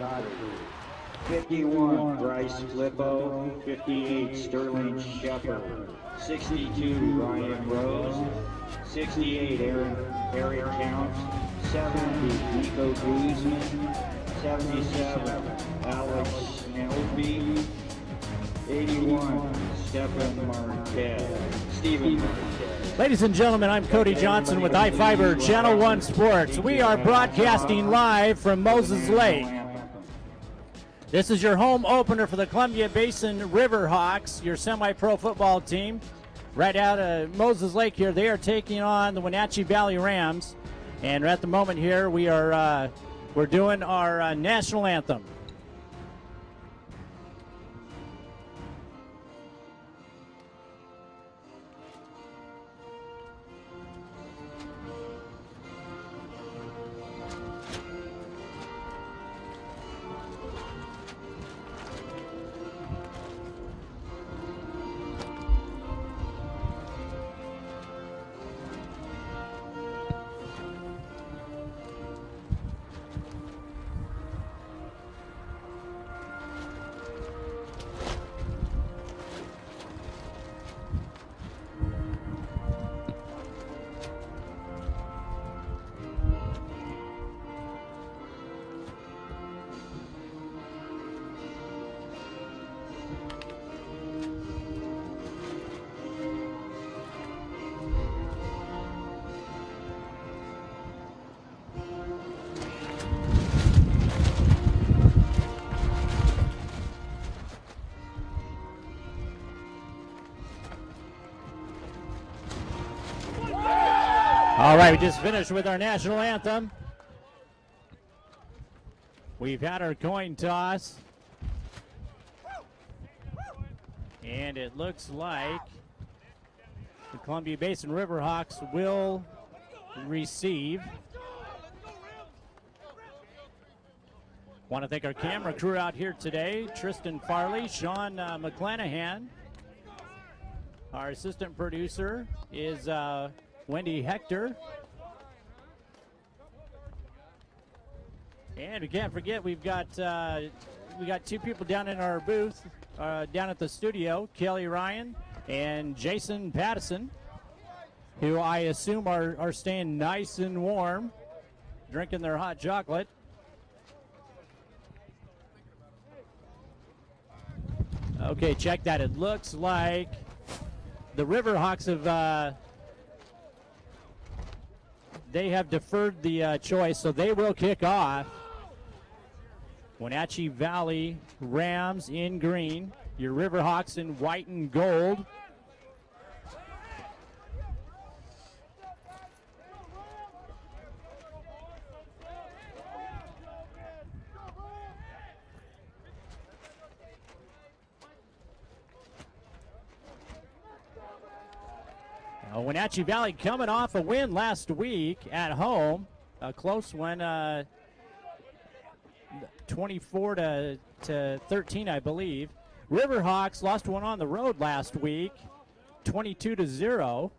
Godfrey. 51, Bryce Flippo. 58, Sterling Shepard. 62, Ryan Rose. 68, Eric Counts. 70, Nico Guzman. 77, Alex Snellby. 81, Stephen Marquez. Ladies and gentlemen, I'm Cody Johnson with iFIBER Channel 1 Sports. We are broadcasting live from Moses Lake. This is your home opener for the Columbia Basin River Hawks, your semi-pro football team. Right out of Moses Lake here, they are taking on the Wenatchee Valley Rams. And at the moment here, we're doing our national anthem. All right, we just finished with our national anthem. We've had our coin toss. And it looks like the Columbia Basin River Hawks will receive. Want to thank our camera crew out here today, Tristan Farley, Sean McClanahan. Our assistant producer is Wendy Hector. And we can't forget we got two people down in our booth, down at the studio, Kelly Ryan and Jason Pattison, who I assume are staying nice and warm, drinking their hot chocolate. Okay, check that. It looks like the Riverhawks have deferred the choice, so they will kick off. Wenatchee Valley Rams in green, your Riverhawks in white and gold. Wenatchee Valley coming off a win last week at home, a close one, 24 to 13, I believe. Riverhawks lost one on the road last week, 22 to 0.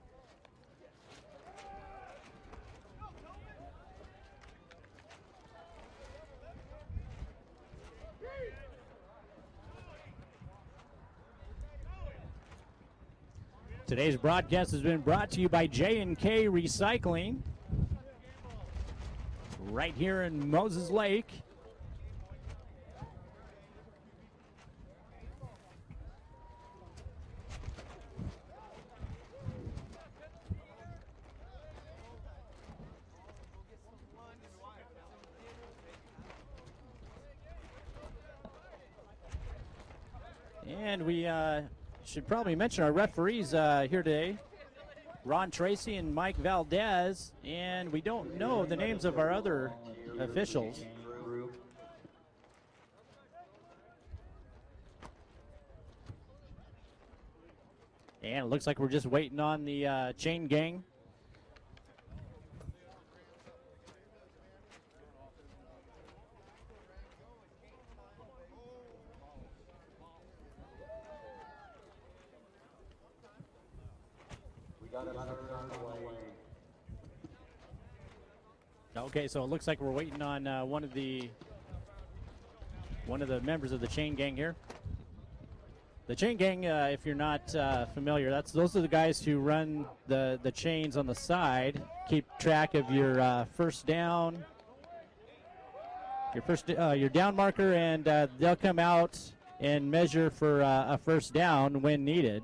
Today's broadcast has been brought to you by J&K Recycling, right here in Moses Lake. And we should probably mention our referees here today, Ron Tracy and Mike Valdez, and we don't know the names of our other officials. And it looks like we're just waiting on the chain gang. Okay, so it looks like we're waiting on one of the one of the members of the chain gang here. The chain gang, if you're not familiar, those are the guys who run the chains on the side, keep track of your first down, your down marker, and they'll come out and measure for a first down when needed.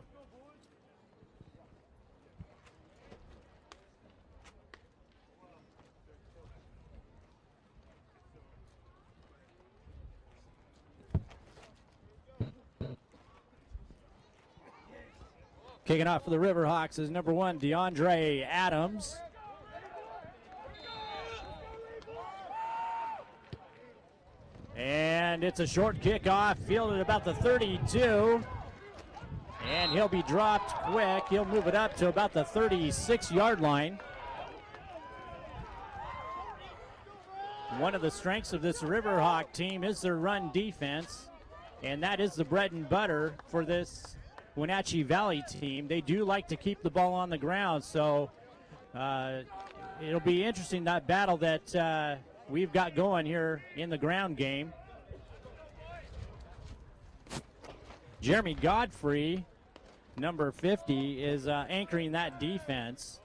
Kicking off for the River Hawks is number 1, DeAndre Adams. And it's a short kickoff, fielded about the 32. And he'll be dropped quick. He'll move it up to about the 36-yard line. One of the strengths of this River Hawk team is their run defense, and that is the bread and butter for this Wenatchee Valley team. They do like to keep the ball on the ground, so it'll be interesting, that battle that we've got going here in the ground game. Jeremy Godfrey, number 50, is anchoring that defense.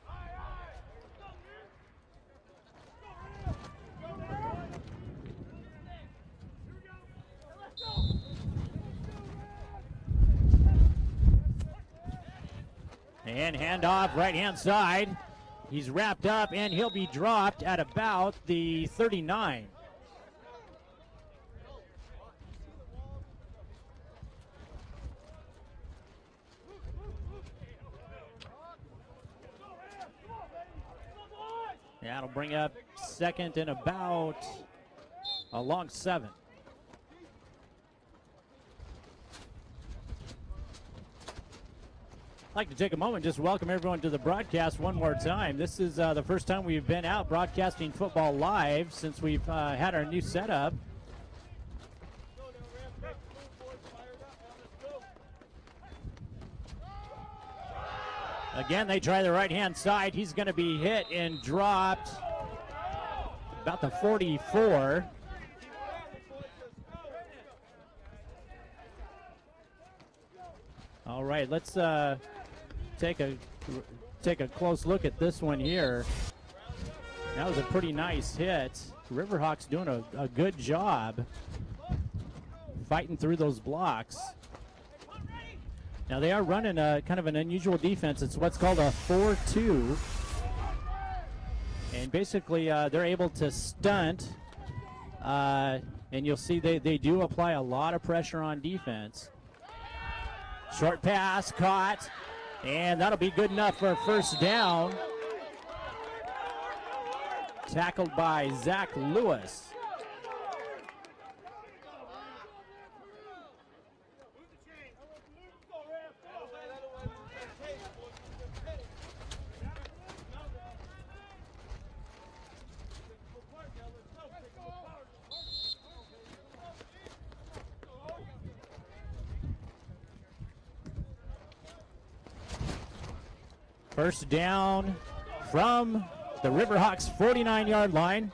And handoff right-hand side. He's wrapped up, and he'll be dropped at about the 39. That'll bring up second and about a long 7. I'd like to take a moment, just welcome everyone to the broadcast one more time. This is the first time we've been out broadcasting football live since we've had our new setup. Again, they try the right-hand side. He's going to be hit and dropped about the 44. All right, let's take a close look at this one here. That was a pretty nice hit. Riverhawks doing a good job fighting through those blocks. Now they are running a kind of an unusual defense. It's what's called a 4-2. And basically they're able to stunt. And you'll see they do apply a lot of pressure on defense. Short pass, caught, and that'll be good enough for a first down. Tackled by Zach Lewis. First down from the Riverhawks 49-yard line.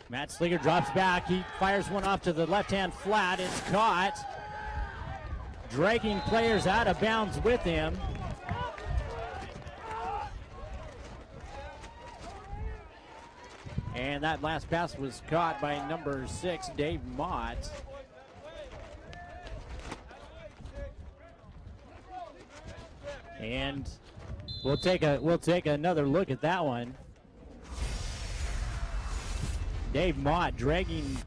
Matt Sliger drops back. He fires one off to the left-hand flat. It's caught. Dragging players out of bounds with him. And that last pass was caught by number 6, Dave Mott. And we'll take another look at that one. Dave Mott dragging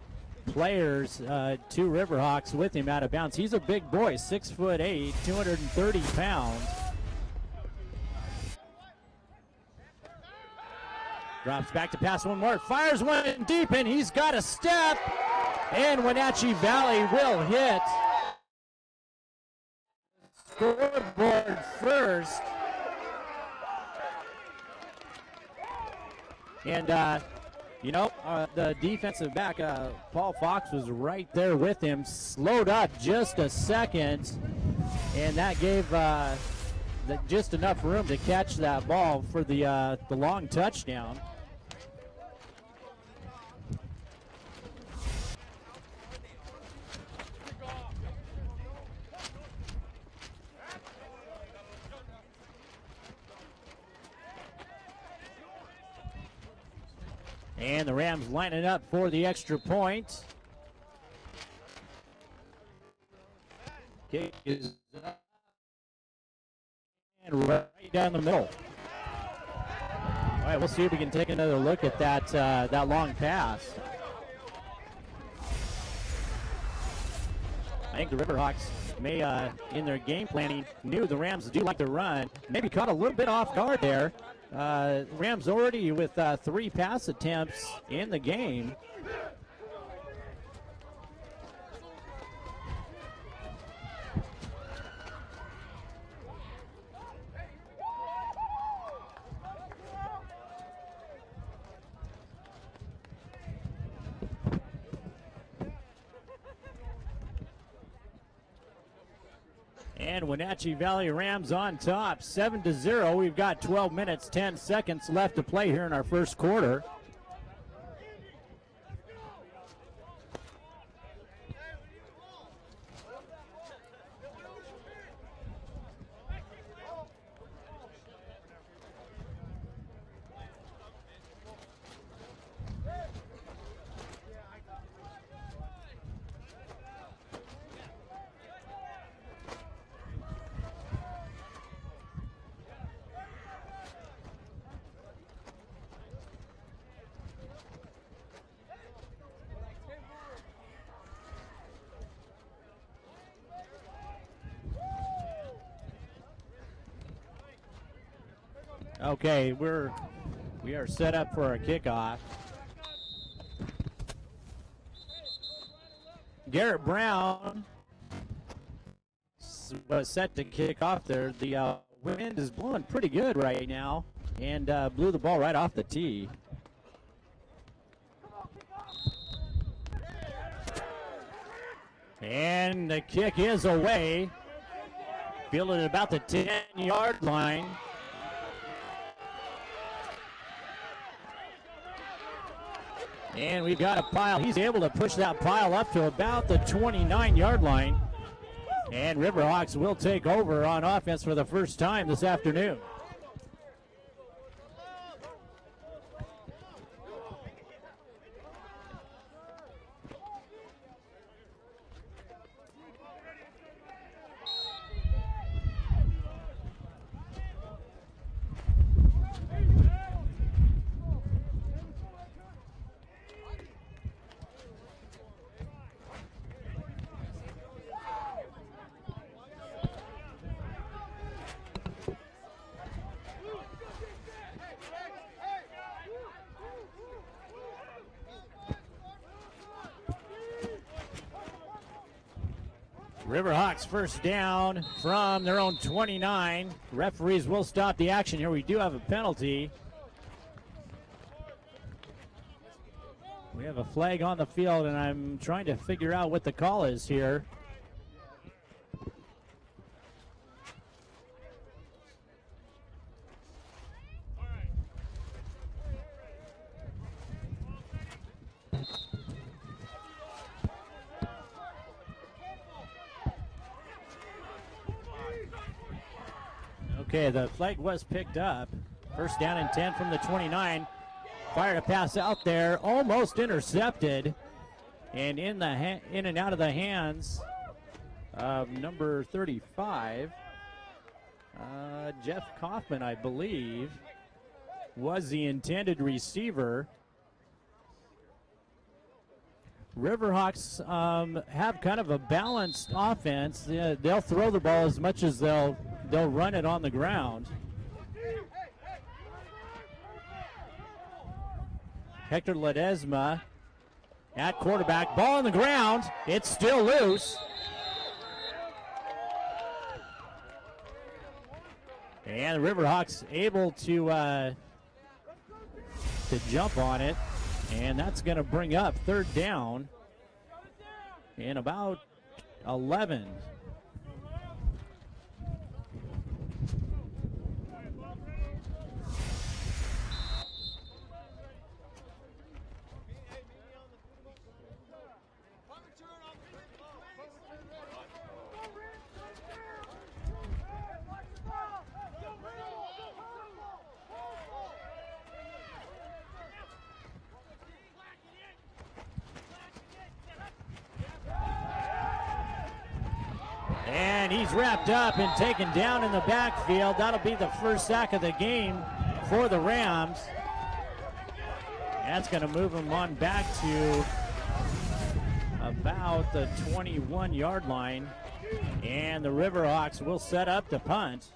players, 2 Riverhawks with him out of bounds. He's a big boy, 6'8", 230 pounds. Drops back to pass one more, fires one deep, and he's got a step, and Wenatchee Valley will hit scoreboard first. And, the defensive back, Paul Fox, was right there with him, slowed up just a second, and that gave just enough room to catch that ball for the long touchdown. And the Rams lining up for the extra point. Kick is up and right down the middle. All right, we'll see if we can take another look at that long pass. I think the Riverhawks may, in their game planning, knew the Rams do like to run. Maybe caught a little bit off guard there. Rams already with 3 pass attempts in the game. And Wenatchee Valley Rams on top, 7-0. We've got 12 minutes, 10 seconds left to play here in our first quarter. Okay, we are set up for a kickoff. Garrett Brown was set to kick off there. The wind is blowing pretty good right now, and blew the ball right off the tee. And the kick is away. Fielded at about the 10-yard line. And we've got a pile. He's able to push that pile up to about the 29-yard line. And Riverhawks will take over on offense for the first time this afternoon. Riverhawks first down from their own 29. Referees will stop the action here. We do have a penalty. We have a flag on the field, and I'm trying to figure out what the call is here. Okay, the flag was picked up. First down and 10 from the 29. Fired a pass out there, almost intercepted, and in and out of the hands of number 35. Jeff Kaufman, I believe, was the intended receiver. Riverhawks have kind of a balanced offense. They'll throw the ball as much as they'll run it on the ground. Hector Ledesma at quarterback. Ball on the ground. It's still loose. And the Riverhawks able to jump on it. And that's going to bring up third down in about 11. And he's wrapped up and taken down in the backfield. That'll be the first sack of the game for the Rams. That's going to move him on back to about the 21-yard line. And the Riverhawks will set up the punt.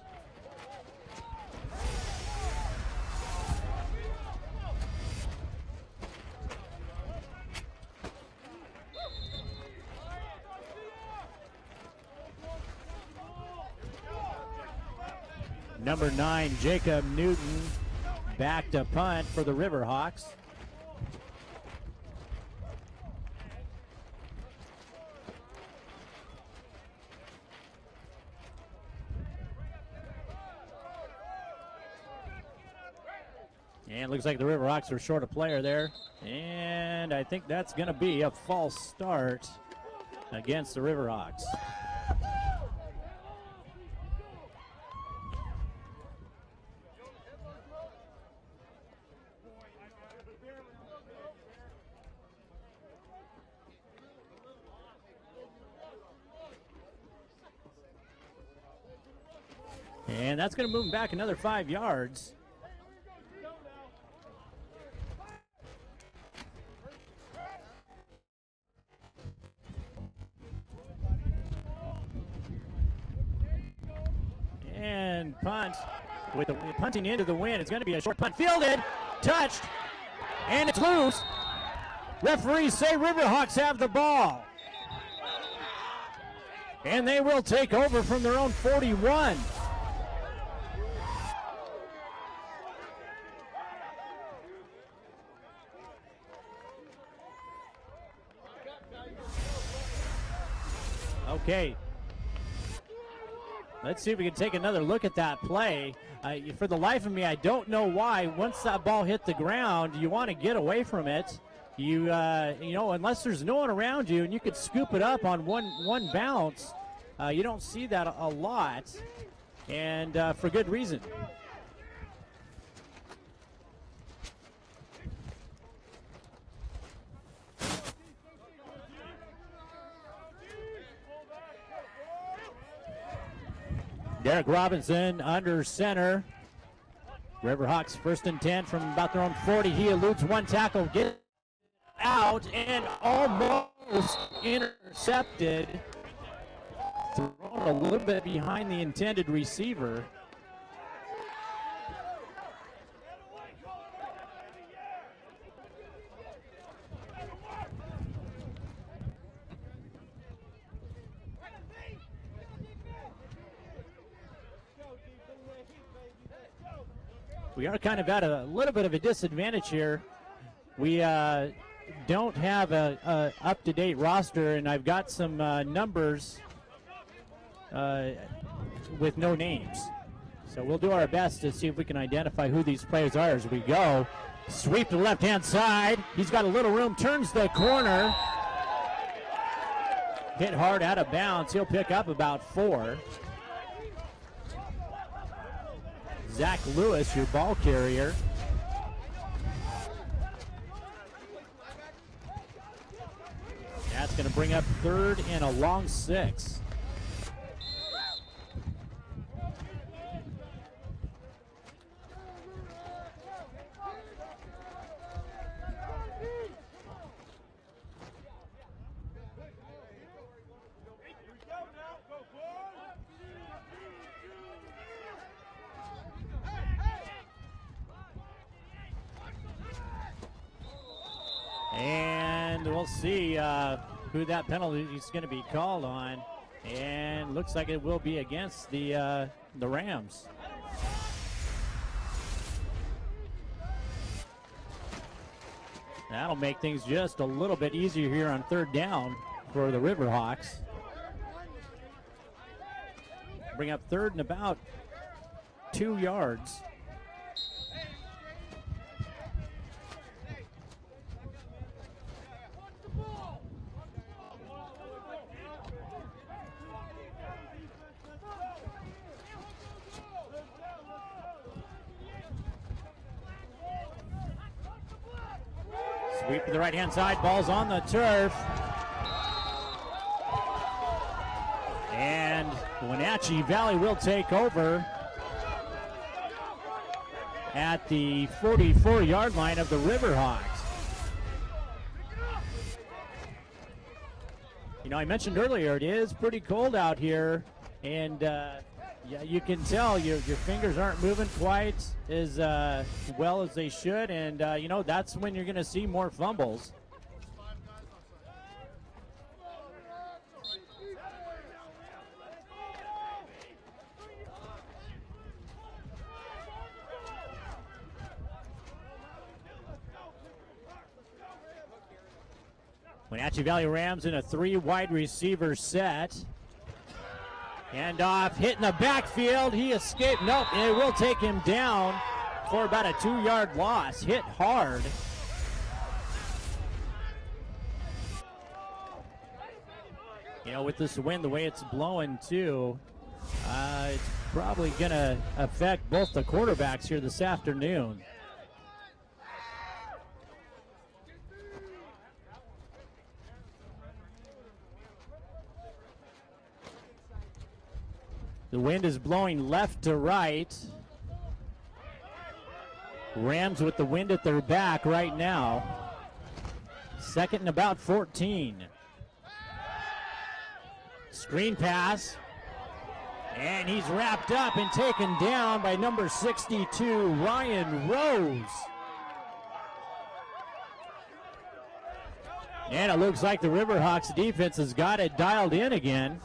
Number 9, Jacob Newton, back to punt for the Riverhawks. And it looks like the Riverhawks are short a player there. And I think that's going to be a false start against the Riverhawks. And that's going to move him back another 5 yards. And punt with the punting into the wind. It's going to be a short punt. Fielded, touched, and it's loose. Referees say Riverhawks have the ball. And they will take over from their own 41. Okay. Let's see if we can take another look at that play. For the life of me, I don't know why. Once that ball hit the ground, you want to get away from it. You know, unless there's no one around you and you could scoop it up on one bounce, you don't see that a lot, and for good reason. Derek Robinson under center. Riverhawks 1st and 10 from about their own 40. He eludes one tackle, gets out, and almost intercepted. Thrown a little bit behind the intended receiver. We are kind of at a little bit of a disadvantage here. We don't have a up-to-date roster, and I've got some numbers with no names. So we'll do our best to see if we can identify who these players are as we go. Sweep to the left-hand side. He's got a little room, turns the corner. Hit hard out of bounds. He'll pick up about 4. Zach Lewis, your ball carrier. That's going to bring up 3rd and a long 6. And we'll see who that penalty is going to be called on. And looks like it will be against the Rams. That'll make things just a little bit easier here on 3rd down for the Riverhawks. Bring up 3rd and about 2 yards. Sweep to the right-hand side, ball's on the turf. And Wenatchee Valley will take over at the 44-yard line of the River Hawks. You know, I mentioned earlier, it is pretty cold out here, and yeah, you can tell your fingers aren't moving quite as well as they should, and you know, that's when you're going to see more fumbles. Wenatchee Valley Rams in a 3-wide receiver set. Hand off, hit in the backfield. He escaped. Nope, it will take him down for about a 2-yard loss. Hit hard. You know, with this wind, the way it's blowing too, it's probably going to affect both the quarterbacks here this afternoon. The wind is blowing left to right. Rams with the wind at their back right now. Second and about 14. Screen pass. And he's wrapped up and taken down by number 62, Ryan Rose. And it looks like the Riverhawks defense has got it dialed in again.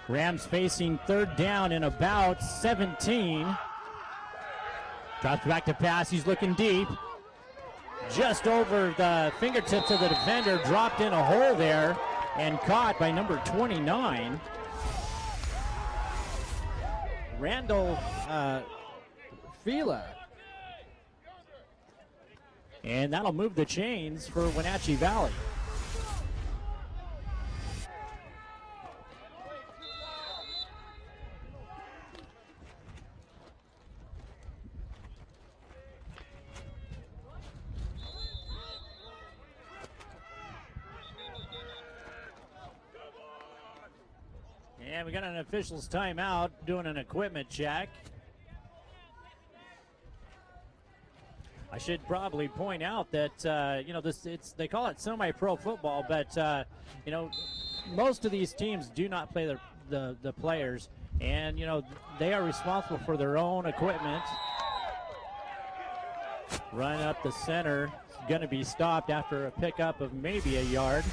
Rams facing third down and about 17. Drops back to pass. He's looking deep. Just over the fingertips of the defender. Dropped in a hole there and caught by number 29. Randall Fila. And that'll move the chains for Wenatchee Valley. And we got an official's timeout doing an equipment check. I should probably point out that you know, they call it semi-pro football, but you know, most of these teams do not play the players, and you know, they are responsible for their own equipment. Run up the center, going to be stopped after a pickup of maybe a yard.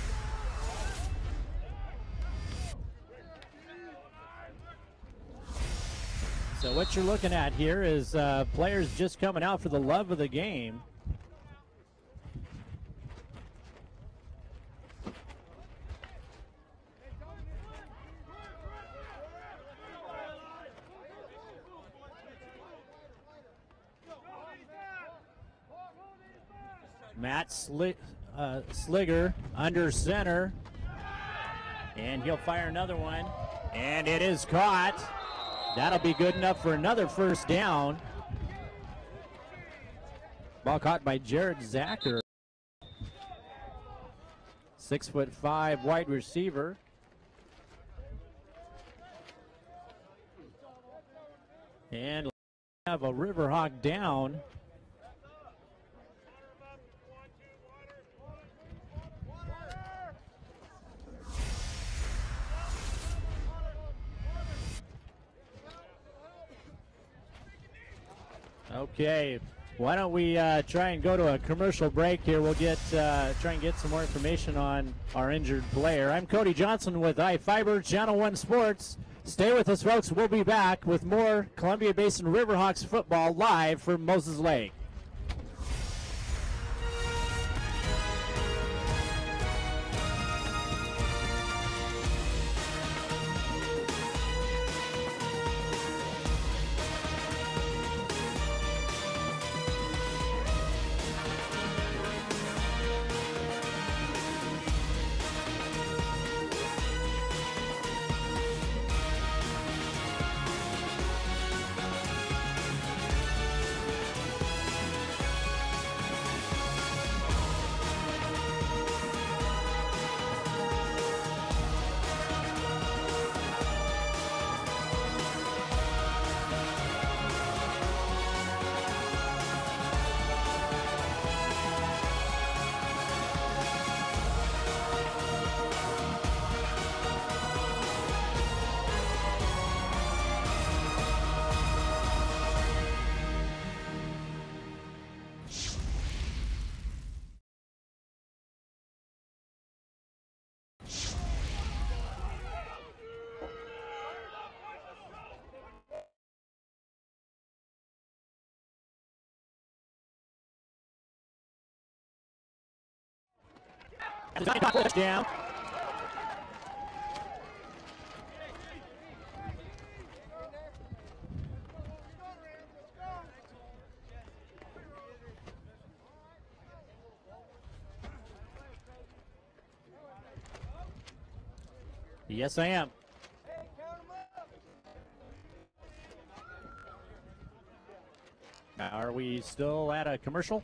So what you're looking at here is players just coming out for the love of the game. Matt Sliger under center, and he'll fire another one, and it is caught. That'll be good enough for another first down. Ball caught by Jared Zacher. 6'5" wide receiver. And we have a Riverhawk down. Okay, why don't we try and go to a commercial break here. We'll try and get some more information on our injured player. I'm Cody Johnson with iFIBER Channel 1 Sports. Stay with us, folks. We'll be back with more Columbia Basin Riverhawks football live from Moses Lake. Touchdown. Yes, I am. Are we still at a commercial?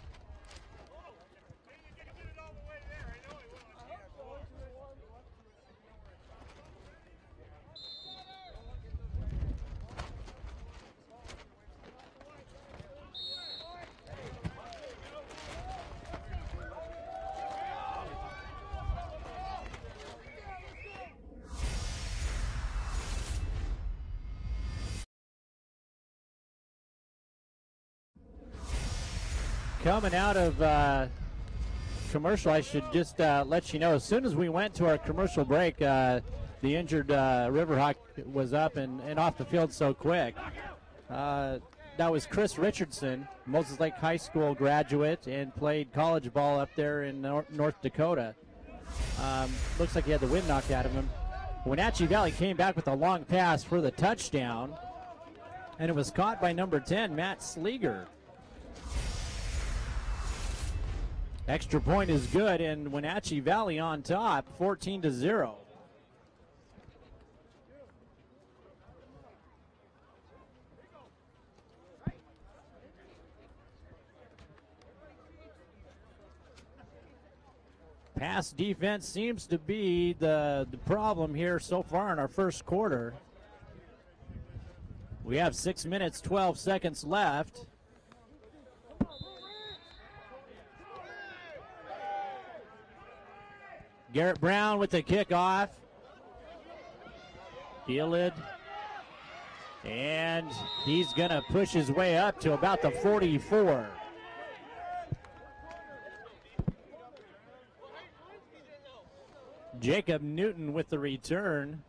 Coming out of commercial, I should just let you know, as soon as we went to our commercial break, the injured Riverhawk was up and off the field so quick. That was Chris Richardson, Moses Lake High School graduate, and played college ball up there in North Dakota. Looks like he had the wind knocked out of him. Wenatchee Valley came back with a long pass for the touchdown, and it was caught by number 10, Matt Sleeger. Extra point is good, and Wenatchee Valley on top, 14-0. Pass defense seems to be the problem here so far in our first quarter. We have 6 minutes, 12 seconds left. Garrett Brown with the kickoff. Fielded. And he's going to push his way up to about the 44. Jacob Newton with the return.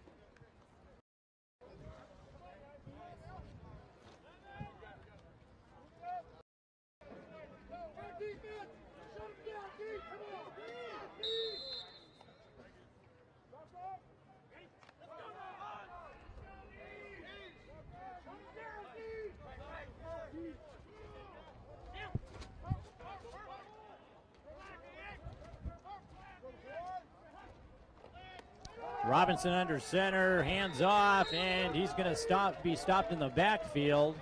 Robinson under center, hands off, and he's going to be stopped in the backfield.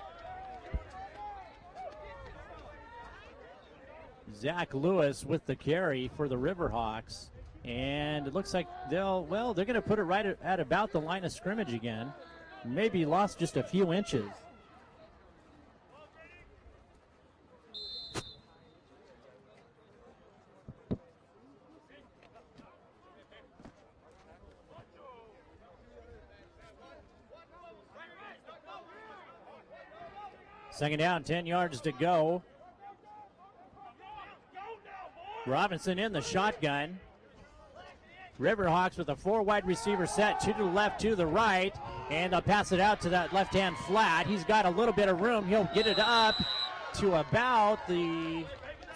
Zach Lewis with the carry for the Riverhawks, and it looks like they're going to put it right at about the line of scrimmage again. Maybe lost just a few inches. Second down, 10 yards to go. Robinson in the shotgun. Riverhawks with a 4 wide receiver set, 2 to the left, 2 to the right, and they'll pass it out to that left-hand flat. He's got a little bit of room. He'll get it up to about the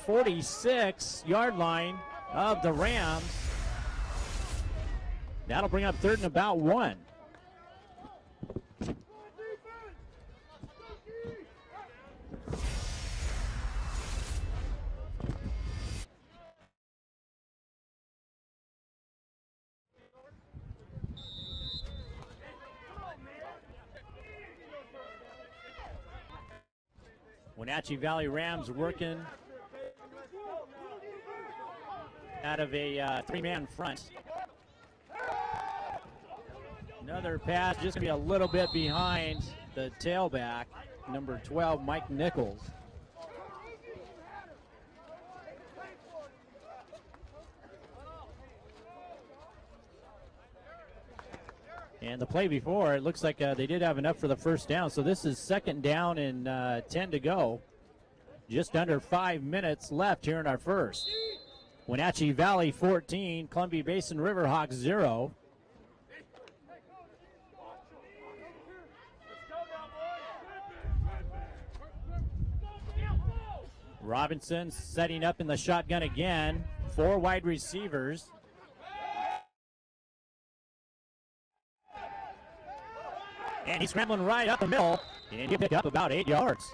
46-yard line of the Rams. That'll bring up third and about 1. Wenatchee Valley Rams working out of a 3-man front. Another pass, just going to be a little bit behind the tailback, number 12, Mike Nichols. And the play before, it looks like they did have enough for the first down. So this is second down and 10 to go. Just under 5 minutes left here in our first. Wenatchee Valley 14, Columbia Basin River Hawks 0. Robinson setting up in the shotgun again. 4 wide receivers. And he's scrambling right up the middle, and he picked up about 8 yards.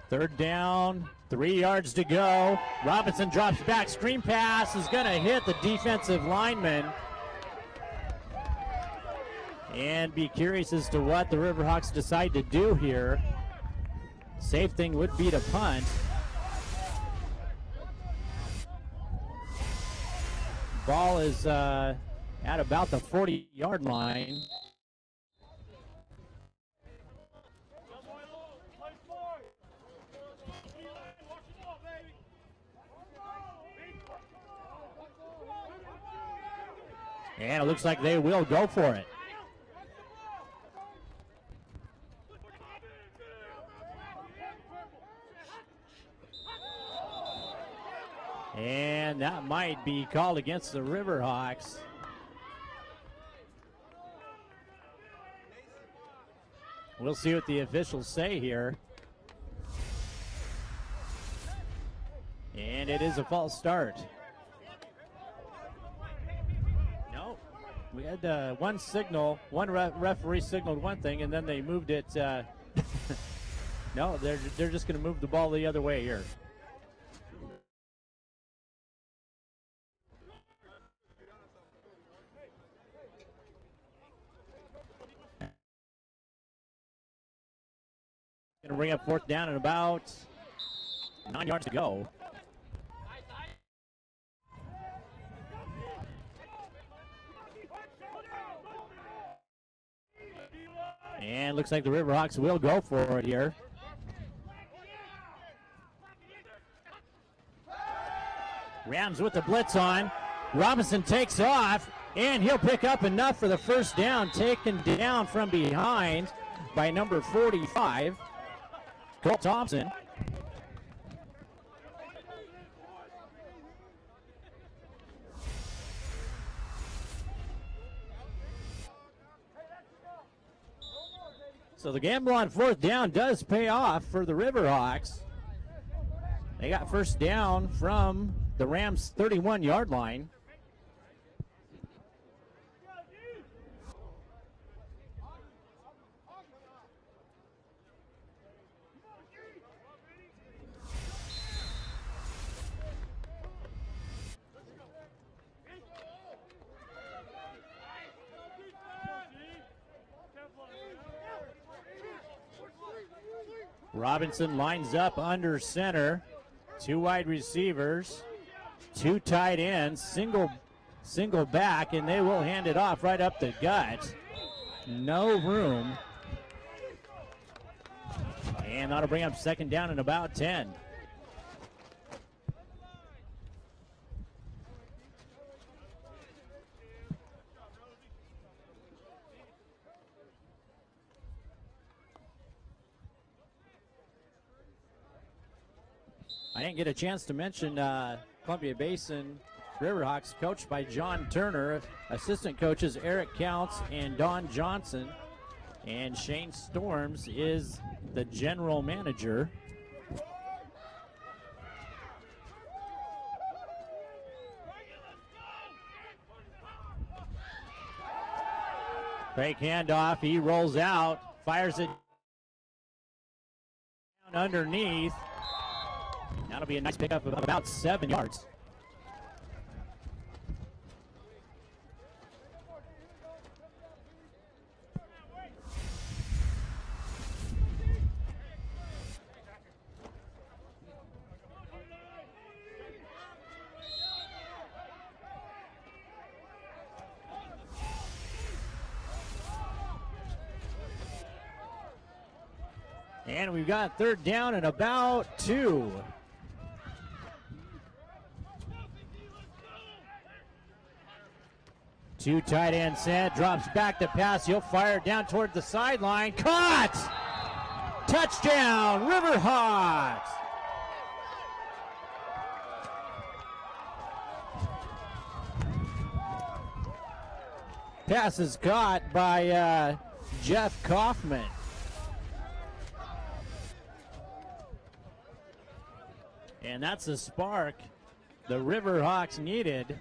Third down, 3 yards to go. Robinson drops back, screen pass is going to hit the defensive lineman. And be curious as to what the Riverhawks decide to do here. Safe thing would be to punt. Ball is at about the 40-yard line. And it looks like they will go for it. And that might be called against the Riverhawks. We'll see what the officials say here. And it is a false start. No, we had one signal, one referee signaled one thing, and then they moved it. No, they're just going to move the ball the other way here. Going to bring up fourth down and about 9 yards to go. And looks like the Riverhawks will go for it here. Rams with the blitz on. Robinson takes off, and he'll pick up enough for the first down, taken down from behind by number 45. Cole Thompson. So the gamble on fourth down does pay off for the Riverhawks. They got first down from the Rams' 31-yard line. Robinson lines up under center. Two wide receivers, two tight ends, single back, and they will hand it off right up the gut. No room. And that'll bring up second down and about 10. I didn't get a chance to mention Columbia Basin Riverhawks, coached by John Turner, assistant coaches Eric Counts and Don Johnson, and Shane Storms is the general manager. Fake handoff, he rolls out, fires it down underneath. That'll be a nice pickup of about 7 yards. And we've got third down and about 2. Two tight end set, drops back to pass. He'll fire down toward the sideline. Caught! Touchdown, River Hawks! Pass is caught by Jeff Kaufman. And that's the spark the River Hawks needed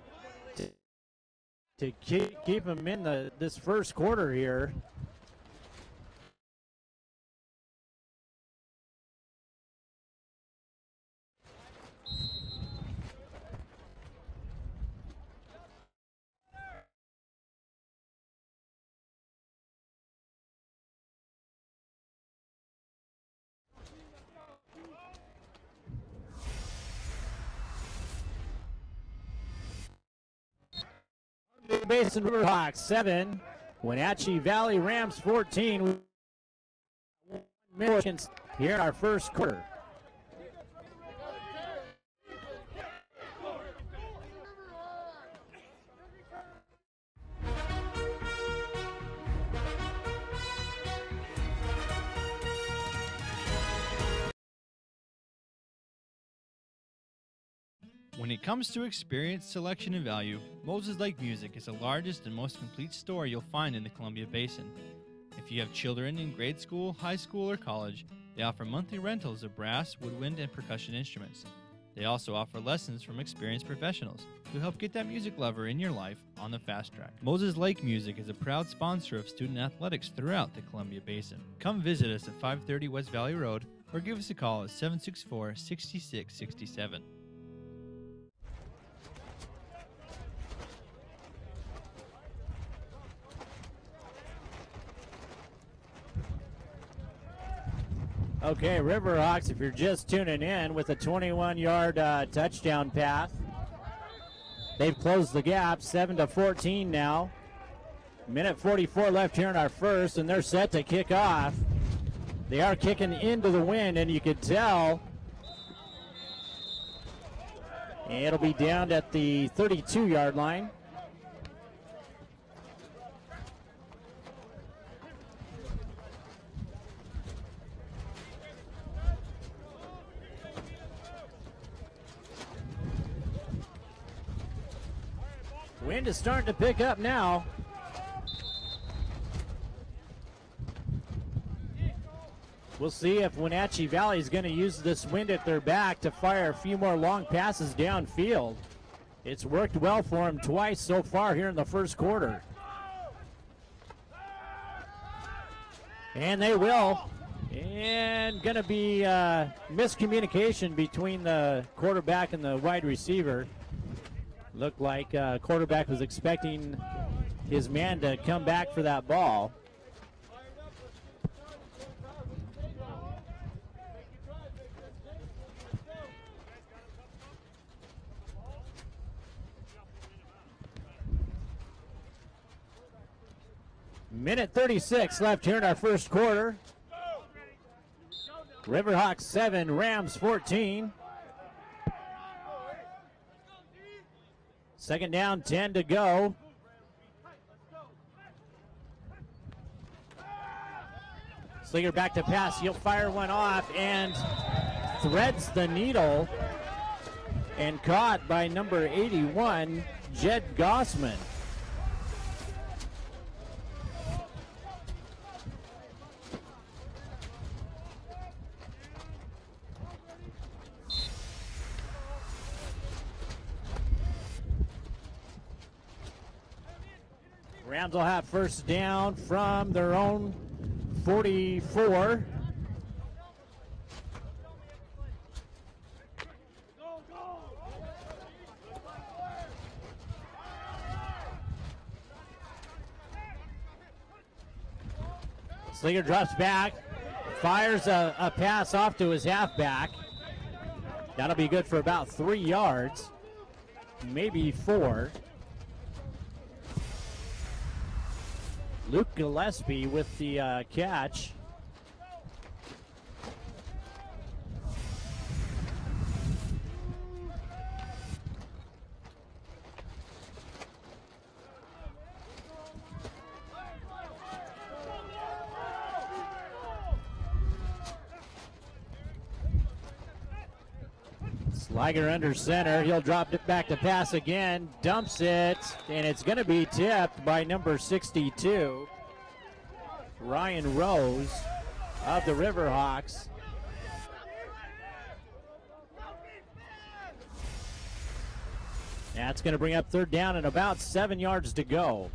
to keep them in this first quarter here. Basin River Hawks 7, Wenatchee Valley Rams 14. Here in our first quarter. When it comes to experience, selection, and value, Moses Lake Music is the largest and most complete store you'll find in the Columbia Basin. If you have children in grade school, high school, or college, they offer monthly rentals of brass, woodwind, and percussion instruments. They also offer lessons from experienced professionals to help get that music lover in your life on the fast track. Moses Lake Music is a proud sponsor of student athletics throughout the Columbia Basin. Come visit us at 530 West Valley Road or give us a call at 764-6667. Okay, River Hawks, if you're just tuning in, with a 21-yard touchdown pass. They've closed the gap, 7-14 now. Minute 44 left here in our first, and they're set to kick off. They are kicking into the wind, and you could tell. And it'll be down at the 32-yard line. Wind is starting to pick up now. We'll see if Wenatchee Valley is going to use this wind at their back to fire a few more long passes downfield. It's worked well for them twice so far here in the first quarter. And they will. And going to be miscommunication between the quarterback and the wide receiver. Looked like quarterback was expecting his man to come back for that ball. Minute 36 left here in our first quarter. Riverhawks 7, Rams 14. Second down, 10 to go. Slinger back to pass. He'll fire one off and threads the needle and caught by number 81, Jed Gossman. Rams will have first down from their own 44. Slinger drops back, fires a pass off to his halfback. That'll be good for about 3 yards, maybe 4. Luke Gillespie with the catch. Liger under center. He'll drop it back to pass again. Dumps it, and it's going to be tipped by number 62, Ryan Rose of the River Hawks. That's going to bring up third down and about 7 yards to go.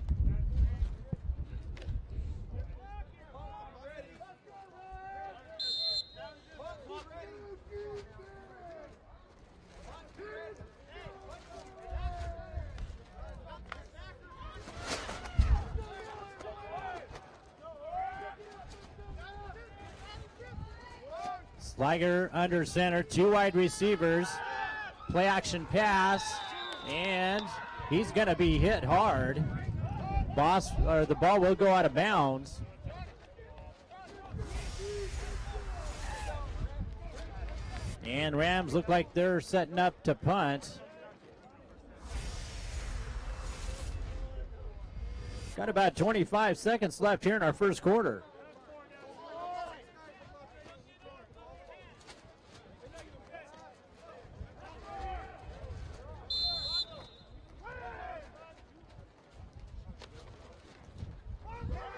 Liger under center, 2 wide receivers, play action pass, and he's going to be hit hard. The ball will go out of bounds. And Rams look like they're setting up to punt. Got about 25 seconds left here in our first quarter.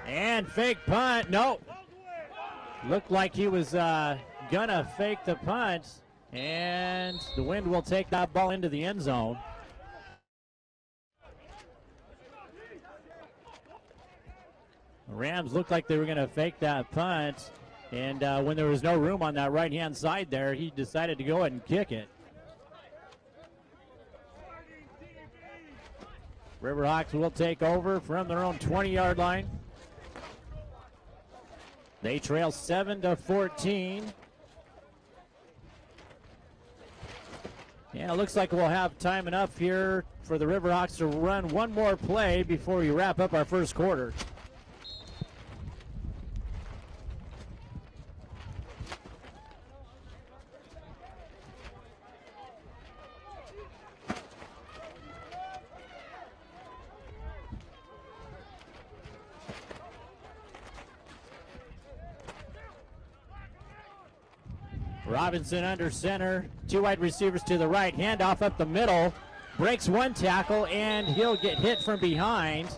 And fake punt. No. Looked like he was gonna fake the punt. And the wind will take that ball into the end zone. The Rams looked like they were gonna fake that punt. And when there was no room on that right-hand side there, he decided to go ahead and kick it. Riverhawks will take over from their own 20-yard line. They trail 7-14. And it looks like we'll have time enough here for the Riverhawks to run one more play before we wrap up our first quarter. Robinson under center, 2 wide receivers to the right, handoff up the middle, breaks 1 tackle, and he'll get hit from behind.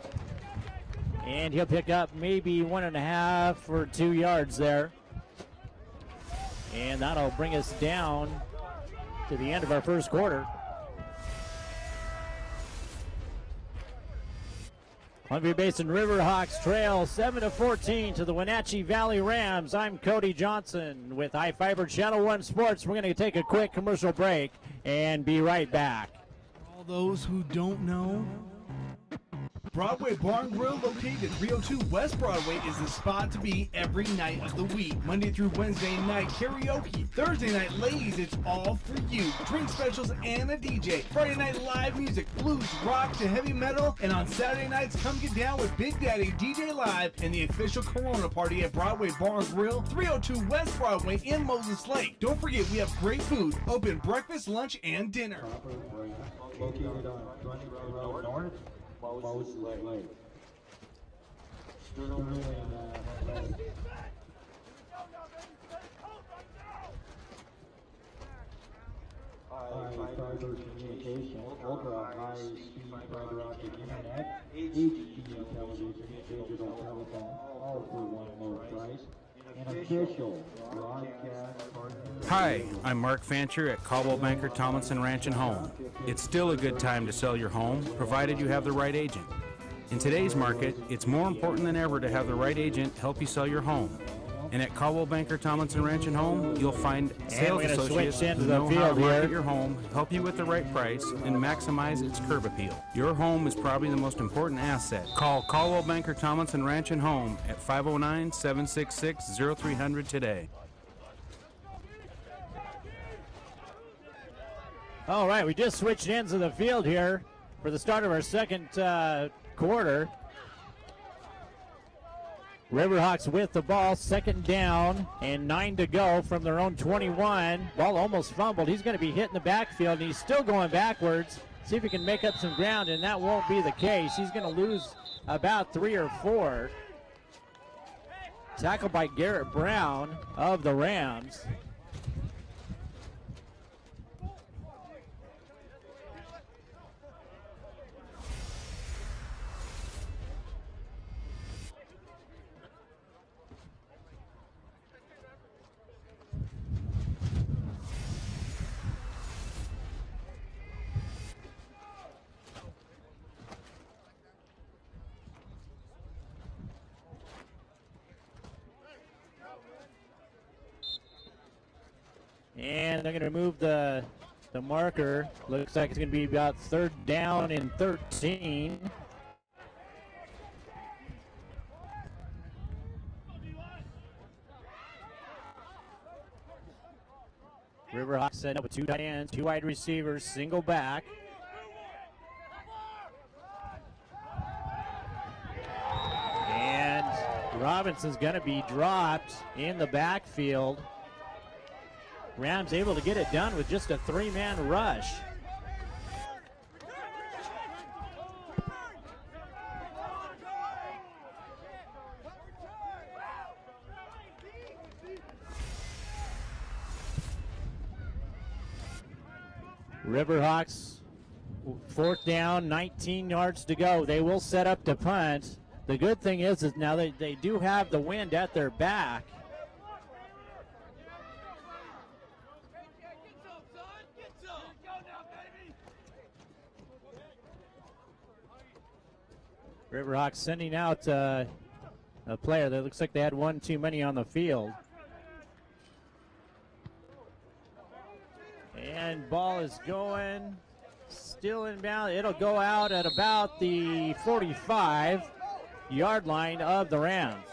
And he'll pick up maybe 1.5 or 2 yards there. And that'll bring us down to the end of our first quarter. Columbia Basin River Hawks trail 7-14 to the Wenatchee Valley Rams. I'm Cody Johnson with iFIBER Channel 1 Sports. We're going to take a quick commercial break and be right back. For all those who don't know, Broadway Bar and Grill, located at 302 West Broadway, is the spot to be every night of the week. Monday through Wednesday night karaoke, Thursday night ladies, it's all for you. Drink specials and a DJ. Friday night live music, blues, rock to heavy metal, and on Saturday nights, come get down with Big Daddy DJ Live and the official Corona party at Broadway Bar and Grill, 302 West Broadway in Moses Lake. Don't forget, we have great food, open breakfast, lunch, and dinner. Located on 20 Road North. Moses Lake. iFIBER communication, ultra high-speed fiber optic internet, HD television, digital telephone, all for one low price. An official broadcast partner. Hi, I'm Mark Fancher at Caldwell Banker Tomlinson Ranch and Home. It's still a good time to sell your home, provided you have the right agent. In today's market, it's more important than ever to have the right agent help you sell your home. And at Caldwell Banker Tomlinson Ranch and Home, you'll find sales associates who know how to market your home, help you with the right price, and maximize its curb appeal. Your home is probably the most important asset. Call Caldwell Banker Tomlinson Ranch and Home at 509-766-0300 today. All right, we just switched ends of the field here for the start of our second quarter. Riverhawks with the ball, 2nd down and 9 to go from their own 21. Ball almost fumbled. He's going to be hit in the backfield, and he's still going backwards. See if he can make up some ground, and that won't be the case. He's going to lose about 3 or 4. Tackled by Garrett Brown of the Rams. And they're going to move the marker. Looks like it's going to be about 3rd down and 13. Riverhawks setting up with 2 tight ends, 2 wide receivers, single back. And Robinson's going to be dropped in the backfield. Rams able to get it done with just a 3-man rush. Riverhawks, 4th down, 19 yards to go. They will set up to punt. The good thing is now they do have the wind at their back. Riverhawks sending out a player that looks like they had one too many on the field. And ball is going, still inbound. It'll go out at about the 45-yard line of the Rams.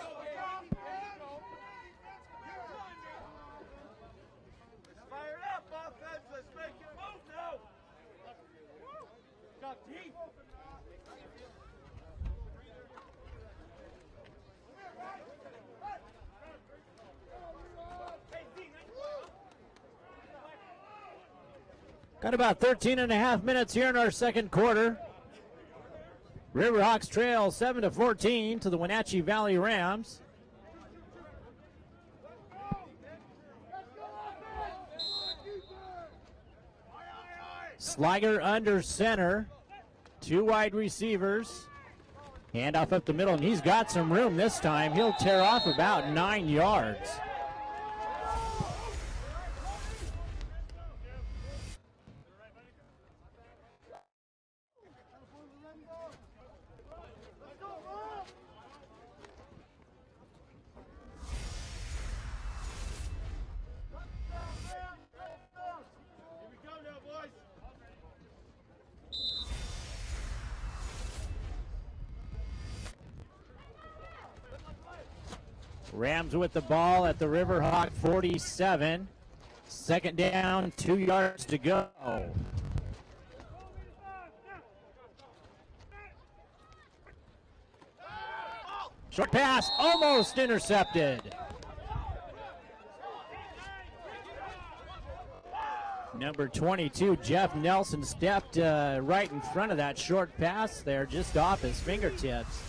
Got about 13 and a half minutes here in our second quarter. Riverhawks trail 7-14 to the Wenatchee Valley Rams. Sliger under center, 2 wide receivers. Handoff up the middle, and he's got some room this time. He'll tear off about 9 yards. Rams with the ball at the Riverhawk 47. 2nd down, 2 yards to go. Short pass, almost intercepted. Number 22, Jeff Nelson, stepped right in front of that short pass there, just off his fingertips.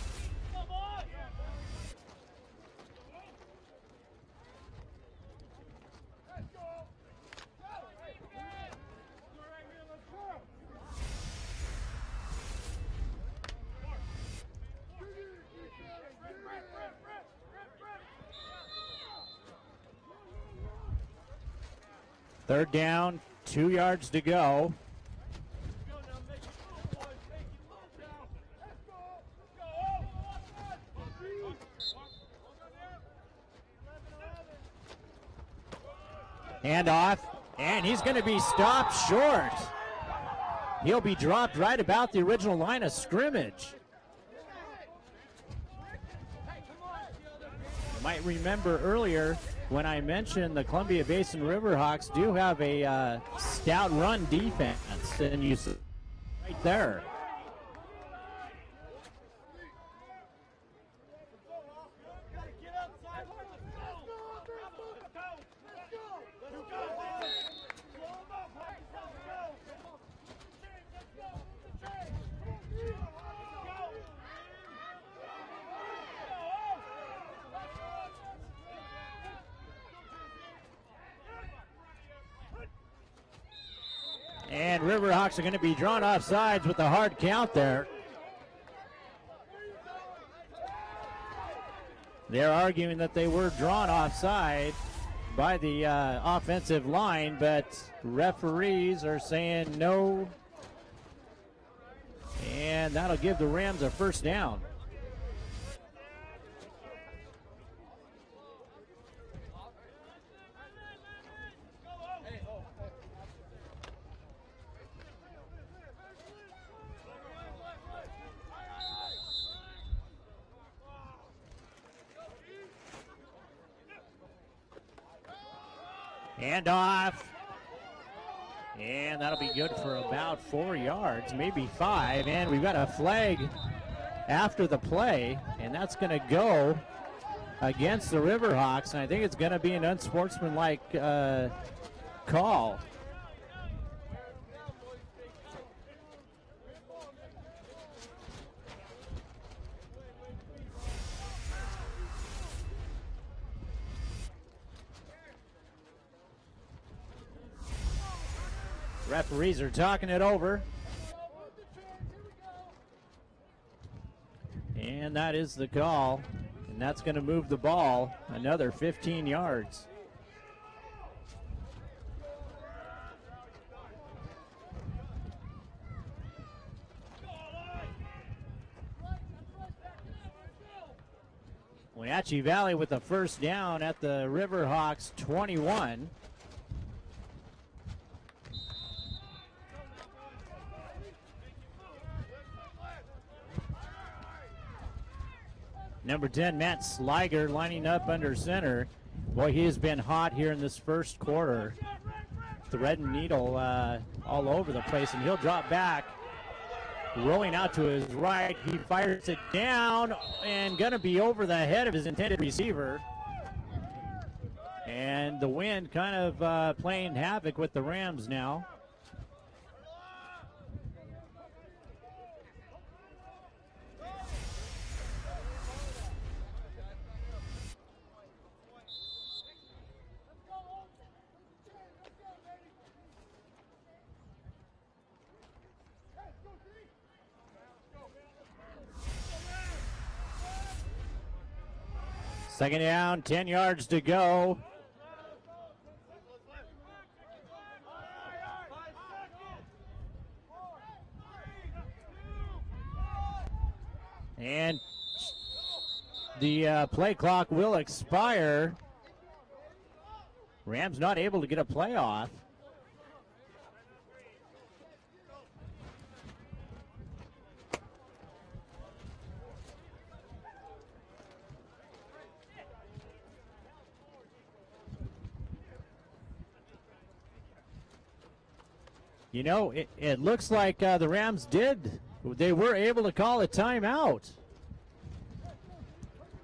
Third down, 2 yards to go. Handoff, and he's going to be stopped short. He'll be dropped right about the original line of scrimmage. You might remember earlier when I mentioned the Columbia Basin River Hawks do have a stout run defense, and you see right there. And Riverhawks are going to be drawn off sides with a hard count there. They're arguing that they were drawn offside by the offensive line, but referees are saying no. And that'll give the Rams a first down. Hand off. And that'll be good for about 4 yards, maybe 5. And we've got a flag after the play, and that's going to go against the River Hawks. And I think it's going to be an unsportsmanlike call. Referees are talking it over. And that is the call. And that's going to move the ball another 15 yards. Wenatchee Valley with the first down at the River Hawks 21. Number 10, Matt Sliger, lining up under center. Boy, he has been hot here in this first quarter. Thread and needle all over the place, and he'll drop back. Rolling out to his right, he fires it down and going to be over the head of his intended receiver. And the wind kind of playing havoc with the Rams now. Second down, 10 yards to go. And the play clock will expire. Rams not able to get a play off. You know, it looks like the Rams they were able to call a timeout.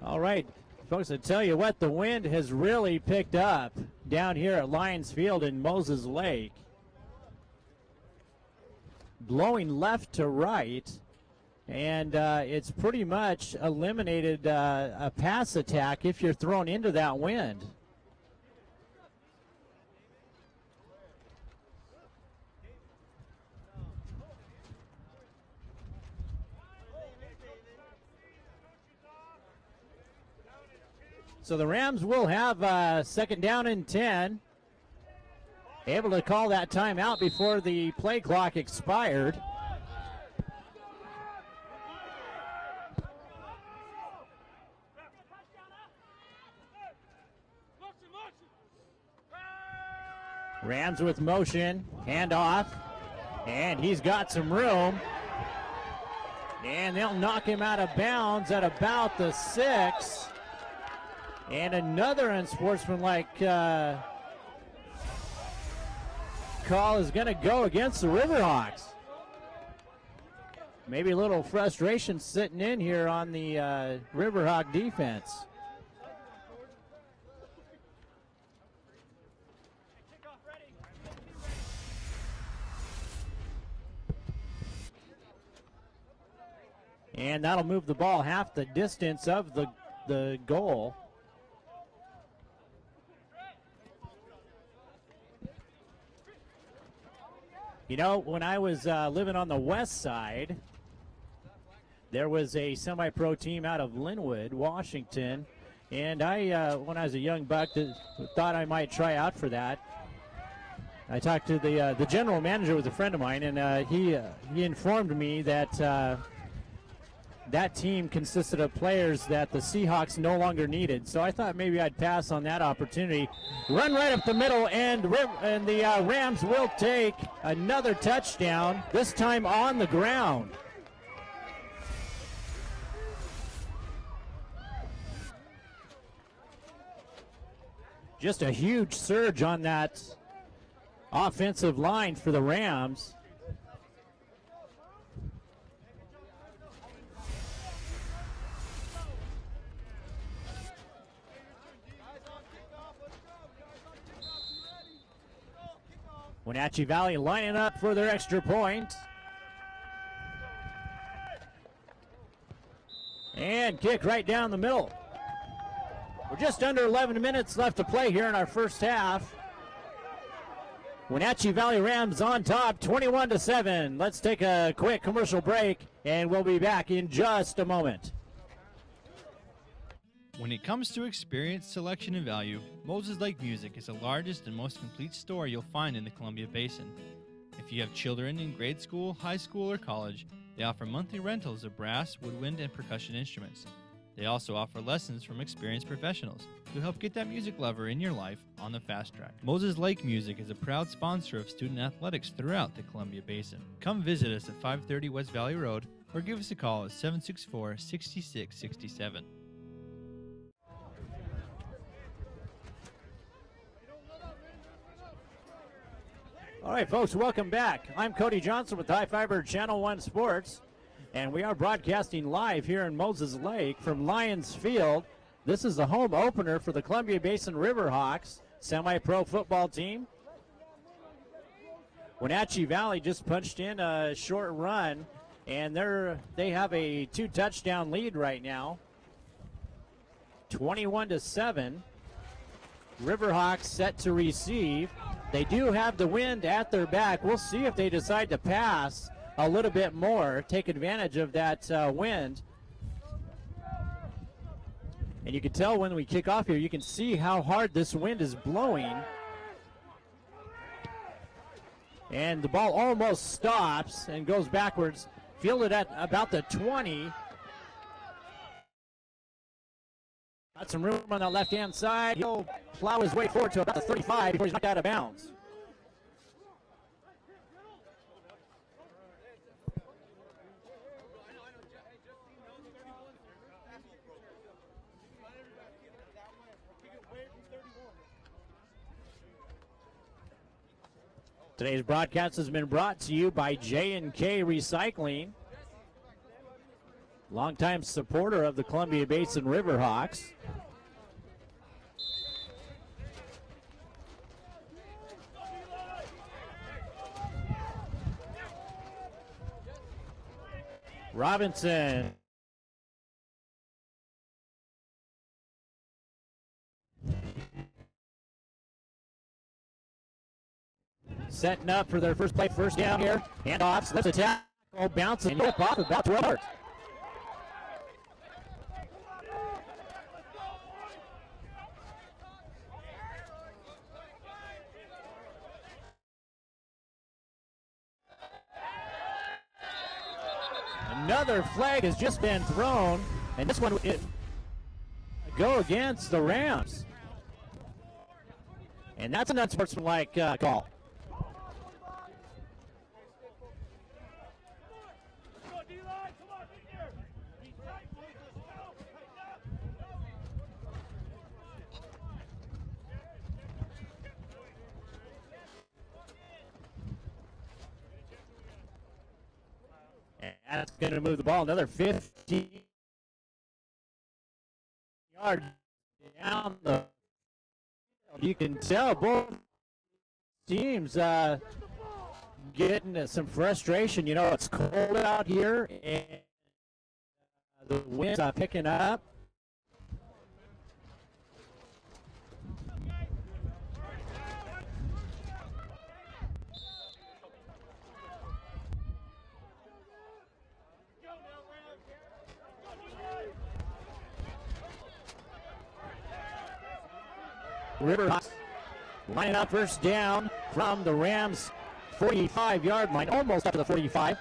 All right, folks, I tell you what, the wind has really picked up down here at Lions Field in Moses Lake. Blowing left to right, and it's pretty much eliminated a pass attack if you're thrown into that wind. So the Rams will have second down and 10. Able to call that timeout before the play clock expired. Rams with motion, handoff, and he's got some room. And they'll knock him out of bounds at about the 6. And another unsportsmanlike call is going to go against the River Hawks. Maybe a little frustration sitting in here on the River Hawk defense. And that'll move the ball half the distance of the goal. You know, when I was living on the west side, there was a semi-pro team out of Linwood, Washington, and I, when I was a young buck, thought I might try out for that. I talked to the general manager, was a friend of mine, and he informed me that that team consisted of players that the Seahawks no longer needed. So I thought maybe I'd pass on that opportunity. Run right up the middle, and the Rams will take another touchdown, this time on the ground. Just a huge surge on that offensive line for the Rams. Wenatchee Valley lining up for their extra point. And kick right down the middle. We're just under 11 minutes left to play here in our first half. Wenatchee Valley Rams on top, 21-7. Let's take a quick commercial break, and we'll be back in just a moment. When it comes to experience, selection, and value, Moses Lake Music is the largest and most complete store you'll find in the Columbia Basin. If you have children in grade school, high school, or college, they offer monthly rentals of brass, woodwind, and percussion instruments. They also offer lessons from experienced professionals who help get that music lover in your life on the fast track. Moses Lake Music is a proud sponsor of student athletics throughout the Columbia Basin. Come visit us at 530 West Valley Road or give us a call at 764-6667. All right, folks, welcome back. I'm Cody Johnson with iFIBER Channel 1 Sports, and we are broadcasting live here in Moses Lake from Lions Field. This is the home opener for the Columbia Basin River Hawks, semi-pro football team. Wenatchee Valley just punched in a short run, and they have a 2-touchdown lead right now, 21-7. Riverhawks set to receive. They do have the wind at their back. We'll see if they decide to pass a little bit more, take advantage of that wind. And you can tell when we kick off here, you can see how hard this wind is blowing. And the ball almost stops and goes backwards. Fielded at about the 20. Got some room on the left-hand side. He'll plow his way forward to about the 35 before he's knocked out of bounds. Today's broadcast has been brought to you by J&K Recycling, longtime supporter of the Columbia Basin River Hawks. Robinson. Setting up for their first play, first down here. Handoffs, there's a tackle, bouncing, and lip off about 12 yards. Another flag has just been thrown, and this one it go against the Rams. And that's an unsportsmanlike call. That's going to move the ball another 50 yards down the field. You can tell both teams getting some frustration. You know, it's cold out here, and the wind's picking up. Riverhawks lining up first down from the Rams' 45-yard line, almost up to the 45.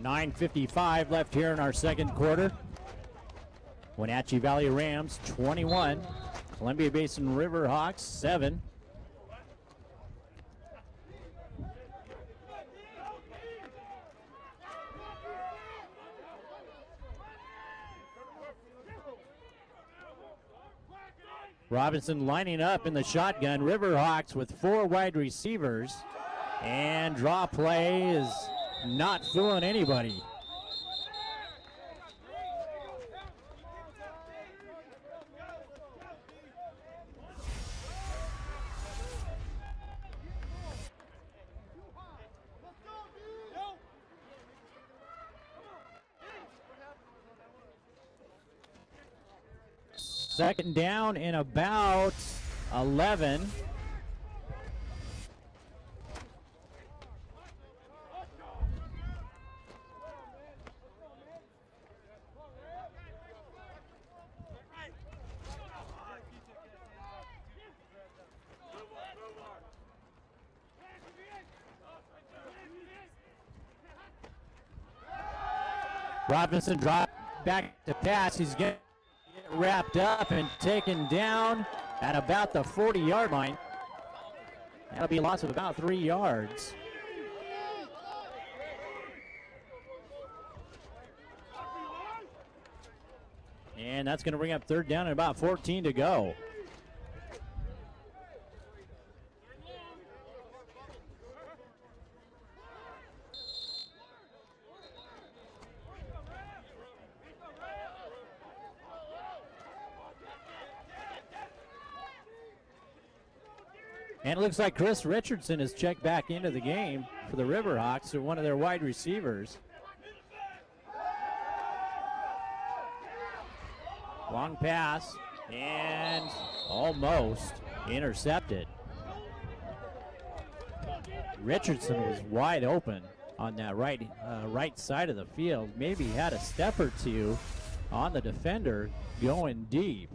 9:55 left here in our second quarter. Wenatchee Valley Rams 21, Columbia Basin River Hawks 7. Robinson lining up in the shotgun. River Hawks with 4 wide receivers. And draw play is not fooling anybody. Second down and about 11. Robinson dropped back to pass. He's getting wrapped up and taken down at about the 40-yard line. That'll be a loss of about 3 yards. And that's going to bring up third down and about 14 to go. And it looks like Chris Richardson is checked back into the game for the River Hawks, one of their wide receivers. Long pass and almost intercepted. Richardson was wide open on that right side of the field. Maybe had a step or two on the defender going deep.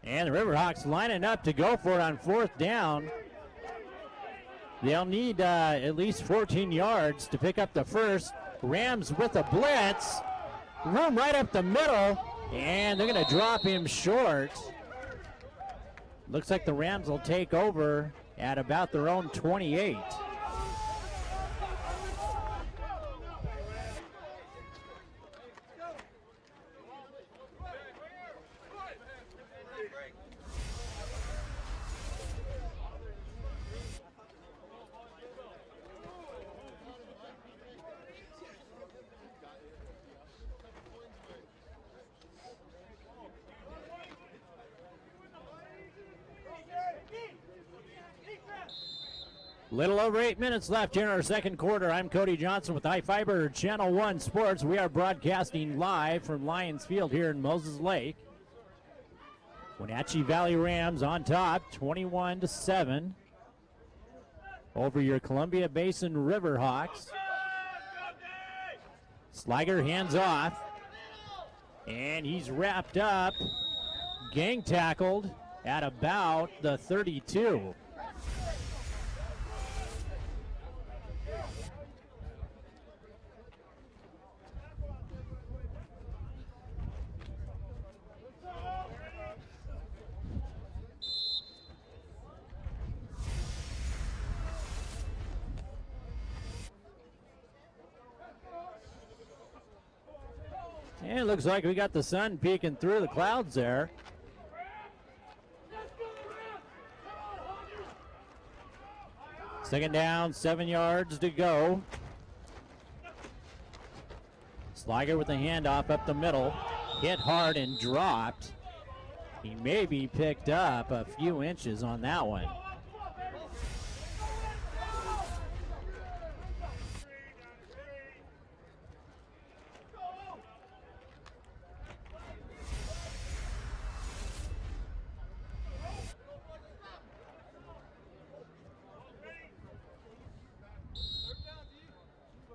And the Riverhawks lining up to go for it on fourth down. They'll need at least 14 yards to pick up the first. Rams with a blitz. Room right up the middle. And they're going to drop him short. Looks like the Rams will take over at about their own 28. Little over 8 minutes left here in our second quarter. I'm Cody Johnson with iFIBER Channel 1 Sports. We are broadcasting live from Lions Field here in Moses Lake. Wenatchee Valley Rams on top, 21-7 over your Columbia Basin River Hawks. Sliger hands off, and he's wrapped up, gang tackled at about the 32. And it looks like we got the sun peeking through the clouds there. Second down, 7 yards to go. Sliger with the handoff up the middle. Hit hard and dropped. He may be picked up a few inches on that one.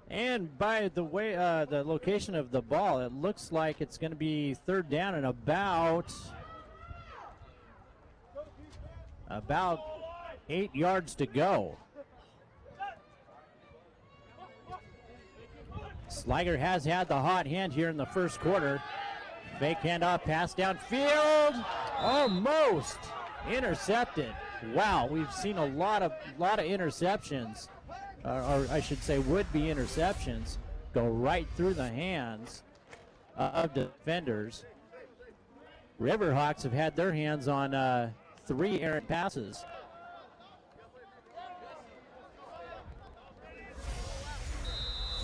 And by the way, the location of the ball, it looks like it's going to be third down and about 8 yards to go. Sliger has had the hot hand here in the first quarter. Fake handoff, pass downfield, almost intercepted. Wow, we've seen a lot of interceptions, or I should say would-be interceptions, go right through the hands of defenders. Riverhawks have had their hands on 3 errant passes.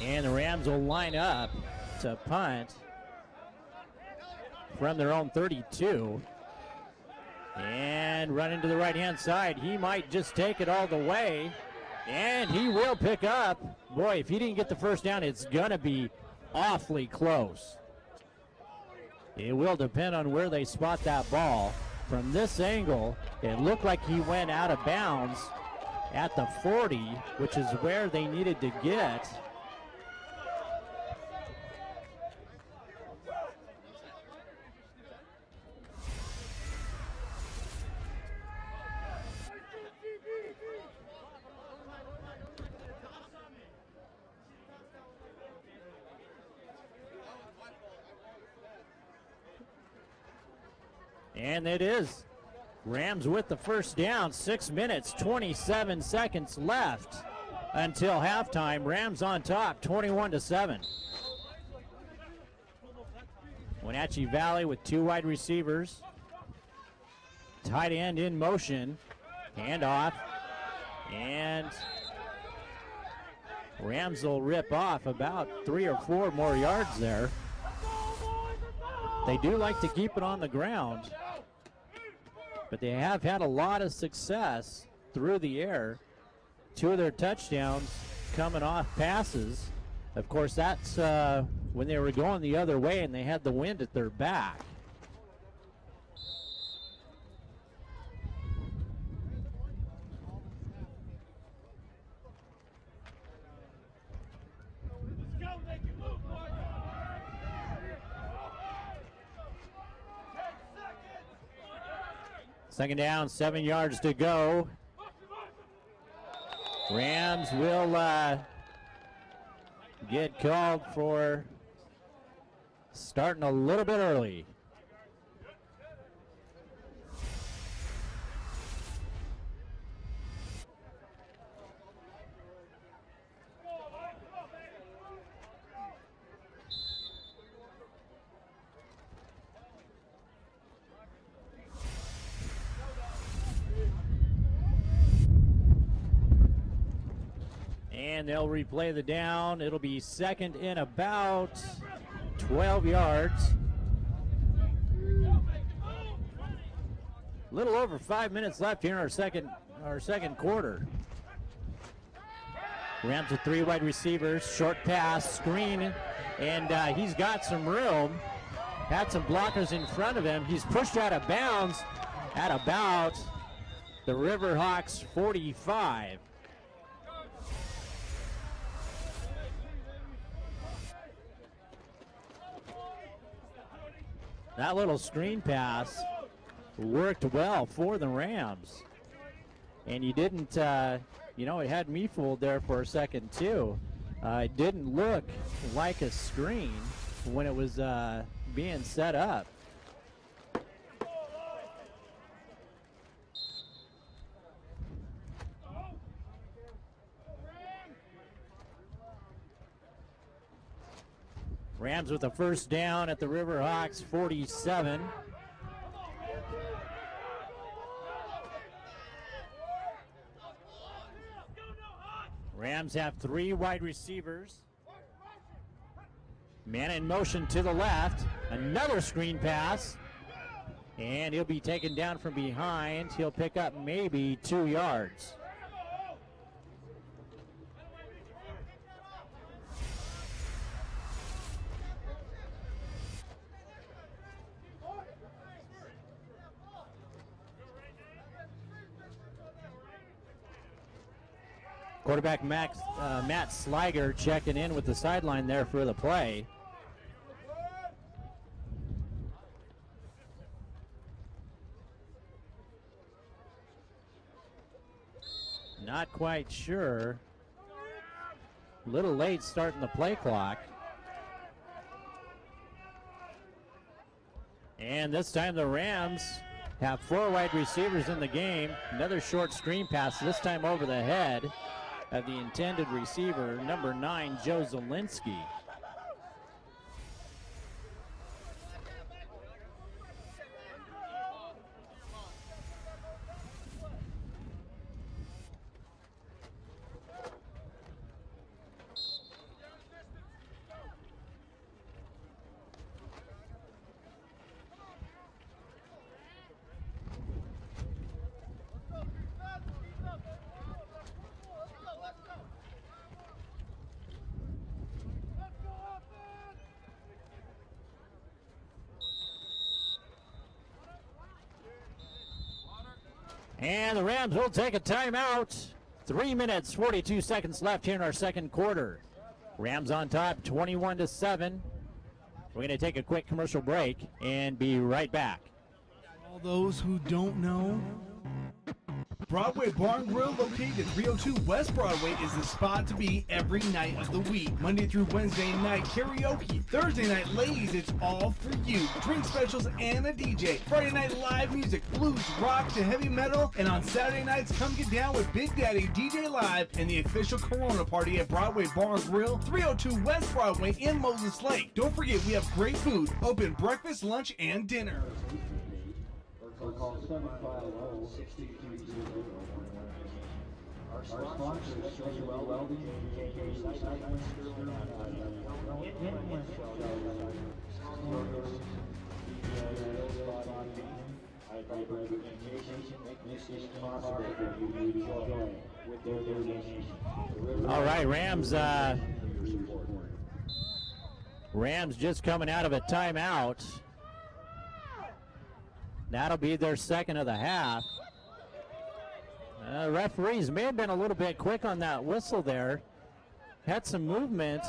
And the Rams will line up to punt from their own 32. And run into the right-hand side. He might just take it all the way. And he will pick up. Boy, if he didn't get the first down, it's going to be awfully close. It will depend on where they spot that ball. From this angle, it looked like he went out of bounds at the 40, which is where they needed to get. And it is Rams with the first down. 6 minutes, 27 seconds left until halftime. Rams on top, 21-7. Wenatchee Valley with 2 wide receivers. Tight end in motion. Handoff. And Rams will rip off about 3 or 4 more yards there. They do like to keep it on the ground, but they have had a lot of success through the air. 2 of their touchdowns coming off passes. Of course, that's when they were going the other way and they had the wind at their back. Second down, 7 yards to go. Rams will get called for starting a little bit early. And they'll replay the down. It'll be second in about 12 yards. A little over 5 minutes left here in our second quarter. Rams with 3 wide receivers, short pass, screen, and he's got some room. Had some blockers in front of him. He's pushed out of bounds at about the Riverhawks 45. That little screen pass worked well for the Rams. And you didn't, it had me fooled there for a second too. It didn't look like a screen when it was being set up. Rams with a first down at the Riverhawks 47. Rams have 3 wide receivers. Man in motion to the left. Another screen pass. And he'll be taken down from behind. He'll pick up maybe 2 yards. Of Quarterback Matt Sliger checking in with the sideline there for the play. Not quite sure. A little late starting the play clock. And this time the Rams have 4 wide receivers in the game. Another short screen pass, this time over the head of the intended receiver, number 9, Joe Zielinski. And the Rams will take a timeout. 3 minutes, 42 seconds left here in our second quarter. Rams on top, 21-7. We're going to take a quick commercial break and be right back. All those who don't know, Broadway Barn Grill, located at 302 West Broadway, is the spot to be every night of the week. Monday through Wednesday night karaoke. Thursday night, ladies, it's all for you. Drink specials and a DJ. Friday night live music, blues, rock to heavy metal. And on Saturday nights, come get down with Big Daddy DJ Live and the official Corona party at Broadway Barn Grill, 302 West Broadway in Moses Lake. Don't forget, we have great food, open breakfast, lunch, and dinner. Or call 750-6230. Our sponsors, Special Welding, All right, Rams just coming out of a timeout. That'll be their second of the half. Referees may have been a little bit quick on that whistle there. Had some movement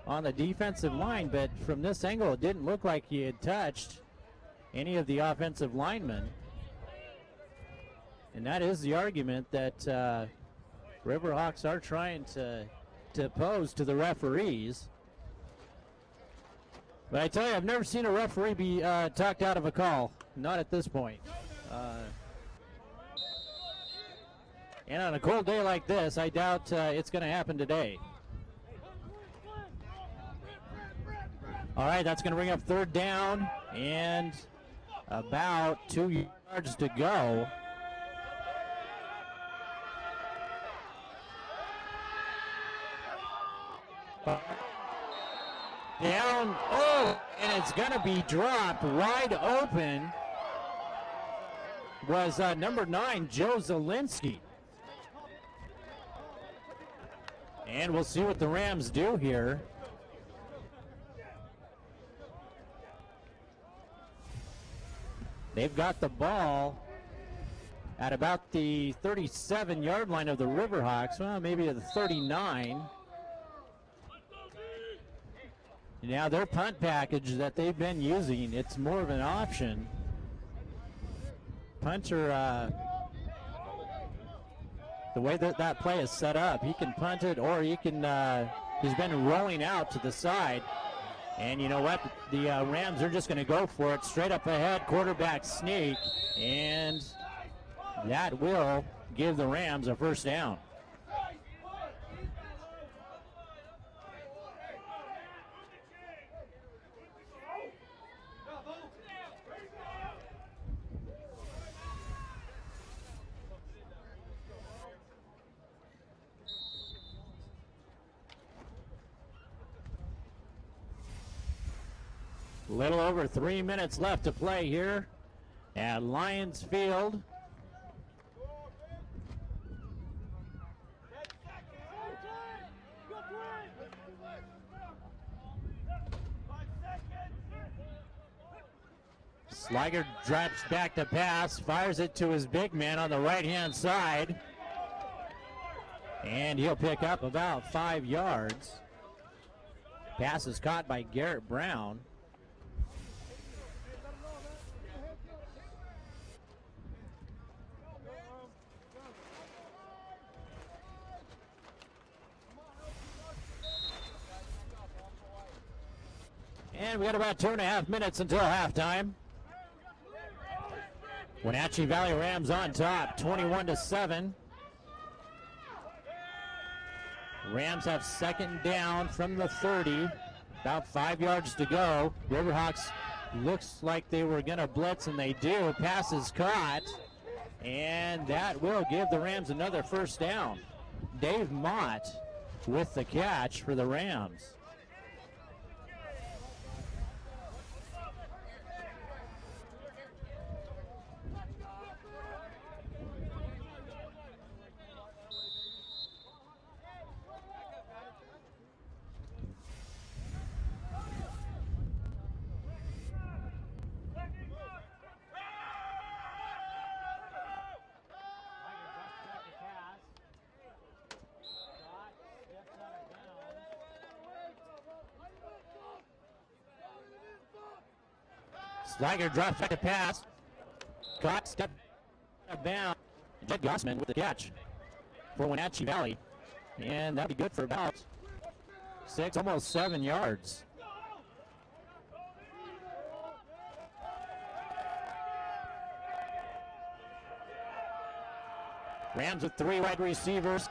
on the defensive line, but from this angle, it didn't look like he had touched any of the offensive linemen. And that is the argument that Riverhawks are trying to pose to the referees. But I tell you, I've never seen a referee be talked out of a call. Not at this point. And on a cold day like this, I doubt it's going to happen today. All right, that's going to bring up third down and about 2 yards to go. Down, and it's going to be dropped wide open. Was number 9, Joe Zielinski. And we'll see what the Rams do here. They've got the ball at about the 37-yard line of the Riverhawks. Well, maybe at the 39. Now their punt package that they've been using, it's more of an option. Punter, the way that play is set up, he can punt it or he can, he's been rolling out to the side. And you know what? The Rams are just going to go for it. Straight up ahead, quarterback sneak. And that will give the Rams a first down. Little over 3 minutes left to play here at Lions Field. Sliger drops back to pass, fires it to his big man on the right-hand side. And he'll pick up about 5 yards. Pass is caught by Garrett Brown. And we got about 2.5 minutes until halftime. Wenatchee Valley Rams on top, 21-7. Rams have second down from the 30. About 5 yards to go. Riverhawks looks like they were going to blitz, and they do. Pass is caught, and that will give the Rams another first down. Dave Mott with the catch for the Rams. Slager drops back to pass. Caught, step down. Jed Gossman with the catch for Wenatchee Valley. And that'll be good for about 6, almost 7 yards. Rams with 3 wide receivers.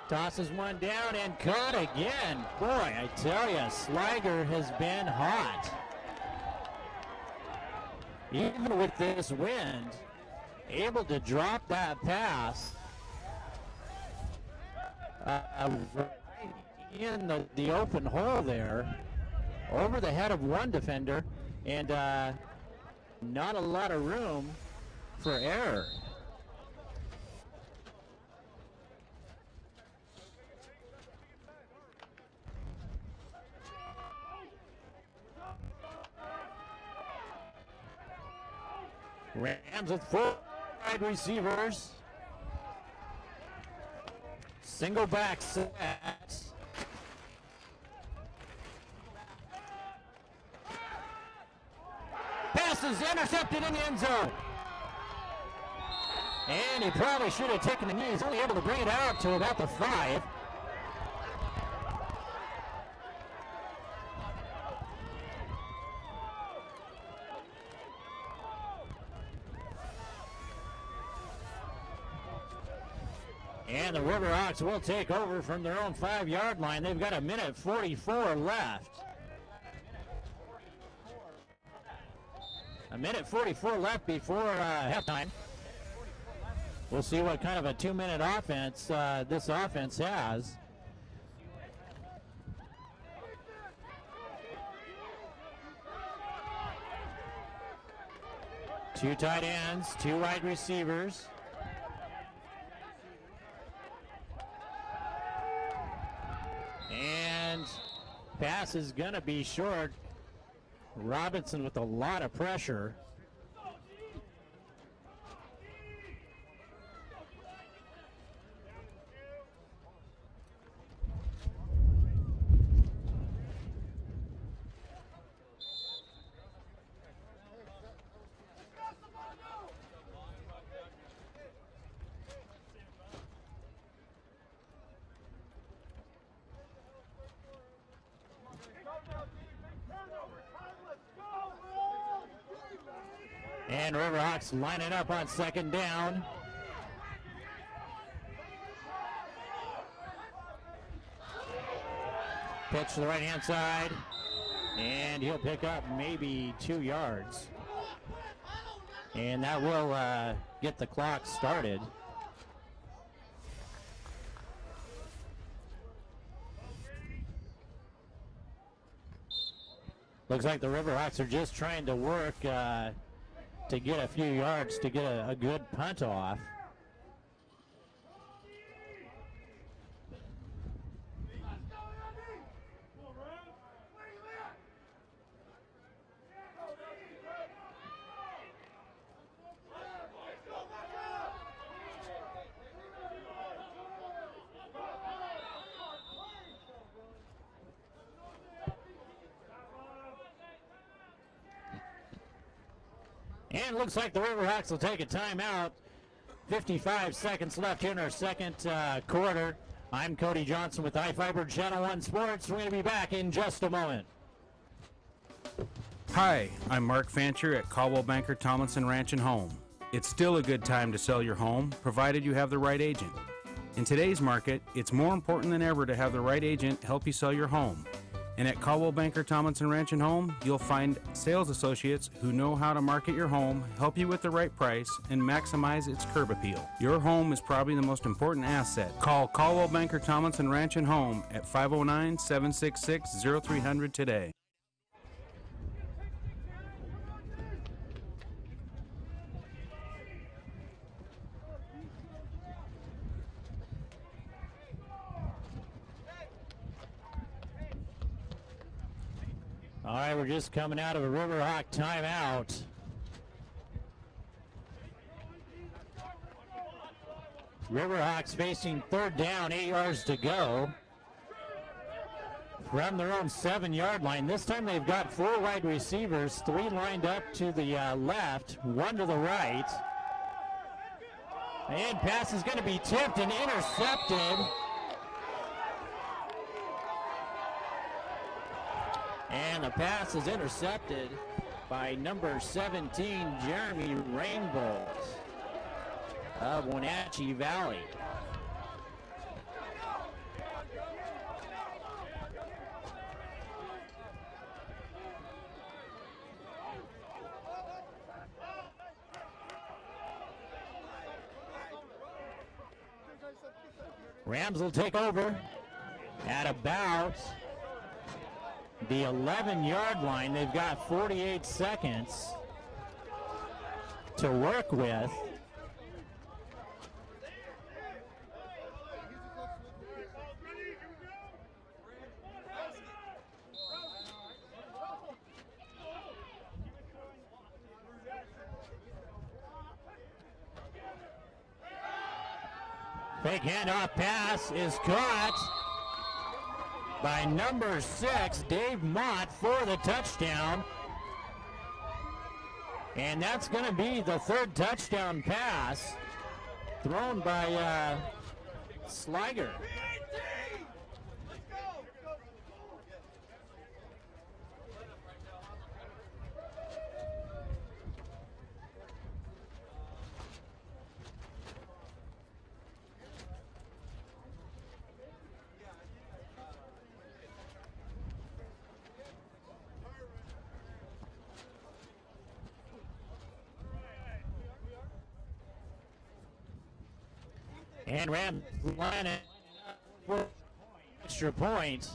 Tosses one down and caught again. Boy, I tell you, Slager has been hot. Even with this wind, able to drop that pass right in the open hole there, over the head of one defender, and not a lot of room for error. Rams with 4 wide receivers. Single back set. Pass is intercepted in the end zone. And he probably should have taken the knee. He's only able to bring it out to about the 5. And the Riverhawks will take over from their own 5-yard line. They've got 1:44 left. 1:44 left before halftime. We'll see what kind of a 2-minute offense this offense has. Two tight ends, 2 wide receivers. And pass is going to be short. Robinson with a lot of pressure. And Riverhawks line it up on second down. Pitch to the right-hand side. And he'll pick up maybe 2 yards. And that will get the clock started. Looks like the Riverhawks are just trying to work to get a few yards to get a good punt off. And it looks like the River Hawks will take a timeout. 55 seconds left here in our second quarter. I'm Cody Johnson with iFIBER Channel 1 Sports. We're going to be back in just a moment. Hi, I'm Mark Fancher at Caldwell Banker Tomlinson Ranch and Home. It's still a good time to sell your home, provided you have the right agent. In today's market, it's more important than ever to have the right agent help you sell your home. And at Caldwell Banker Tomlinson Ranch and Home, you'll find sales associates who know how to market your home, help you with the right price, and maximize its curb appeal. Your home is probably the most important asset. Call Caldwell Banker Tomlinson Ranch and Home at 509-766-0300 today. All right, we're just coming out of a River Hawk timeout. River Hawks facing third down, 8 yards to go from their own 7-yard line. This time they've got 4 wide receivers, 3 lined up to the left, 1 to the right. And pass is going to be tipped and intercepted. And the pass is intercepted by number 17, Jeremy Rainbolt of Wenatchee Valley. Rams will take over at about the 11-yard line. They've got 48 seconds to work with. Fake handoff pass is caught by number 6, Dave Mott, for the touchdown. And that's going to be the 3rd touchdown pass thrown by Sliger. And Rams line it for extra point.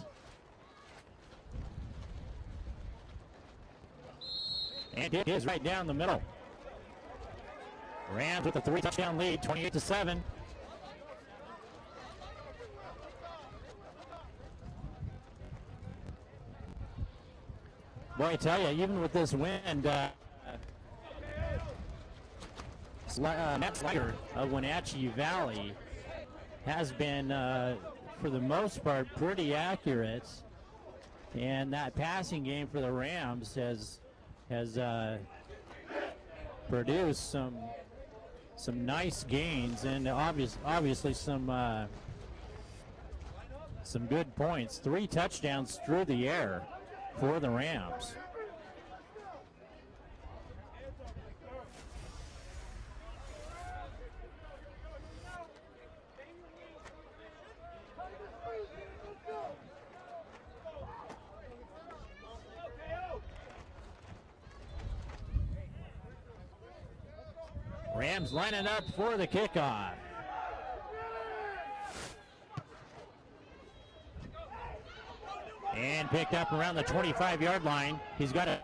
And it is right down the middle. Rams with a 3-touchdown lead, 28-7. Boy, I tell you, even with this wind, Matt Sliger of Wenatchee Valley has been, for the most part, pretty accurate, and that passing game for the Rams has produced some nice gains and obviously some good points. 3 touchdowns through the air for the Rams. Rams lining up for the kickoff. And picked up around the 25-yard line. He's got it.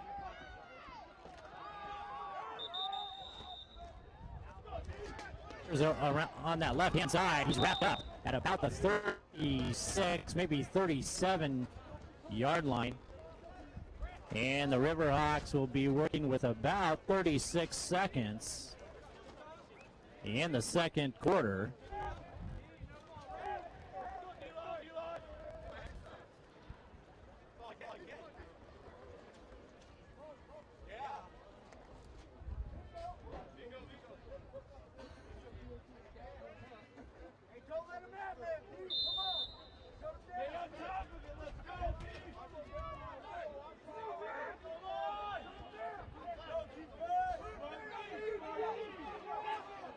On that left-hand side, he's wrapped up at about the 36, maybe 37-yard line. And the River Hawks will be working with about 36 seconds in the second quarter.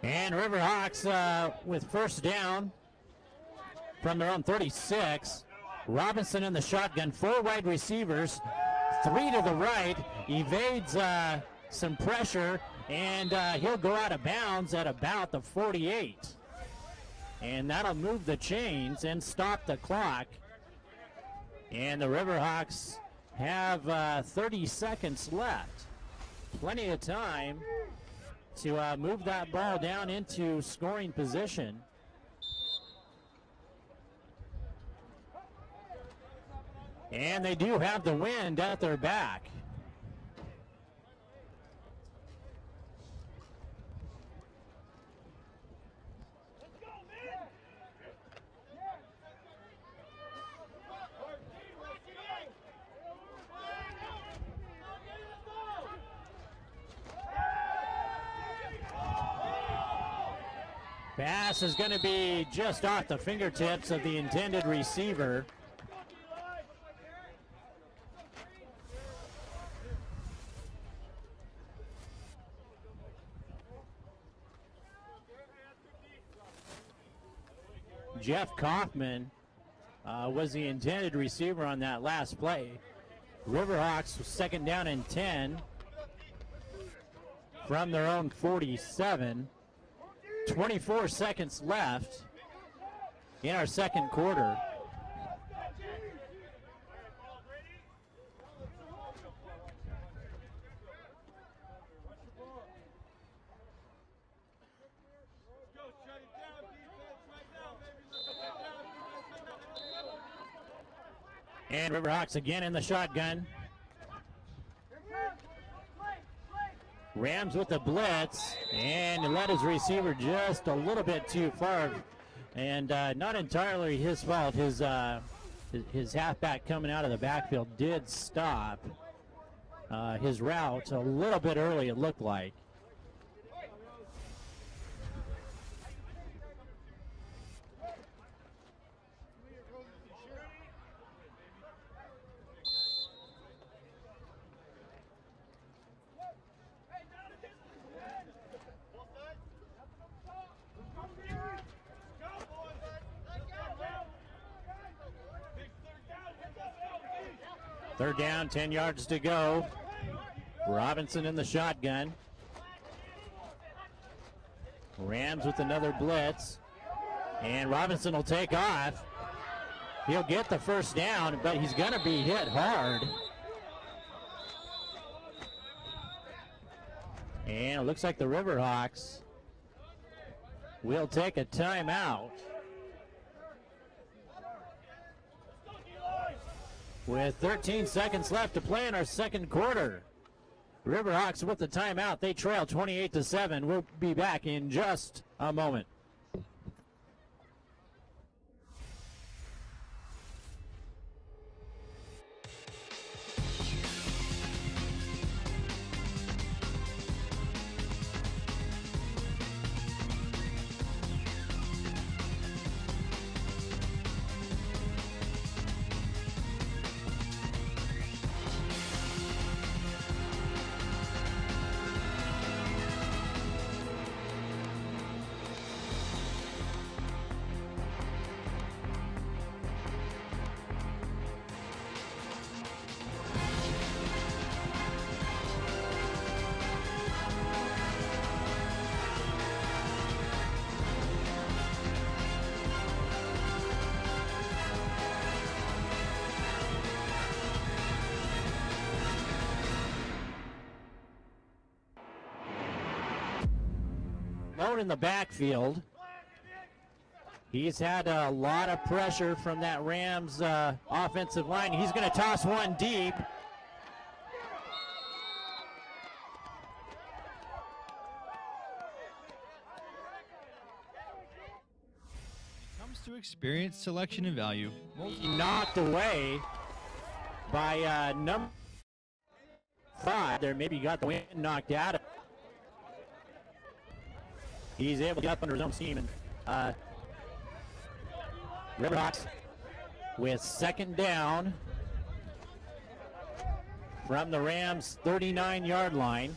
And Riverhawks with first down from their own 36. Robinson in the shotgun, 4 wide receivers, 3 to the right, evades some pressure, and he'll go out of bounds at about the 48. And that'll move the chains and stop the clock. And the Riverhawks have 30 seconds left. Plenty of time to move that ball down into scoring position. And they do have the wind at their back. Pass is going to be just off the fingertips of the intended receiver. Jeff Kaufman was the intended receiver on that last play. Riverhawks was second down and 10 from their own 47. 24 seconds left in our second quarter. And Riverhawks again in the shotgun. Rams with the blitz, and led his receiver just a little bit too far, and not entirely his fault. His halfback coming out of the backfield did stop his route a little bit early, it looked like. Third down, 10 yards to go. Robinson in the shotgun. Rams with another blitz. And Robinson will take off. He'll get the first down, but he's going to be hit hard. And it looks like the Riverhawks will take a timeout. With 13 seconds left to play in our second quarter. Riverhawks with the timeout. They trail 28-7. We'll be back in just a moment. In the backfield. He's had a lot of pressure from that Rams offensive line. He's going to toss one deep. When it comes to experience, selection, and value, He knocked away by number 5 there. Maybe got the wind knocked out of it. He's able to get up under his own steam, and Riverhawks with second down from the Rams' 39-yard line.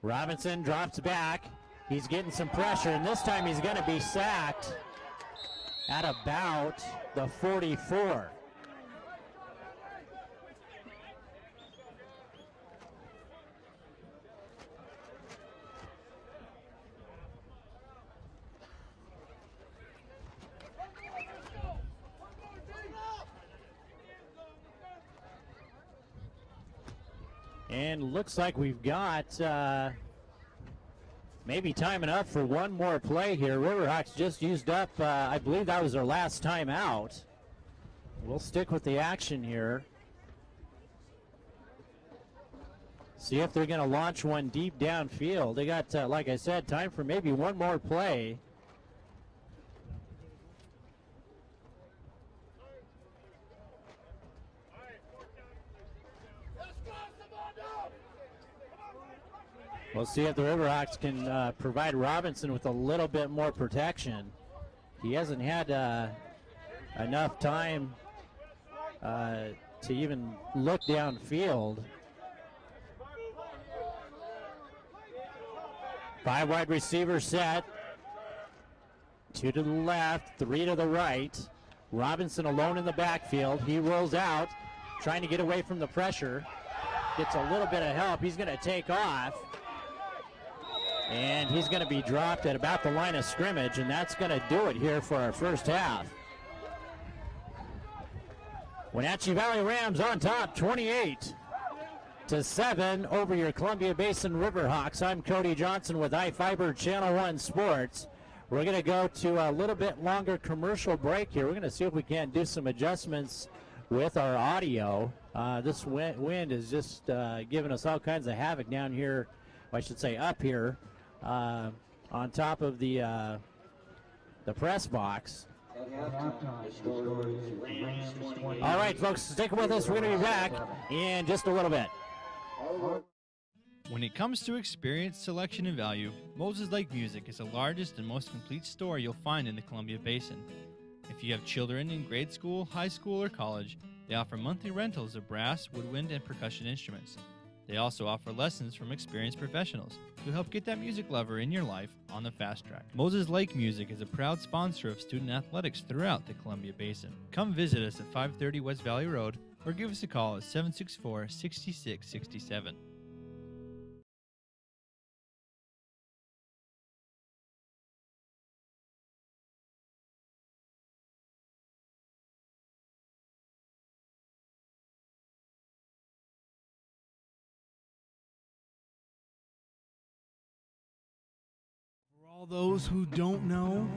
Robinson drops back. He's getting some pressure, and this time he's going to be sacked at about the 44. And looks like we've got maybe time enough for one more play here. Riverhawks just used up, I believe that was their last time out. We'll stick with the action here. See if they're going to launch one deep downfield. They got, like I said, time for maybe one more play. We'll see if the Riverhawks can provide Robinson with a little bit more protection. He hasn't had enough time to even look downfield. 5 wide receivers set. 2 to the left, 3 to the right. Robinson alone in the backfield. He rolls out, trying to get away from the pressure. Gets a little bit of help. He's going to take off. And he's going to be dropped at about the line of scrimmage, and that's going to do it here for our first half. Wenatchee Valley Rams on top, 28-7 over your Columbia Basin River Hawks. I'm Cody Johnson with iFIBER Channel 1 Sports. We're going to go to a little bit longer commercial break here. We're going to see if we can do some adjustments with our audio. This wind is just giving us all kinds of havoc down here, I should say up here. On top of the press box. All right, folks, stick with us. We're going to be back in just a little bit. When it comes to experience, selection, and value, Moses Lake Music is the largest and most complete store you'll find in the Columbia Basin. If you have children in grade school, high school, or college, they offer monthly rentals of brass, woodwind, and percussion instruments. They also offer lessons from experienced professionals who help get that music lover in your life on the fast track. Moses Lake Music is a proud sponsor of student athletics throughout the Columbia Basin. Come visit us at 530 West Valley Road or give us a call at 764-6667. For all those who don't know,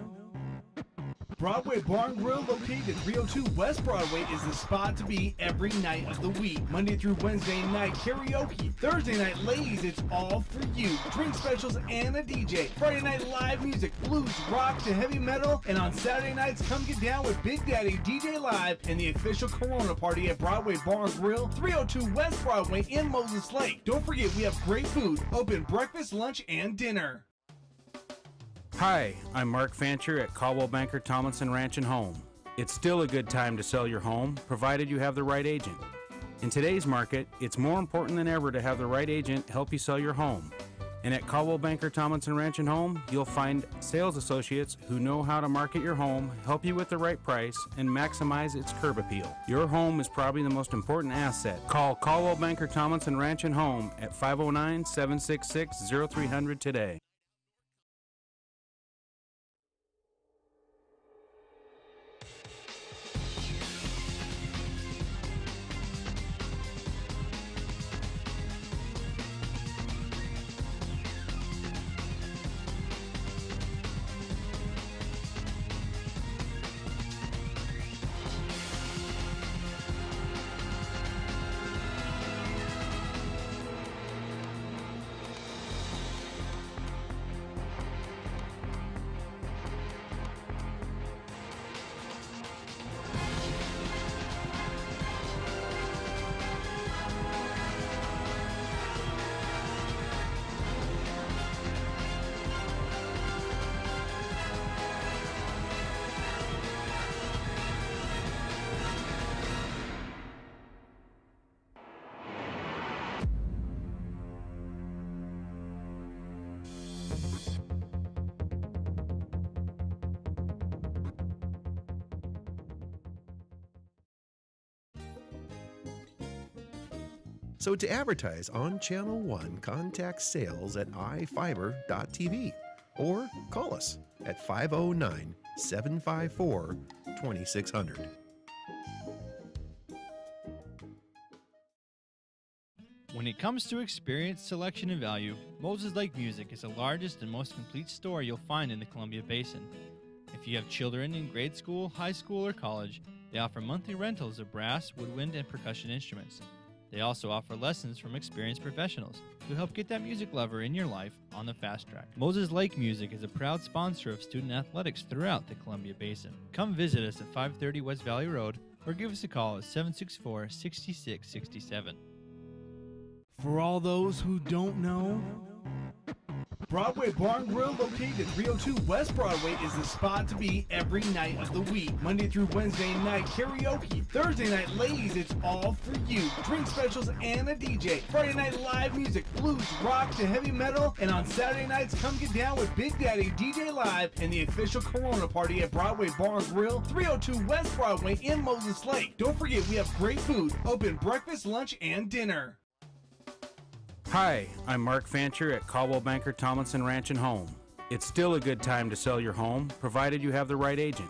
Broadway Barn Grill, located at 302 West Broadway, is the spot to be every night of the week. Monday through Wednesday night karaoke. Thursday night, ladies, it's all for you. Drink specials and a DJ. Friday night live music, blues, rock to heavy metal. And on Saturday nights, come get down with Big Daddy DJ Live and the official Corona party at Broadway Barn Grill, 302 West Broadway in Moses Lake. Don't forget, we have great food, open breakfast, lunch, and dinner. Hi, I'm Mark Fancher at Caldwell Banker Tomlinson Ranch and Home. It's still a good time to sell your home, provided you have the right agent. In today's market, it's more important than ever to have the right agent help you sell your home. And at Caldwell Banker Tomlinson Ranch and Home, you'll find sales associates who know how to market your home, help you with the right price, and maximize its curb appeal. Your home is probably the most important asset. Call Caldwell Banker Tomlinson Ranch and Home at 509-766-0300 today. So to advertise on Channel 1, contact sales at iFIBER.tv or call us at 509-754-2600. When it comes to experience, selection, and value, Moses Lake Music is the largest and most complete store you'll find in the Columbia Basin. If you have children in grade school, high school, or college, they offer monthly rentals of brass, woodwind, and percussion instruments. They also offer lessons from experienced professionals who help get that music lover in your life on the fast track. Moses Lake Music is a proud sponsor of student athletics throughout the Columbia Basin. Come visit us at 530 West Valley Road or give us a call at 764-6667. For all those who don't know, Broadway Barn Grill, located 302 West Broadway, is the spot to be every night of the week. Monday through Wednesday night karaoke. Thursday night, ladies, it's all for you. Drink specials and a DJ. Friday night live music, blues, rock to heavy metal. And on Saturday nights, come get down with Big Daddy DJ Live and the official Corona party at Broadway Barn Grill, 302 West Broadway in Moses Lake. Don't forget, we have great food, open breakfast, lunch, and dinner. Hi, I'm Mark Fancher at Caldwell Banker Tomlinson Ranch and Home. It's still a good time to sell your home, provided you have the right agent.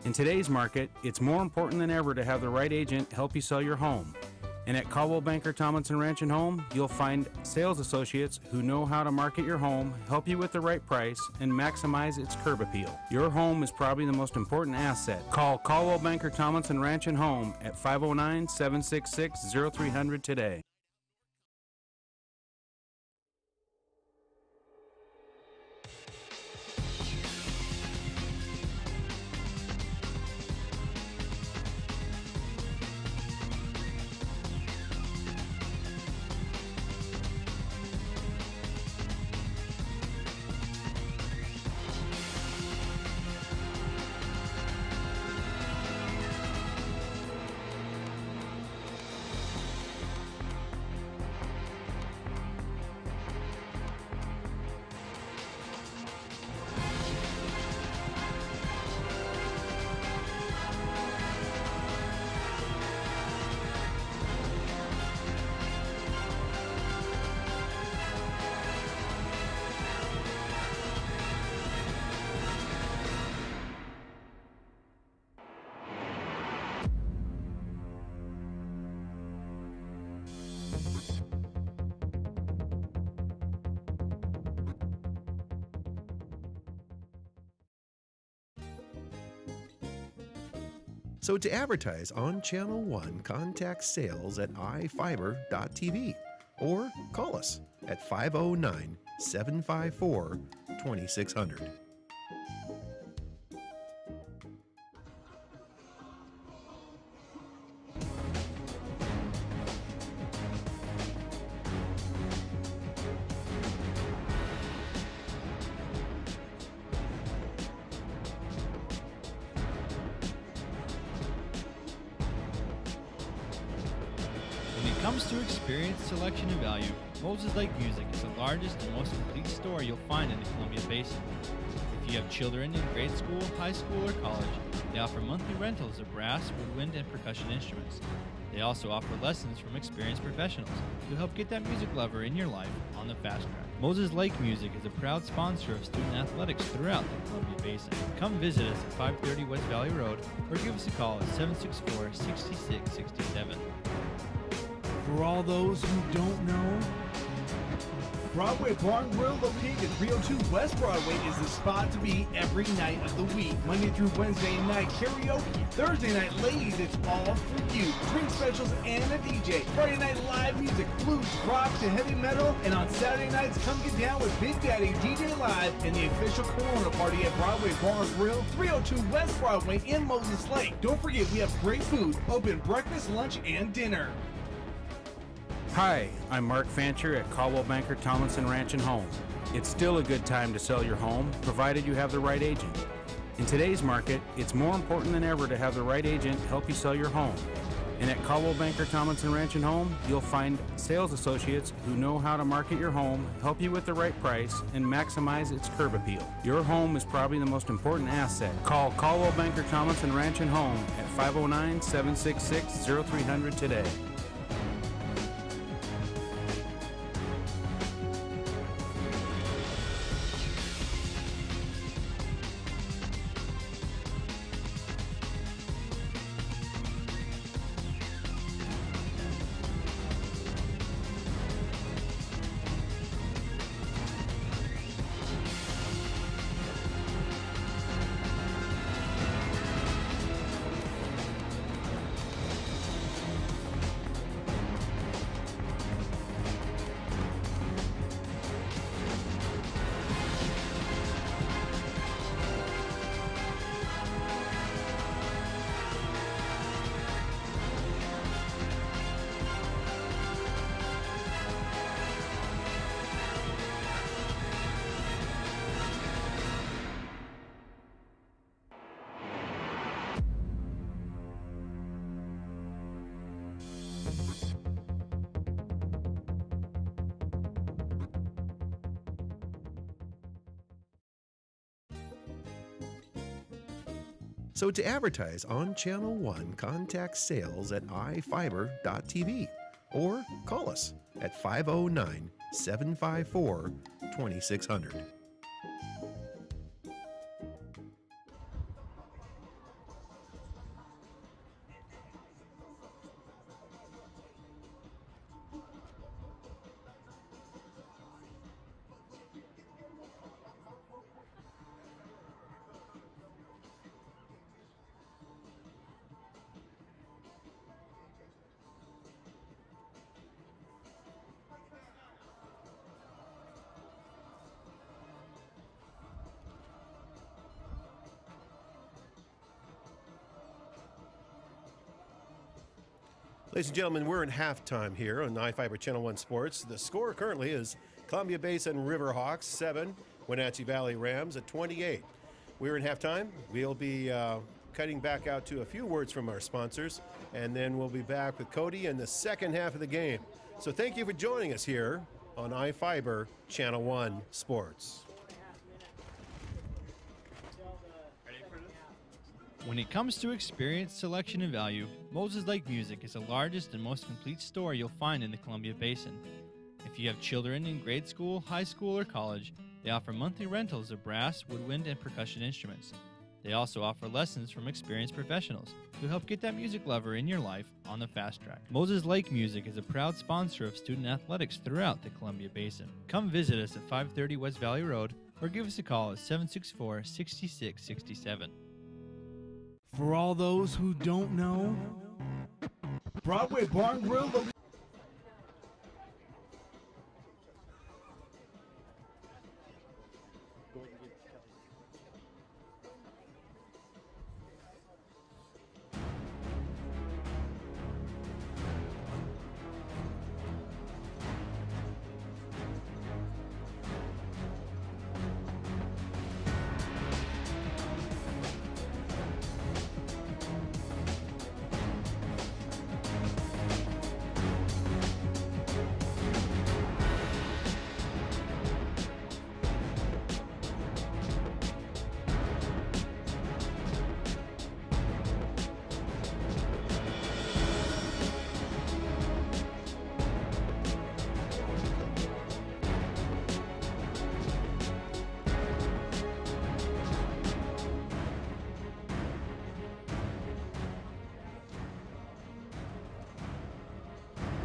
In today's market, it's more important than ever to have the right agent help you sell your home. And at Caldwell Banker Tomlinson Ranch and Home, you'll find sales associates who know how to market your home, help you with the right price, and maximize its curb appeal. Your home is probably the most important asset. Call Caldwell Banker Tomlinson Ranch and Home at 509-766-0300 today. So to advertise on Channel 1, contact sales at iFIBER.tv or call us at 509-754-2600. When it comes to experience, selection, and value, Moses Lake Music is the largest and most complete store you'll find in the Columbia Basin. If you have children in grade school, high school, or college, they offer monthly rentals of brass, woodwind, and percussion instruments. They also offer lessons from experienced professionals who help get that music lover in your life on the fast track. Moses Lake Music is a proud sponsor of student athletics throughout the Columbia Basin. Come visit us at 530 West Valley Road or give us a call at 764-6667. For all those who don't know, Broadway Barn Grill, located 302 West Broadway, is the spot to be every night of the week. Monday through Wednesday night karaoke. Thursday night, ladies, it's all for you. Drink specials and a DJ. Friday night live music, blues, rock to heavy metal. And on Saturday nights, come get down with Big Daddy DJ Live and the official Corona party at Broadway Barn Grill, 302 West Broadway in Moses Lake. Don't forget, we have great food, open breakfast, lunch, and dinner. Hi, I'm Mark Fancher at Caldwell Banker Tomlinson Ranch and Home. It's still a good time to sell your home, provided you have the right agent. In today's market, it's more important than ever to have the right agent help you sell your home. And at Caldwell Banker Tomlinson Ranch and Home, you'll find sales associates who know how to market your home, help you with the right price, and maximize its curb appeal. Your home is probably the most important asset. Call Caldwell Banker Tomlinson Ranch and Home at 509-766-0300 today. So to advertise on Channel 1, contact sales at iFIBER.tv or call us at 509-754-2600. Ladies and gentlemen, we're in halftime here on iFIBER Channel 1 Sports. The score currently is Columbia Basin River Hawks 7, Wenatchee Valley Rams at 28. We're in halftime. We'll be cutting back out to a few words from our sponsors, and then we'll be back with Cody in the second half of the game. So thank you for joining us here on iFIBER Channel 1 Sports. When it comes to experience, selection, and value, Moses Lake Music is the largest and most complete store you'll find in the Columbia Basin. If you have children in grade school, high school, or college, they offer monthly rentals of brass, woodwind, and percussion instruments. They also offer lessons from experienced professionals who help get that music lover in your life on the fast track. Moses Lake Music is a proud sponsor of student athletics throughout the Columbia Basin. Come visit us at 530 West Valley Road or give us a call at 764-6667. For all those who don't know, Broadway Barn Grill located.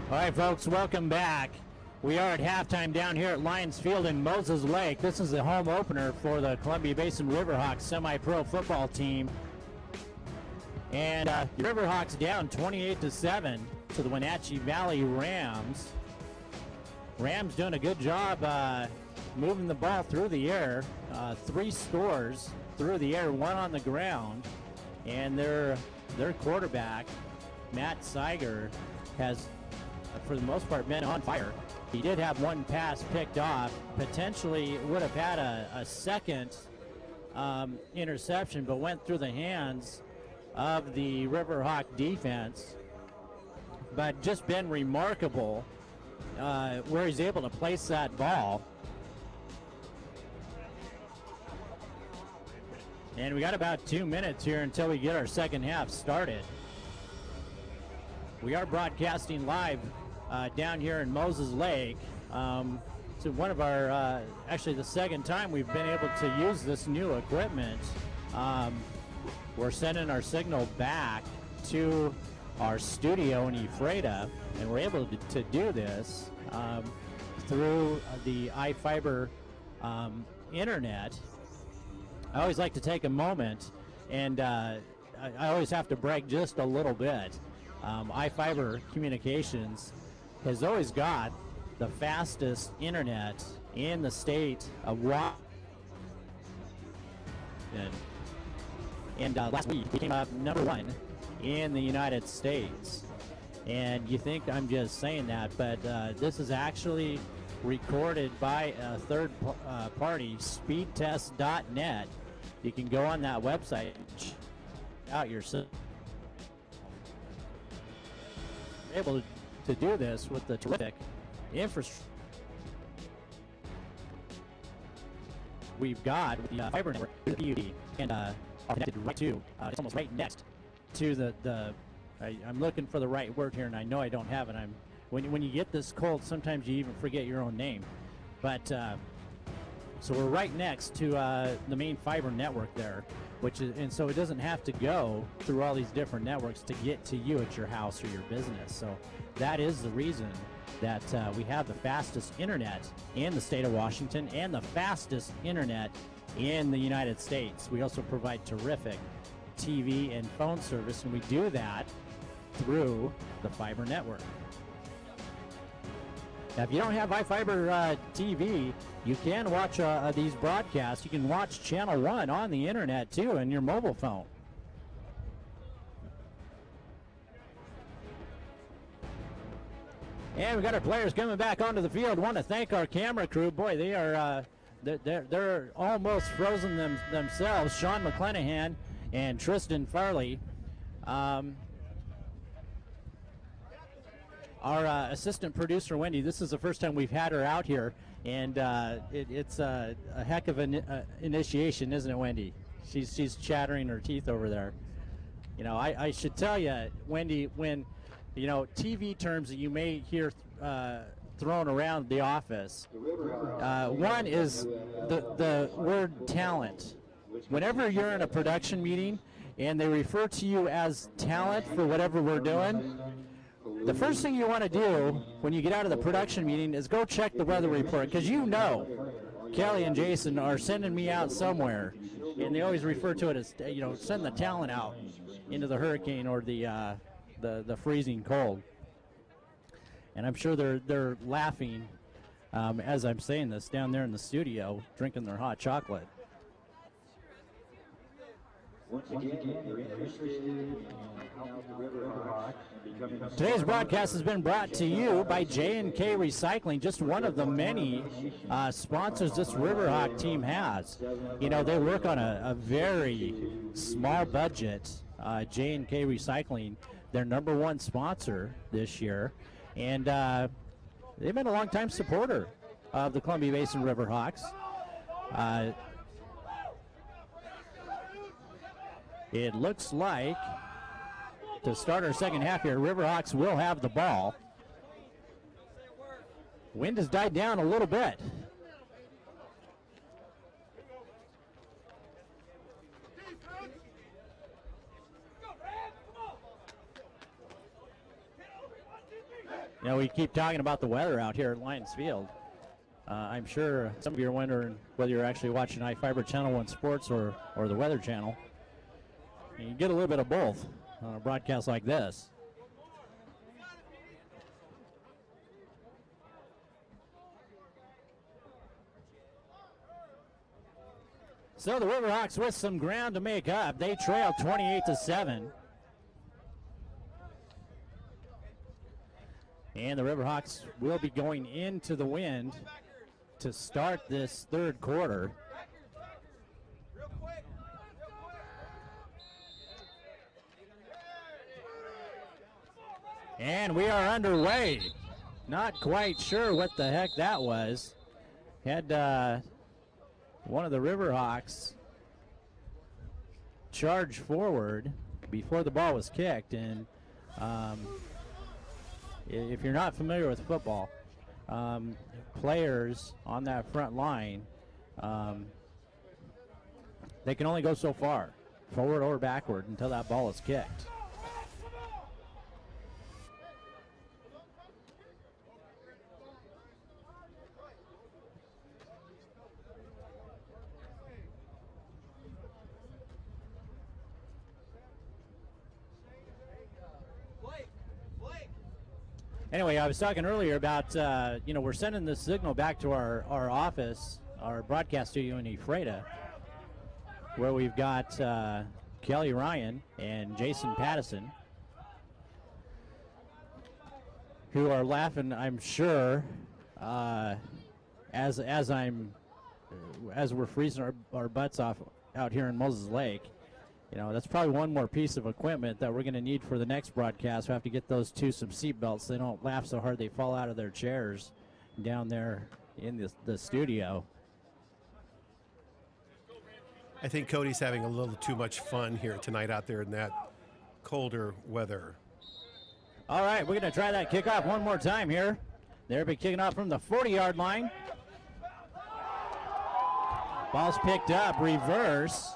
All right, folks, welcome back. We are at halftime down here at Lions Field in Moses Lake. This is the home opener for the Columbia Basin River Hawks semi-pro football team. And the River Hawks down 28-7 to the Wenatchee Valley Rams. Rams doing a good job moving the ball through the air. 3 scores through the air, 1 on the ground. And their quarterback, Matt Seiger, has, for the most part, been on fire. He did have 1 pass picked off. Potentially would have had a second interception, but went through the hands of the River Hawk defense. But just been remarkable where he's able to place that ball. And we got about 2 minutes here until we get our second half started. We are broadcasting live down here in Moses Lake. So one of our, actually the second time we've been able to use this new equipment. We're sending our signal back to our studio in Ephrata, and we're able to do this through the iFIBER internet. I always like to take a moment, and I always have to brag just a little bit. iFIBER Communications has always got the fastest internet in the state of Washington. And last week we came up #1 in the United States. And you think I'm just saying that, but this is actually recorded by a third party, speedtest.net. You can go on that website and check out yourself. Able to do this with the terrific infrastructure. we've got the fiber network, the PUD, and are connected right to, it's almost right next to I'm looking for the right word here, and I know I don't have it. When you get this cold, sometimes you even forget your own name. But so we're right next to the main fiber network there, and so it doesn't have to go through all these different networks to get to you at your house or your business. So that is the reason that we have the fastest internet in the state of Washington and the fastest internet in the United States. We also provide terrific TV and phone service, and we do that through the fiber network. Now, if you don't have iFIBER TV, you can watch these broadcasts. You can watch Channel 1 on the internet, too, on your mobile phone. And we got our players coming back onto the field. Want to thank our camera crew. Boy, they are they're almost frozen themselves. Sean McClenahan and Tristan Farley. Our assistant producer, Wendy, this is the first time we've had her out here, and it's a heck of an initiation, isn't it, Wendy? She's chattering her teeth over there. You know, I should tell you, Wendy, when, you know, TV terms that you may hear thrown around the office, one is the word talent. Whenever you're in a production meeting and they refer to you as talent for whatever we're doing, the first thing you want to do when you get out of the production meeting is go check the weather report, because you know Kelly and Jason are sending me out somewhere, and they always refer to it as, you know, send the talent out into the hurricane or the freezing cold. And I'm sure they're laughing as I'm saying this down there in the studio, drinking their hot chocolate. Once again, you're interested in helping the River Hawks becoming a Today's broadcast has been brought to you by J&K Recycling, just one of the many sponsors this Riverhawk team has. You know, they work on a very small budget. J&K Recycling, their #1 sponsor this year, and they've been a long-time supporter of the Columbia Basin River Hawks. It looks like, to start our second half here, Riverhawks will have the ball. Wind has died down a little bit. You know, we keep talking about the weather out here at Lions Field. I'm sure some of you are wondering whether you're actually watching iFIBER Channel 1 Sports or the Weather Channel. You get a little bit of both on a broadcast like this. So the Riverhawks with some ground to make up. They trail 28-7. And the Riverhawks will be going into the wind to start this third quarter. And we are underway. Not quite sure what the heck that was. Had one of the Riverhawks charge forward before the ball was kicked. And if you're not familiar with football, players on that front line, they can only go so far, forward or backward, until that ball is kicked. Anyway, I was talking earlier about, you know, we're sending the signal back to our office, our broadcast studio in Ephrata, where we've got Kelly Ryan and Jason Pattison, who are laughing, I'm sure, as we're freezing our butts off out here in Moses Lake. You know, that's probably one more piece of equipment that we're going to need for the next broadcast. We have to get those two some seat belts so they don't laugh so hard they fall out of their chairs down there in the studio. I think Cody's having a little too much fun here tonight out there in that colder weather. All right, we're going to try that kickoff one more time here. They'll be kicking off from the 40-yard line. Ball's picked up, reverse.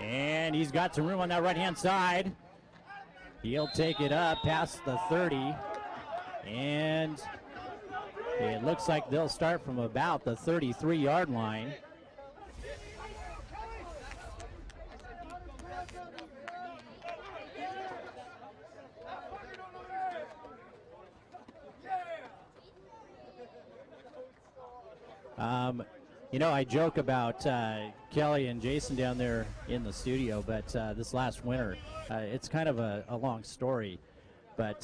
And he's got some room on that right-hand side. He'll take it up past the 30. And it looks like they'll start from about the 33-yard line. You know, I joke about Kelly and Jason down there in the studio, but this last winter, it's kind of a long story. But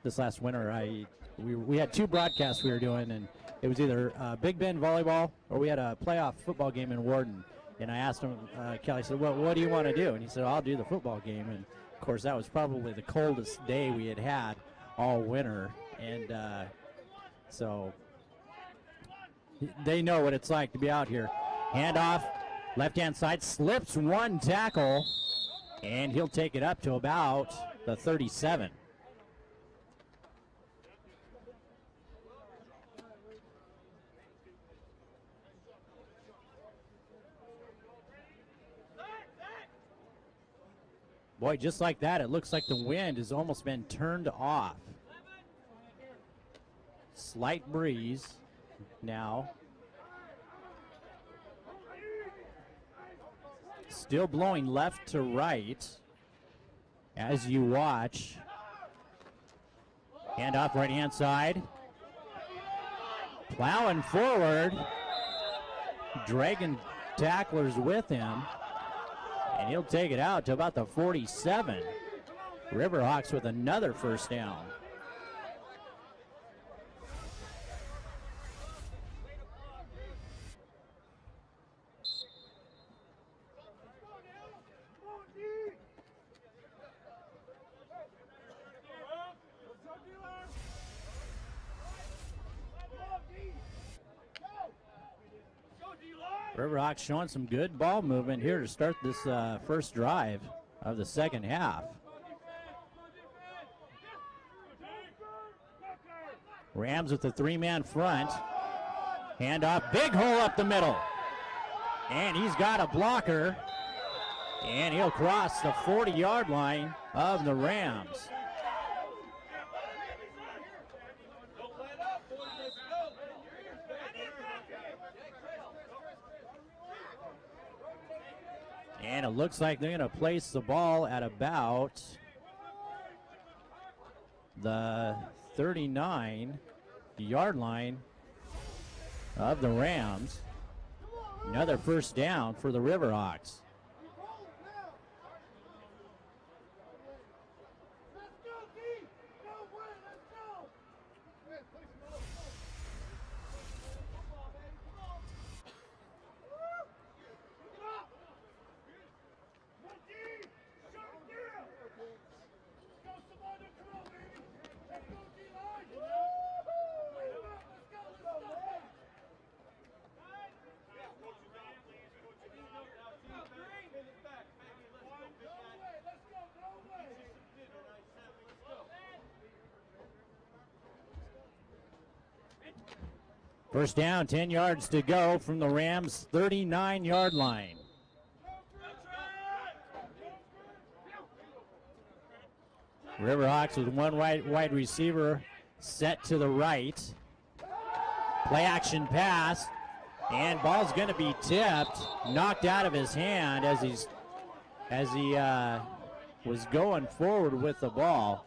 this last winter, we had two broadcasts we were doing, and it was either Big Bend volleyball or we had a playoff football game in Warden. And I asked him, Kelly said, well, what do you want to do? And he said, I'll do the football game. And of course, that was probably the coldest day we had all winter. And so they know what it's like to be out here. Handoff, left-hand side, slips one tackle, and he'll take it up to about the 37. Boy, just like that, it looks like the wind has almost been turned off. Slight breeze now. Still blowing left to right as you watch. Hand off right-hand side. Plowing forward. Dragging tacklers with him. And he'll take it out to about the 47. Riverhawks with another first down. Riverhawks showing some good ball movement here to start this first drive of the second half. Rams with the three-man front. Handoff, big hole up the middle. And he's got a blocker. And he'll cross the 40-yard line of the Rams. And it looks like they're going to place the ball at about the 39-yard line of the Rams. Another first down for the Riverhawks. First down, 10 yards to go from the Rams' 39-yard line. Riverhawks with one wide receiver set to the right. Play action pass, and ball's going to be tipped, knocked out of his hand as he was going forward with the ball,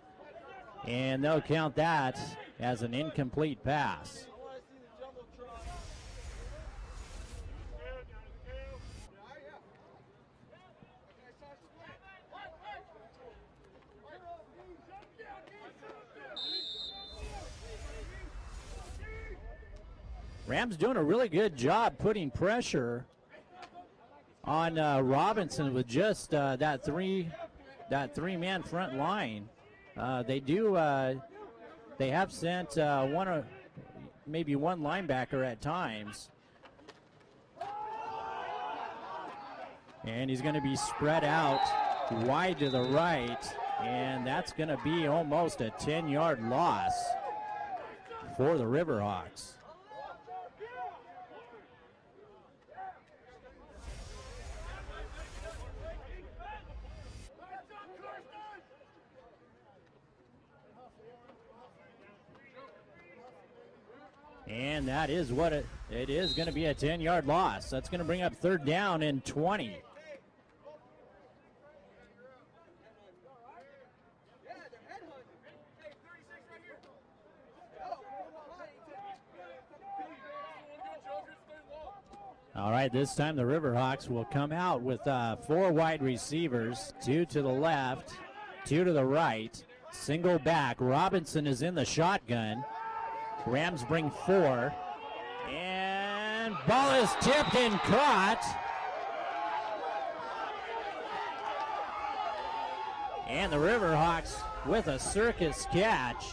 and they'll count that as an incomplete pass. Rams doing a really good job putting pressure on Robinson with just that three-man front line. They have sent maybe one linebacker at times. And he's going to be spread out wide to the right, and that's going to be almost a 10-yard loss for the Riverhawks. And that is what it is going to be, a 10-yard loss. That's going to bring up 3rd down and 20. All right, this time the Riverhawks will come out with 4 wide receivers, 2 to the left, 2 to the right, single back. Robinson is in the shotgun. Rams bring 4, and ball is tipped and caught. And the Riverhawks with a circus catch.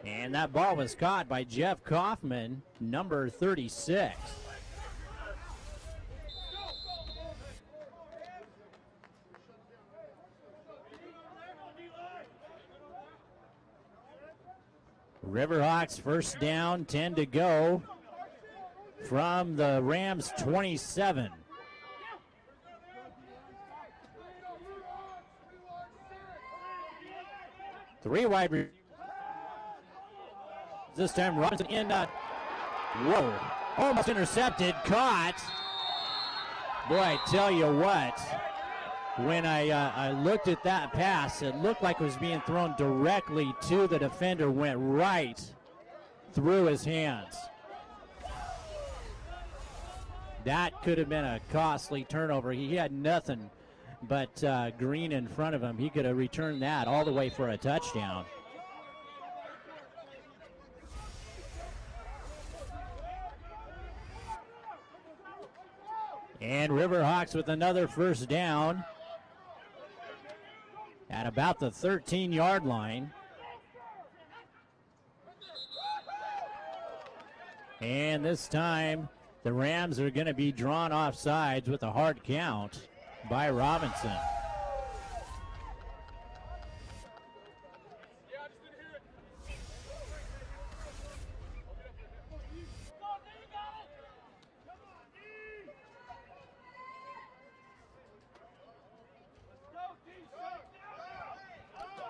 And that ball was caught by Jeff Kaufman, number 36. Riverhawks 1st down, 10 to go from the Rams 27. Three wide. This time Robinson in. Whoa! Almost intercepted. Caught. Boy, I tell you what. When I looked at that pass, it looked like it was being thrown directly to the defender. Went right through his hands. That could have been a costly turnover. He had nothing but green in front of him. He could have returned that all the way for a touchdown. And Riverhawks with another 1st down at about the 13-yard line. And this time the Rams are going to be drawn off sides with a hard count by Robinson.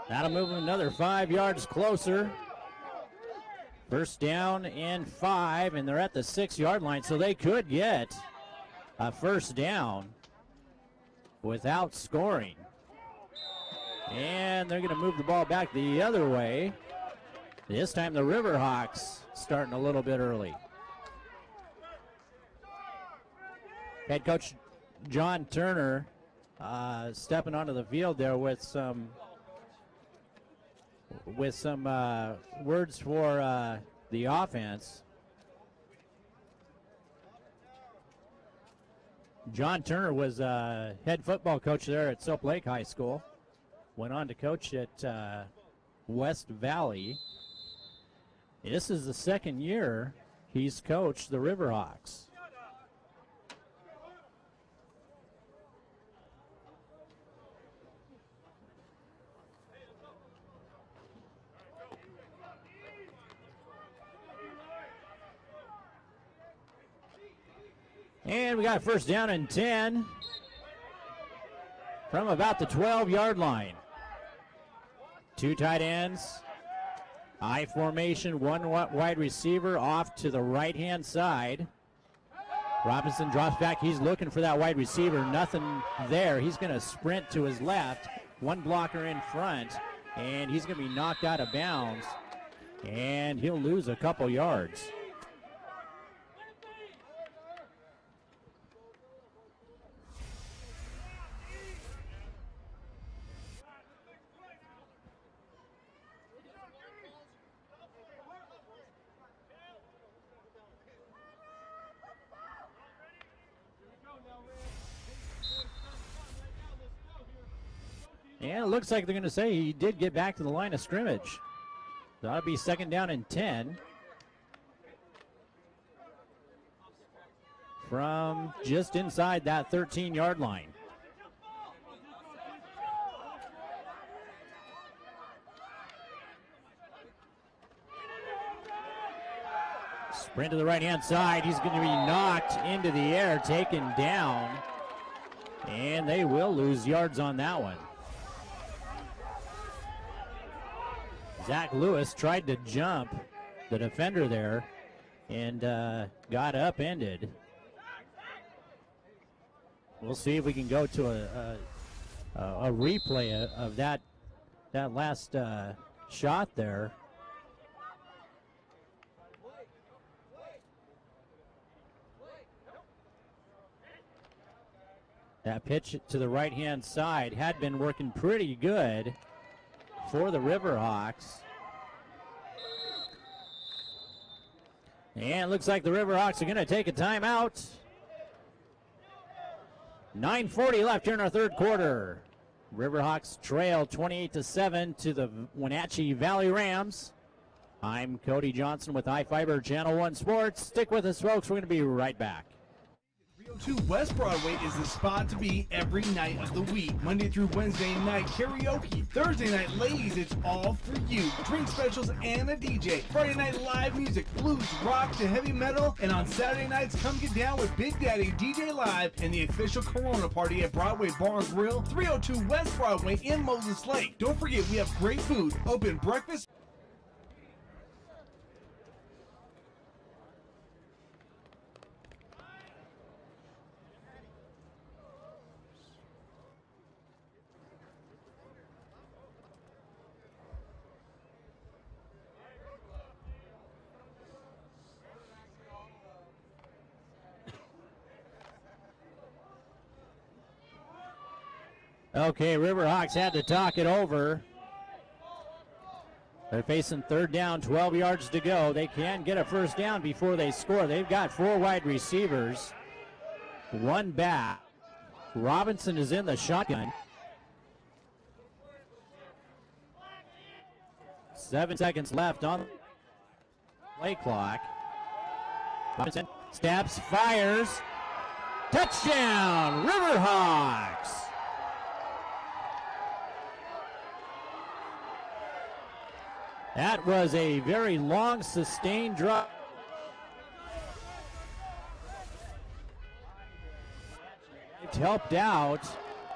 That'll move him another 5 yards closer. 1st down and 5, and they're at the 6-yard line, so they could get a 1st down without scoring. And they're going to move the ball back the other way. This time the Riverhawks starting a little bit early. Head coach John Turner stepping onto the field there with some words for the offense. John Turner was head football coach there at Soap Lake High School. Went on to coach at West Valley. This is the 2nd year he's coached the Riverhawks. And we got 1st down and 10 from about the 12-yard line. 2 tight ends, I formation, 1 wide receiver off to the right-hand side. Robinson drops back. He's looking for that wide receiver. Nothing there. He's going to sprint to his left. 1 blocker in front, and he's going to be knocked out of bounds, and he'll lose a couple yards. And it looks like they're going to say he did get back to the line of scrimmage. That'll be 2nd down and 10. from just inside that 13-yard line. Sprint to the right-hand side. He's going to be knocked into the air, taken down, and they will lose yards on that one. Zach Lewis tried to jump the defender there and got upended. We'll see if we can go to a replay of that last shot there. That pitch to the right-hand side had been working pretty good for the Riverhawks. And it looks like the Riverhawks are going to take a timeout. 9:40 left here in our third quarter. Riverhawks trail 28-7 to the Wenatchee Valley Rams. I'm Cody Johnson with iFIBER Channel 1 Sports. Stick with us, folks. We're going to be right back. 302 West Broadway is the spot to be every night of the week. Monday through Wednesday night karaoke. Thursday night, ladies, it's all for you. Drink specials and a DJ. Friday night live music, blues, rock to heavy metal. And on Saturday nights, come get down with Big Daddy DJ Live and the official Corona party at Broadway Bar and Grill, 302 West Broadway in Moses Lake. Don't forget, we have great food, open breakfast. Okay, Riverhawks had to talk it over. They're facing third down, 12 yards to go. They can get a first down before they score. They've got 4 wide receivers, 1 back. Robinson is in the shotgun. 7 seconds left on the play clock. Robinson steps, fires. Touchdown, Riverhawks! That was a very long, sustained drop. It's helped out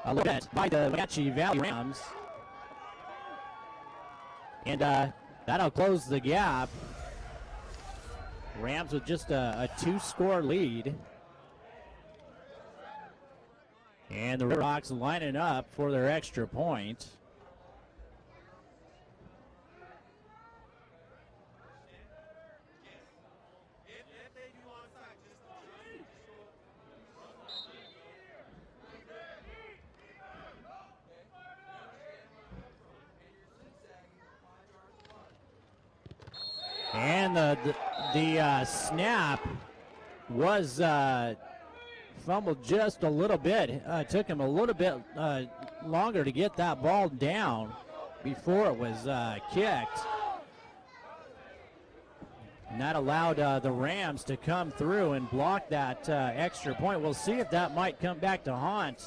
a little bit by the Wenatchee Valley Rams. And that'll close the gap. Rams with just a 2-score lead. And the Riverhawks lining up for their extra point. And the snap was fumbled just a little bit. Took him a little bit longer to get that ball down before it was kicked. And that allowed the Rams to come through and block that extra point. We'll see if that might come back to haunt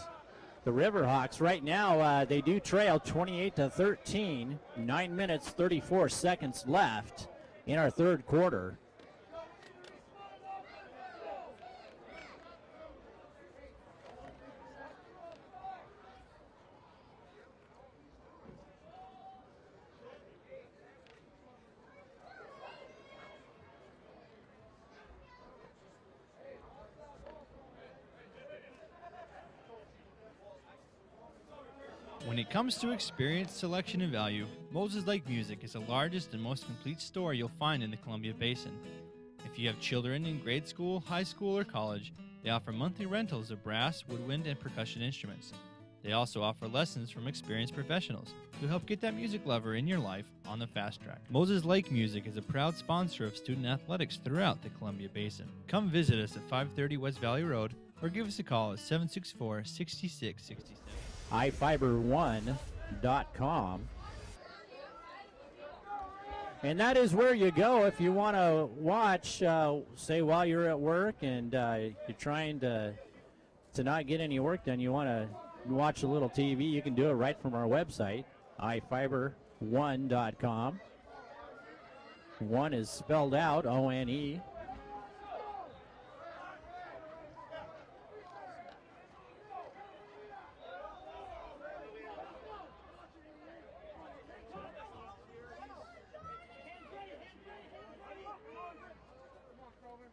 the Riverhawks. Right now, they do trail 28-13. 9 minutes, 34 seconds left in our third quarter. When it comes to experience, selection, and value, Moses Lake Music is the largest and most complete store you'll find in the Columbia Basin. If you have children in grade school, high school, or college, they offer monthly rentals of brass, woodwind, and percussion instruments. They also offer lessons from experienced professionals who help get that music lover in your life on the fast track. Moses Lake Music is a proud sponsor of student athletics throughout the Columbia Basin. Come visit us at 530 West Valley Road or give us a call at 764-6667. iFIBER1.com. And that is where you go if you want to watch, say, while you're at work and you're trying to not get any work done. You want to watch a little TV. You can do it right from our website, iFIBER1.com. One is spelled out, O-N-E.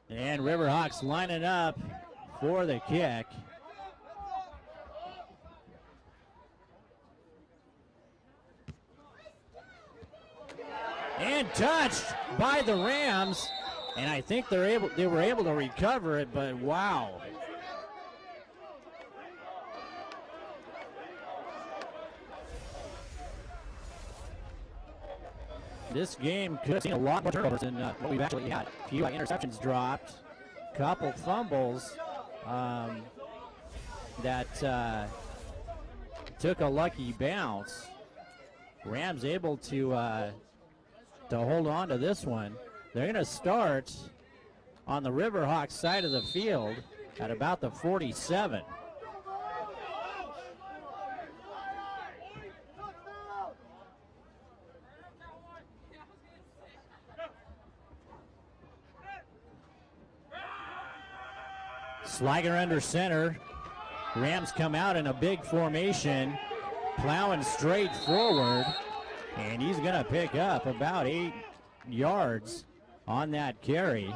And Riverhawks lining up for the kick. And touched by the Rams. And I think they were able to recover it, but wow. This game could have seen a lot more turnovers than what we've actually had. A few interceptions dropped, couple fumbles that took a lucky bounce. Rams able to hold on to this one. They're going to start on the Riverhawks side of the field at about the 47. Sliger under center. Rams come out in a big formation, plowing straight forward, and he's going to pick up about 8 yards on that carry.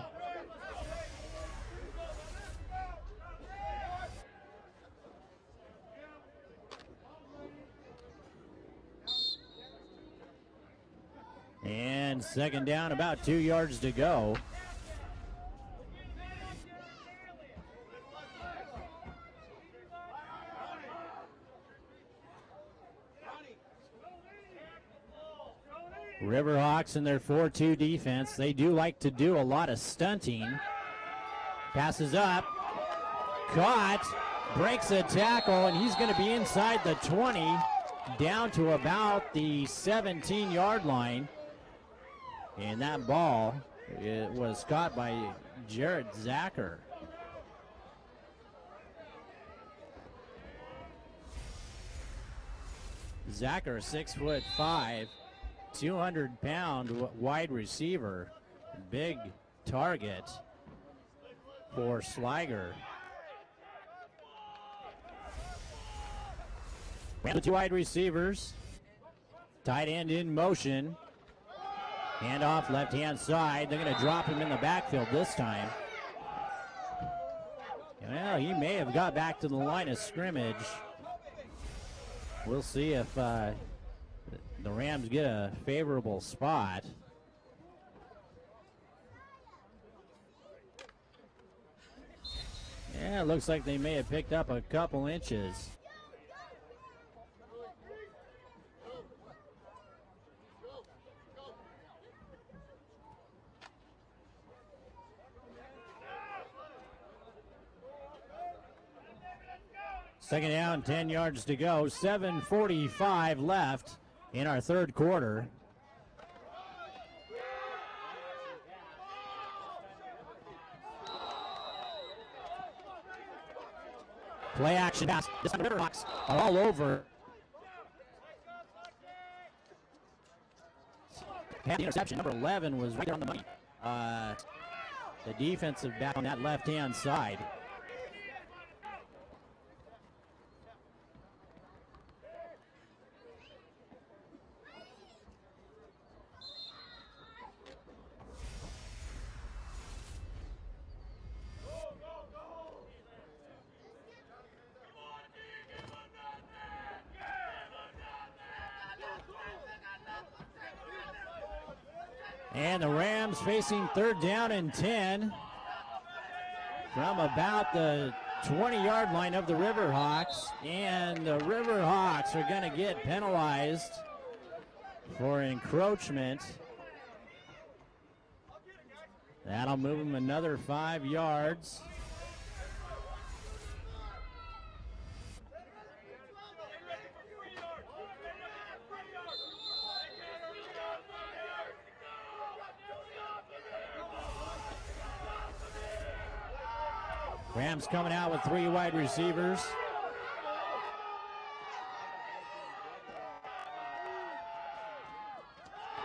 And second down, about 2 yards to go. Riverhawks in their 4-2 defense. They do like to do a lot of stunting. Passes up. Caught. Breaks a tackle, and he's going to be inside the 20, down to about the 17-yard line. And that ball, it was caught by Jared Zacher. Zacher, 6'5", 200-pound wide receiver. Big target for Sliger. The two wide receivers. Tight end in motion. Handoff left-hand side. They're going to drop him in the backfield this time. Well, he may have got back to the line of scrimmage. We'll see if the Rams get a favorable spot. Yeah, it looks like they may have picked up a couple inches. Second down, 10 yards to go. 7:45 left in our third quarter. Play action pass. This time the Riverhawks are all over. And the interception, number 11, was right there on the money. The defensive back on that left-hand side. And the Rams facing third down and 10 from about the 20-yard line of the Riverhawks. And the Riverhawks are going to get penalized for encroachment. That'll move them another 5 yards. Rams coming out with 3 wide receivers.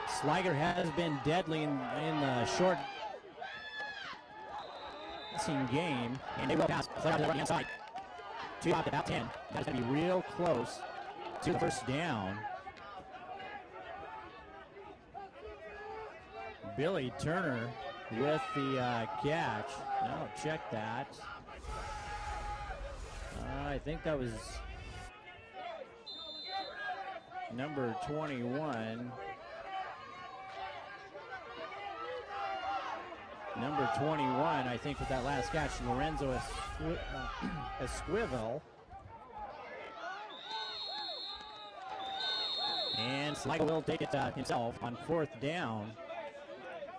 Sliger has been deadly in the short passing game, and they will pass to the right-hand side. 2 out to about 10. That's going to be real close to the first down. Billy Turner with the catch. No, check that. I think that was number 21. Number 21, I think, with that last catch, Lorenzo Esquivel. And Sligo will take it himself on 4th down.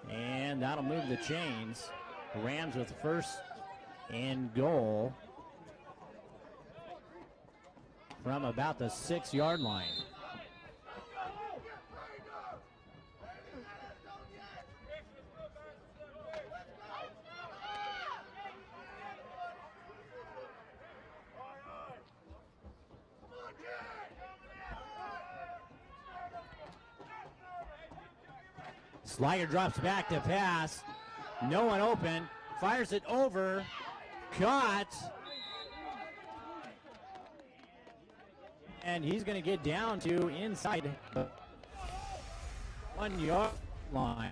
And that'll move the chains. The Rams with 1st and goal from about the 6-yard line. Sliger drops back to pass. No one open. Fires it over. Caught. And he's going to get down to inside the 1-yard line.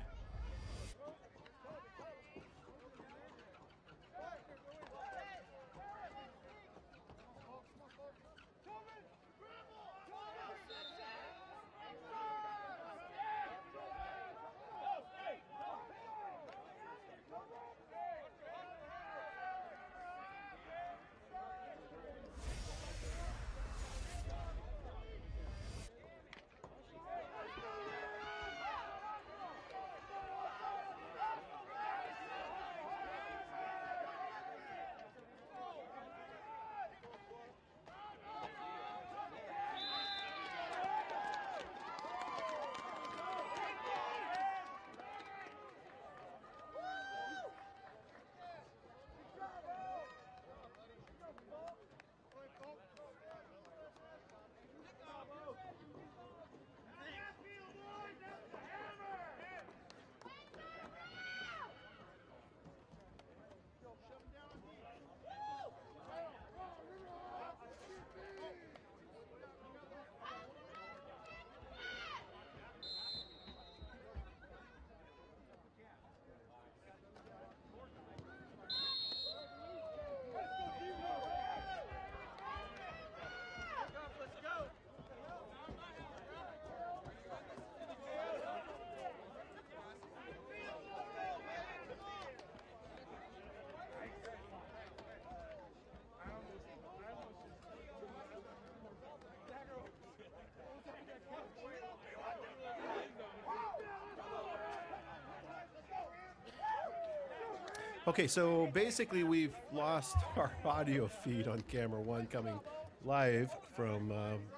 Okay, so basically we've lost our audio feed on camera 1 coming live from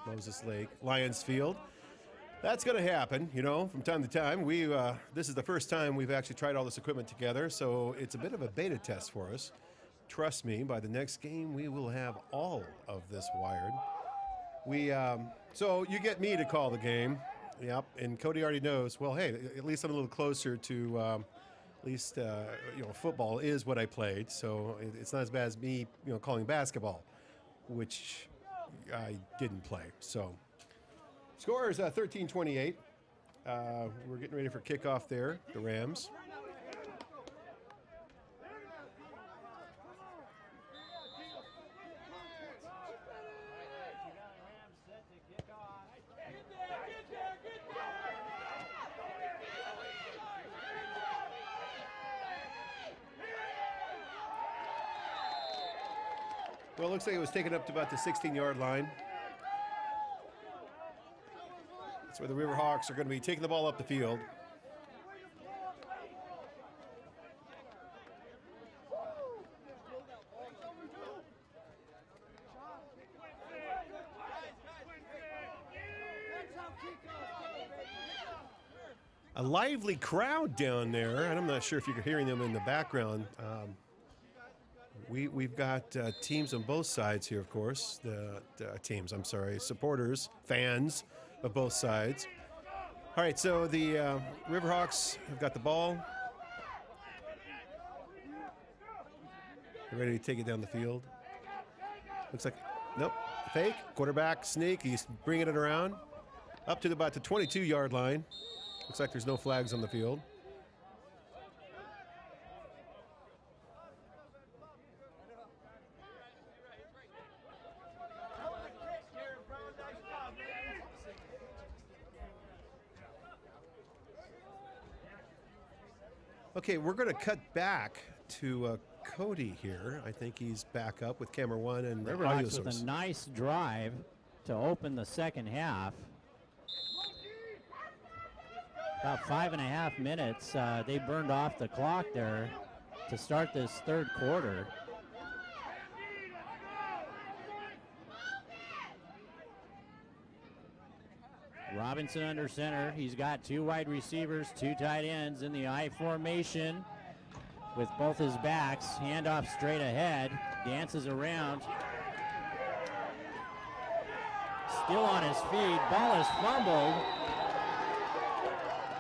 Moses Lake, Lions Field. That's going to happen, you know, from time to time. This is the first time we've actually tried all this equipment together, so it's a bit of a beta test for us. Trust me, by the next game we will have all of this wired. So you get me to call the game, yep, and Cody already knows, well, hey, at least I'm a little closer to at least, you know, football is what I played, so it's not as bad as me, you know, calling basketball, which I didn't play. So, score is 13-28. We're getting ready for kickoff there, the Rams. Well, it looks like it was taken up to about the 16-yard line. That's where the River Hawks are going to be taking the ball up the field. A lively crowd down there, and I'm not sure if you're hearing them in the background. We've got teams on both sides here, of course. Supporters, fans of both sides. All right, so the Riverhawks have got the ball. They're ready to take it down the field. Looks like, nope, fake, quarterback sneak. He's bringing it around up to about the 22-yard line. Looks like there's no flags on the field. Okay, we're going to cut back to Cody here. I think he's back up with camera one and the audio Riverhawks with source. a nice drive to open the second half. About 5.5 minutes, they burned off the clock there to start this third quarter. Robinson under center. He's got 2 wide receivers, 2 tight ends in the I formation with both his backs. Handoff straight ahead. Dances around. Still on his feet. Ball is fumbled.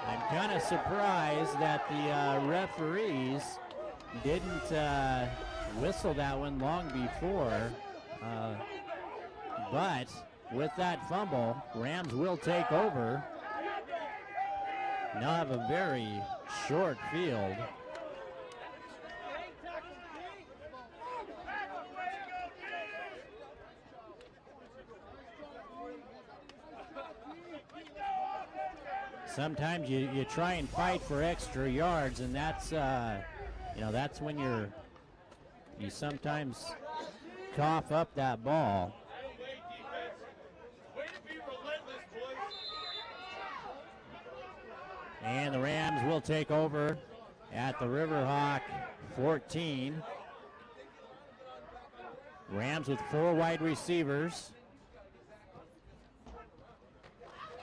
I'm kind of surprised that the referees didn't whistle that one long before. But with that fumble, Rams will take over. Now have a very short field. Sometimes you try and fight for extra yards, and that's that's when you sometimes cough up that ball. And the Rams will take over at the Riverhawk 14. Rams with 4 wide receivers.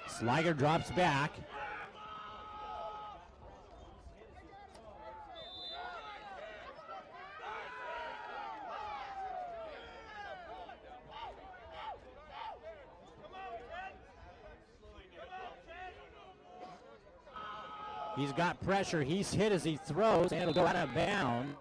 Sliger drops back. He's got pressure. He's hit as he throws, and it'll go out of bounds.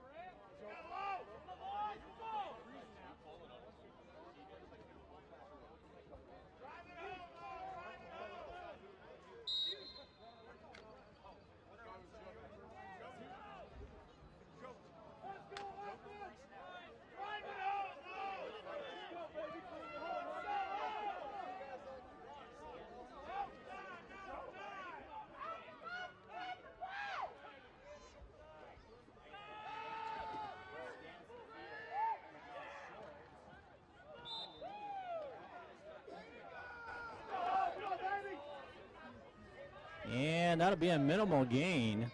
And that'll be a minimal gain.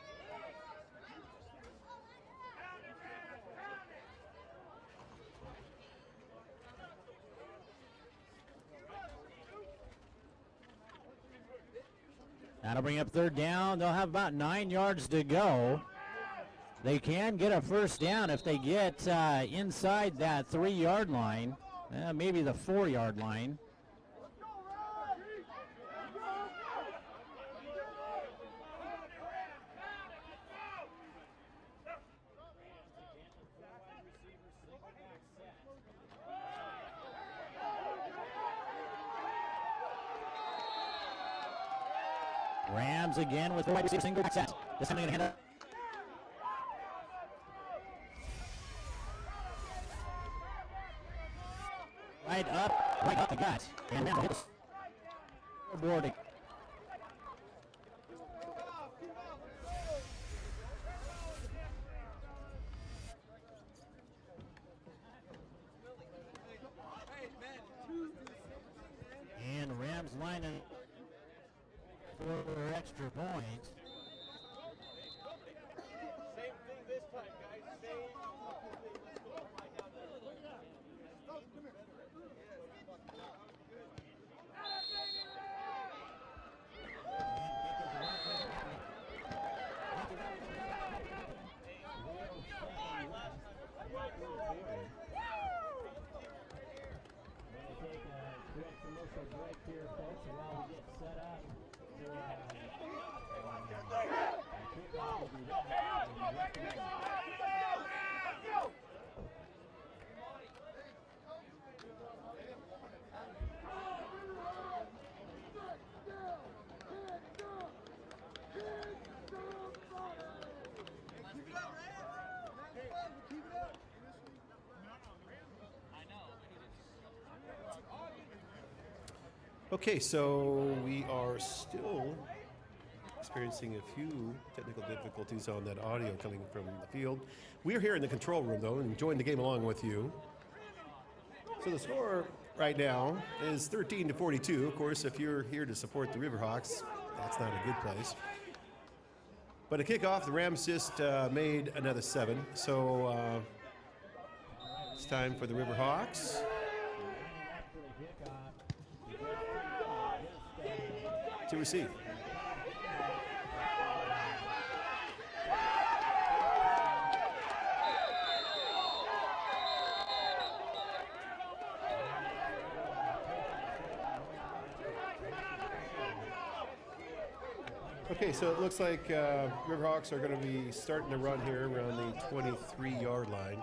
That'll bring up third down. They'll have about 9 yards to go. They can get a first down if they get inside that 3-yard line, maybe the 4-yard line. Rams again with the wide receiver single back set. This time they're going to hand it. Right up the gut. And now hit the scoreboard. And Rams lining for their extra point. Same thing this time, guys. here, folks, while we get set up Okay, so we are still experiencing a few technical difficulties on that audio coming from the field. We're here in the control room, though, and enjoying the game along with you. So the score right now is 13-42. Of course, if you're here to support the Riverhawks, that's not a good place. But a kickoff, the Rams just made another 7. So it's time for the Riverhawks to receive. Okay, so it looks like Riverhawks are going to be starting to run here around the 23-yard line.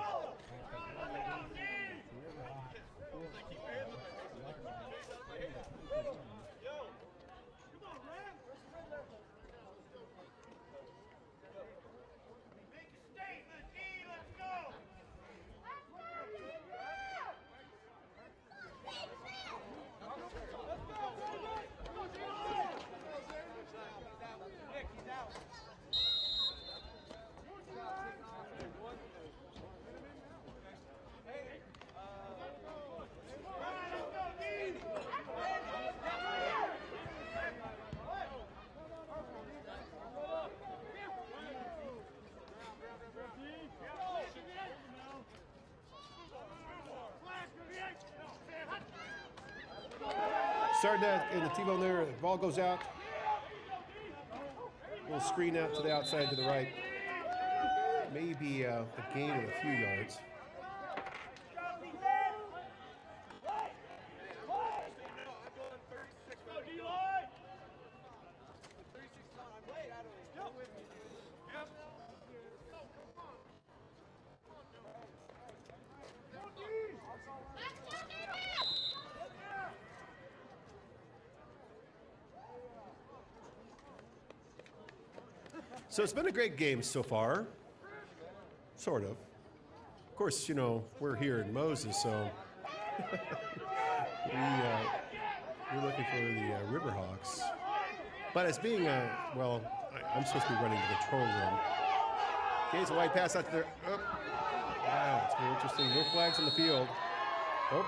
Starting that in the T-bone there, the ball goes out. We'll screen out to the outside to the right. Maybe a gain of a few yards. So it's been a great game so far, sort of. Of course, you know, we're here in Moses, so we're looking for the Riverhawks. But as being, well, I'm supposed to be running the control room. Okay, it's a wide pass out there. Oh. Wow, it's very interesting. No flags on the field. Oh.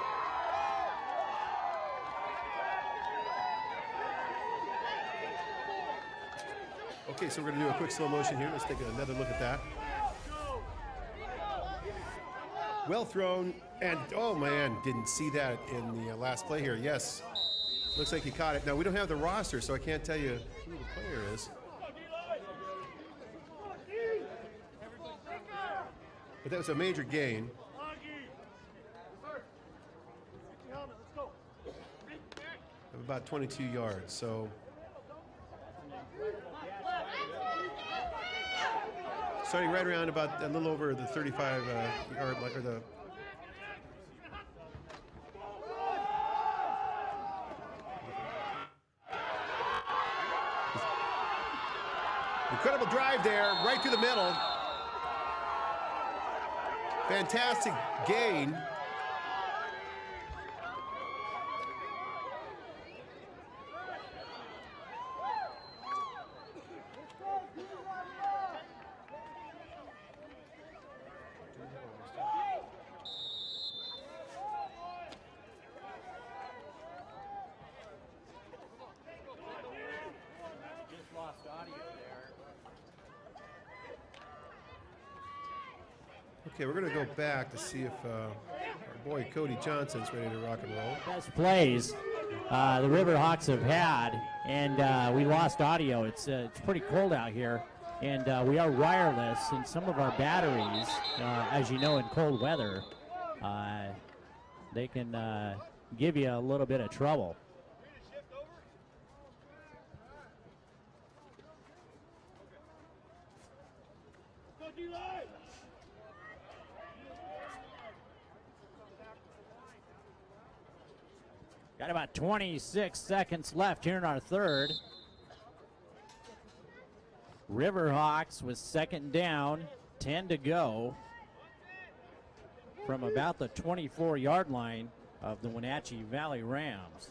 Okay, so we're going to do a quick slow motion here. Let's take another look at that. Well thrown, and oh man, didn't see that in the last play here. Yes, looks like he caught it. Now, we don't have the roster, so I can't tell you who the player is. But that was a major gain. Of about 22 yards, so. Starting right around about a little over the 35 yard line, or the. Incredible drive there, right through the middle. Fantastic gain. Okay, we're going to go back to see if our boy Cody Johnson's ready to rock and roll. Best plays the Riverhawks have had, and we lost audio. It's pretty cold out here, and we are wireless, and some of our batteries, as you know, in cold weather, they can give you a little bit of trouble. Got about 26 seconds left here in our third. Riverhawks with second down, 10 to go from about the 24-yard line of the Wenatchee Valley Rams.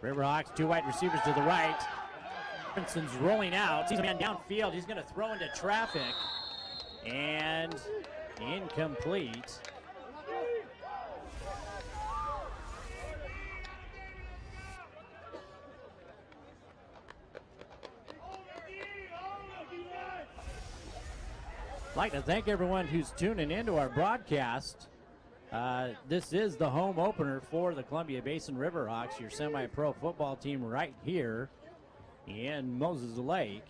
Riverhawks, two wide receivers to the right. Robinson's rolling out. He's a man downfield. He's going to throw into traffic. And incomplete. I'd like to thank everyone who's tuning into our broadcast. This is the home opener for the Columbia Basin River Hawks, your semi-pro football team right here in Moses Lake.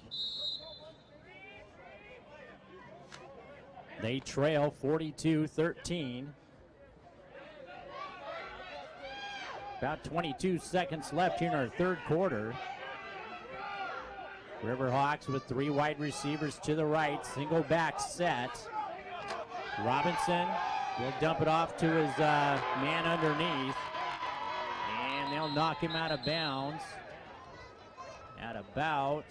They trail 42-13. About 22 seconds left here in our third quarter. Riverhawks with three wide receivers to the right, single back set. Robinson will dump it off to his man underneath, and they'll knock him out of bounds at about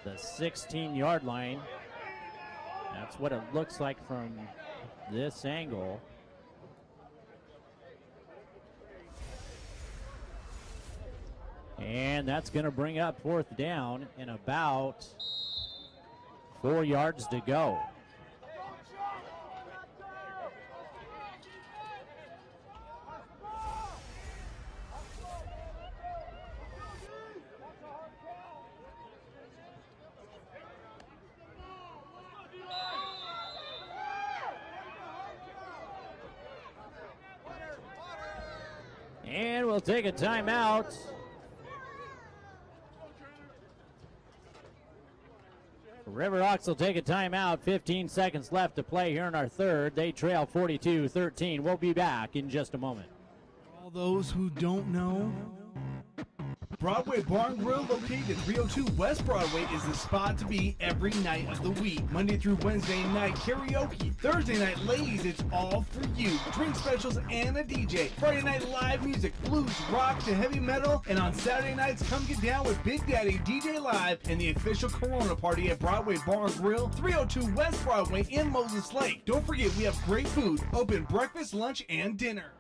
the 16-yard line. That's what it looks like from this angle. And that's going to bring up fourth down and about 4 yards to go. And we'll take a timeout. Riverhawks will take a timeout. 15 seconds left to play here in our third. They trail 42-13. We'll be back in just a moment. All those who don't know, Broadway Barn Grill, located at 302 West Broadway, is the spot to be every night of the week. Monday through Wednesday night karaoke. Thursday night, ladies, it's all for you. Drink specials and a DJ. Friday night live music, blues, rock to heavy metal. And on Saturday nights, come get down with Big Daddy DJ Live and the official Corona party at Broadway Barn Grill, 302 West Broadway in Moses Lake. Don't forget, we have great food, open breakfast, lunch, and dinner.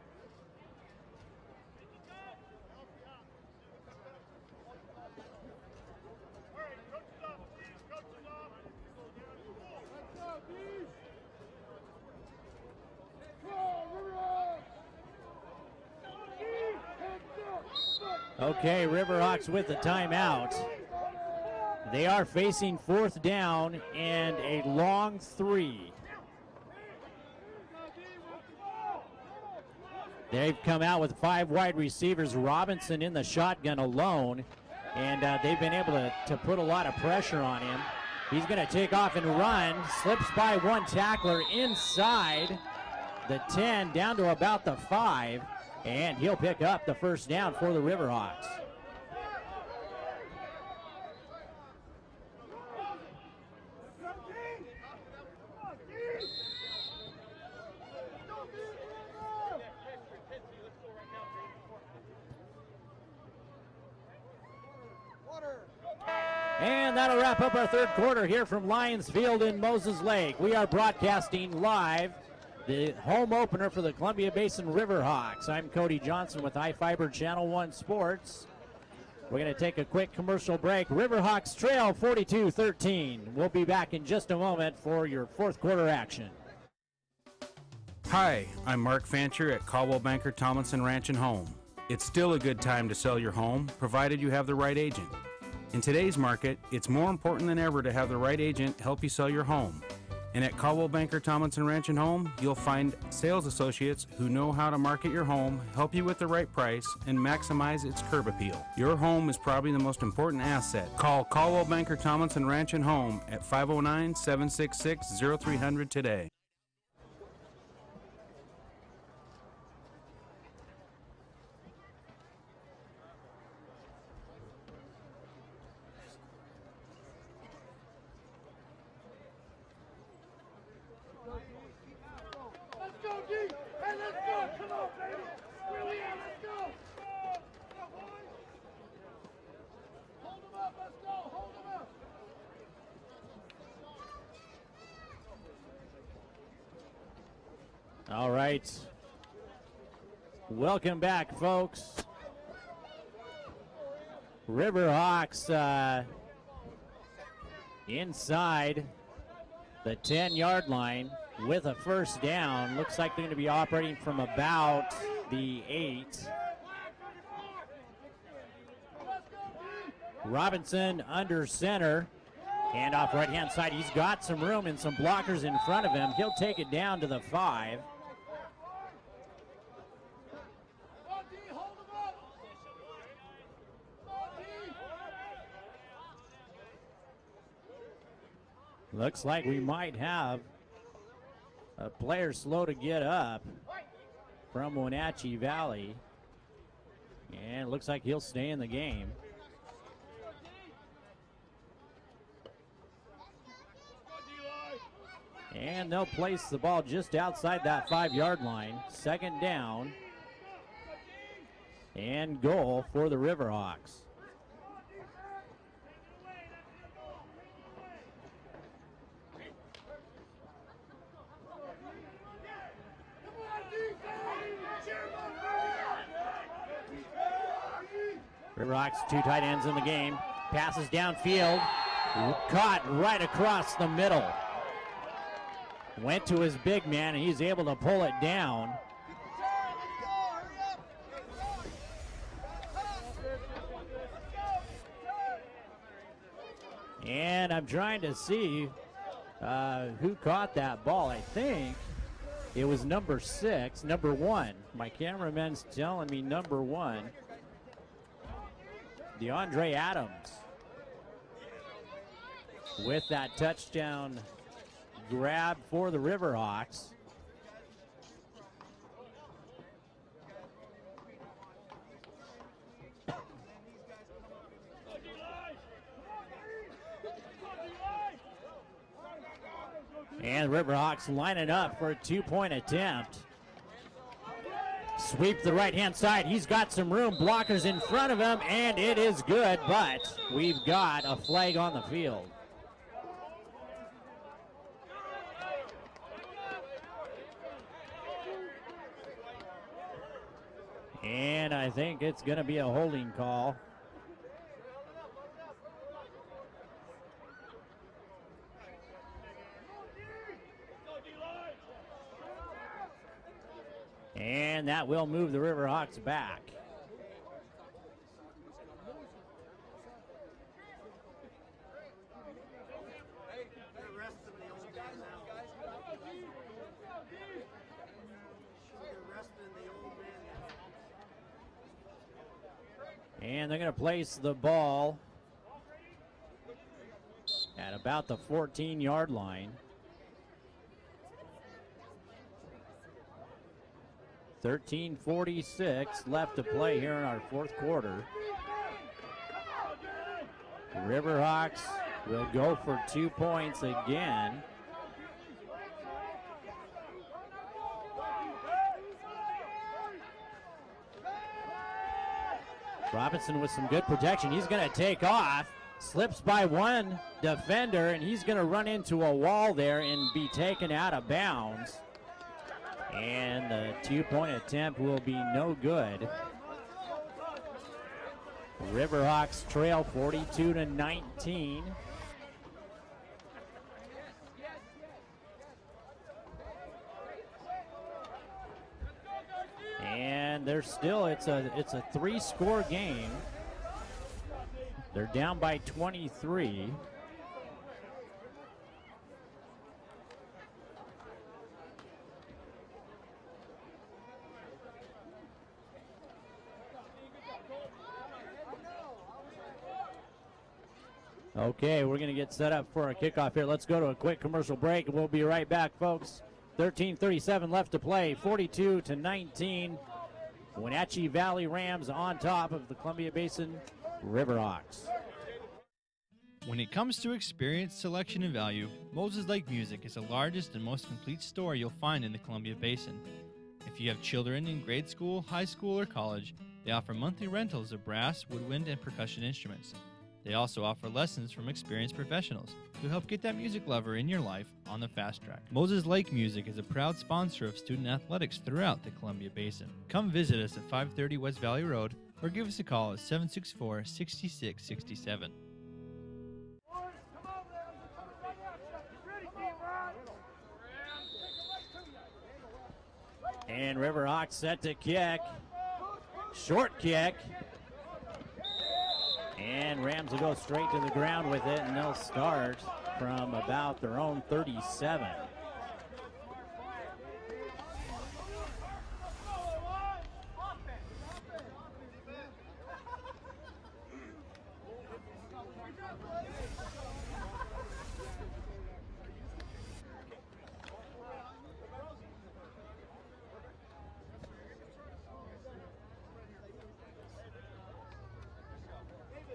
Okay, Riverhawks with the timeout. They are facing fourth down and a long three. They've come out with five wide receivers, Robinson in the shotgun alone, and they've been able to put a lot of pressure on him. He's going to take off and run, slips by one tackler inside the 10 down to about the 5. And he'll pick up the first down for the Riverhawks. And that'll wrap up our third quarter here from Lions Field in Moses Lake. We are broadcasting live the home opener for the Columbia Basin River Hawks. I'm Cody Johnson with iFIBER Channel 1 Sports. We're going to take a quick commercial break. Riverhawks trail 42-13. We'll be back in just a moment for your fourth quarter action. Hi, I'm Mark Fancher at Caldwell Banker Tomlinson Ranch and Home. It's still a good time to sell your home, provided you have the right agent. In today's market, it's more important than ever to have the right agent help you sell your home. And at Caldwell Banker Tomlinson Ranch and Home, you'll find sales associates who know how to market your home, help you with the right price, and maximize its curb appeal. Your home is probably the most important asset. Call Caldwell Banker Tomlinson Ranch and Home at 509-766-0300 today. All right. Welcome back, folks. River Hawks inside the 10-yard line with a first down. Looks like they're going to be operating from about the 8. Robinson under center. Hand off right-hand side. He's got some room and some blockers in front of him. He'll take it down to the 5. Looks like we might have a player slow to get up from Wenatchee Valley. And it looks like he'll stay in the game. And they'll place the ball just outside that 5-yard line. Second down and goal for the River Hawks. River Hawks, 2 tight ends in the game. Passes downfield. Caught right across the middle. Went to his big man, and he's able to pull it down. And I'm trying to see who caught that ball. I think it was number 6, number 1. My cameraman's telling me number 1. DeAndre Adams with that touchdown grab for the River Hawks. And River Hawks lining up for a 2-point attempt. Sweep the right-hand side. He's got some room. Blockers in front of him, and it is good, but we've got a flag on the field. And I think it's going to be a holding call. And that will move the River Hawks back. And they're going to place the ball at about the 14-yard line. 13:46 left to play here in our 4th quarter. River Hawks will go for 2 points again. Robinson with some good protection. He's going to take off. Slips by one defender, and he's going to run into a wall there and be taken out of bounds. And the 2-point attempt will be no good. River Hawks trail 42-19. And there's still, it's a 3-score game. They're down by 23. Okay, we're going to get set up for a kickoff here. Let's go to a quick commercial break, and we'll be right back, folks. 13:37 left to play, 42-19. Wenatchee Valley Rams on top of the Columbia Basin River Hawks. When it comes to experience, selection, and value, Moses Lake Music is the largest and most complete store you'll find in the Columbia Basin. If you have children in grade school, high school, or college, they offer monthly rentals of brass, woodwind, and percussion instruments. They also offer lessons from experienced professionals who help get that music lover in your life on the fast track. Moses Lake Music is a proud sponsor of student athletics throughout the Columbia Basin. Come visit us at 530 West Valley Road or give us a call at 764-6667. And River Hawks set to kick. Short kick. And Rams will go straight to the ground with it, and they'll start from about their own 37.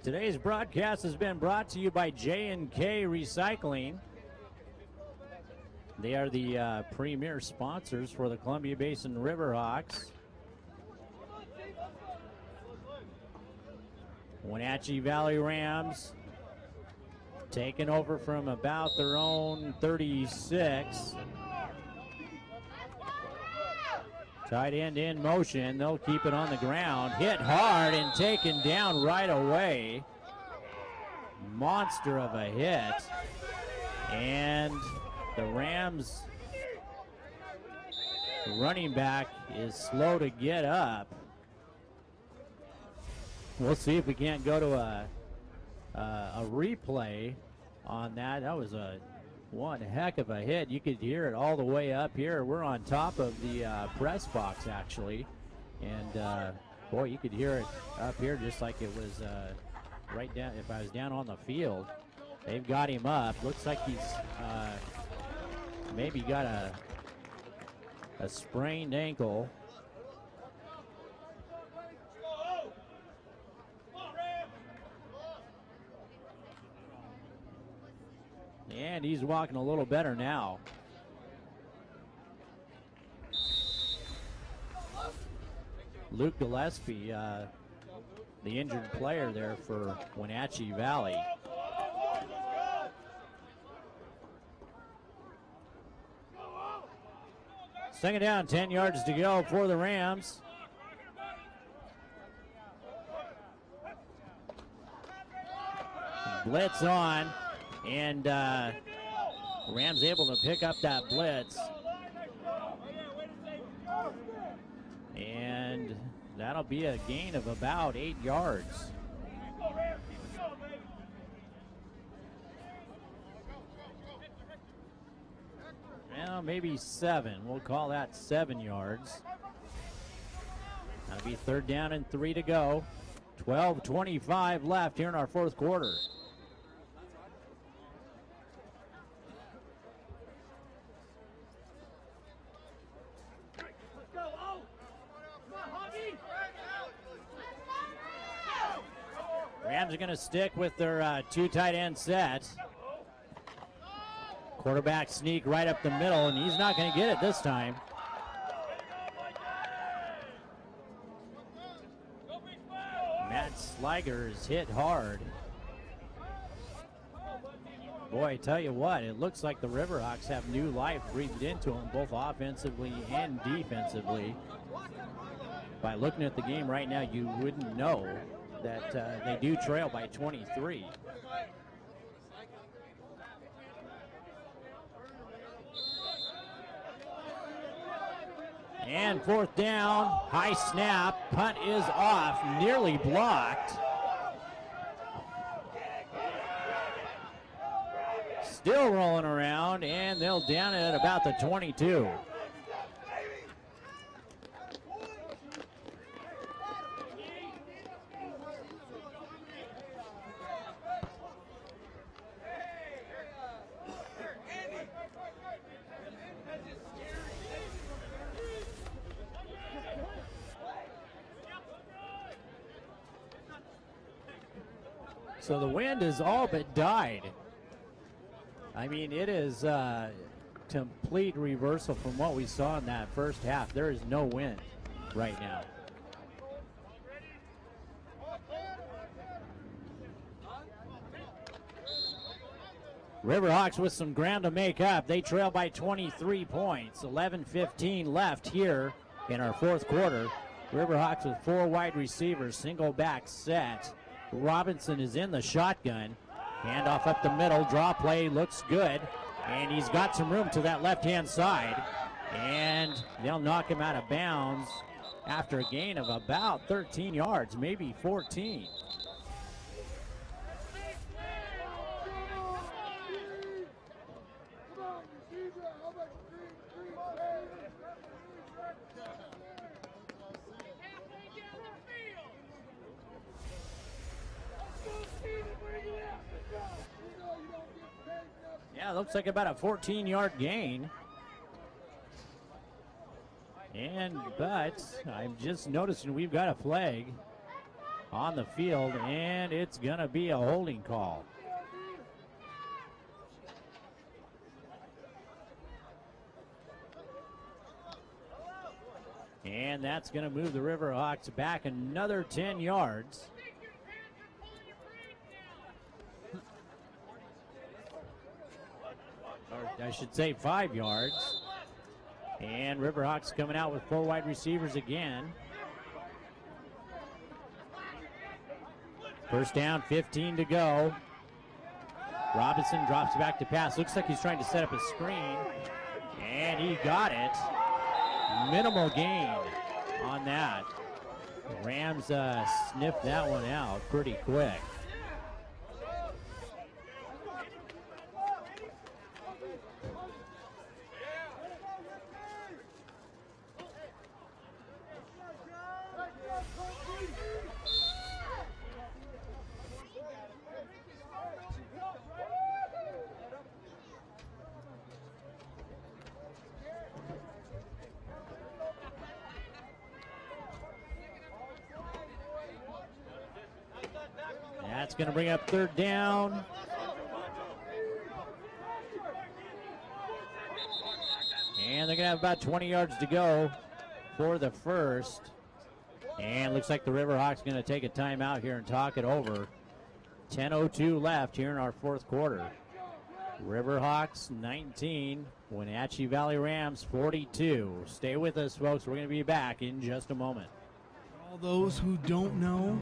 Today's broadcast has been brought to you by J&K Recycling. They are the premier sponsors for the Columbia Basin River Hawks. Wenatchee Valley Rams taking over from about their own 36. Tight end in motion. They'll keep it on the ground. Hit hard and taken down right away. Monster of a hit. And the Rams running back is slow to get up. We'll see if we can't go to a replay on that. That was one heck of a hit. You could hear it all the way up here. We're on top of the press box, actually. And, boy, you could hear it up here just like it was right down, if I was down on the field. They've got him up. Looks like he's maybe got a sprained ankle. And he's walking a little better now. Luke Gillespie, the injured player there for Wenatchee Valley. Second down, 10 yards to go for the Rams. Blitz on. And Rams able to pick up that blitz. And that'll be a gain of about 8 yards. Well, maybe 7. We'll call that 7 yards. That'll be third down and 3 to go. 12:25 left here in our fourth quarter. Rams are going to stick with their two tight end set. Quarterback sneak right up the middle, and he's not going to get it this time. Matt Sliger is hit hard. Boy, I tell you what, it looks like the Riverhawks have new life breathed into them, both offensively and defensively. By looking at the game right now, you wouldn't know that they do trail by 23. And fourth down, high snap, punt is off, nearly blocked. Still rolling around, and they'll down it at about the 22. So the wind has all but died. I mean, it is complete reversal from what we saw in that first half. There is no wind right now. Riverhawks with some ground to make up. They trail by 23 points. 11:15 left here in our fourth quarter. Riverhawks with 4 wide receivers, single back set. Robinson is in the shotgun. Handoff up the middle, draw play, looks good. And he's got some room to that left-hand side. And they'll knock him out of bounds after a gain of about 13 yards, maybe 14. Yeah, looks like about a 14-yard gain. But I'm just noticing we've got a flag on the field, and it's going to be a holding call. And that's going to move the Riverhawks back another 10 yards. Or I should say 5 yards. And Riverhawks coming out with 4 wide receivers again. First down, 15 to go. Robinson drops back to pass. Looks like he's trying to set up a screen. And he got it. Minimal gain on that. Rams sniffed that one out pretty quick. That's going to bring up third down. And they're going to have about 20 yards to go for the first. And looks like the Riverhawks going to take a timeout here and talk it over. 10:02 left here in our fourth quarter. Riverhawks 19, Wenatchee Valley Rams 42. Stay with us, folks. We're going to be back in just a moment. All those who don't know,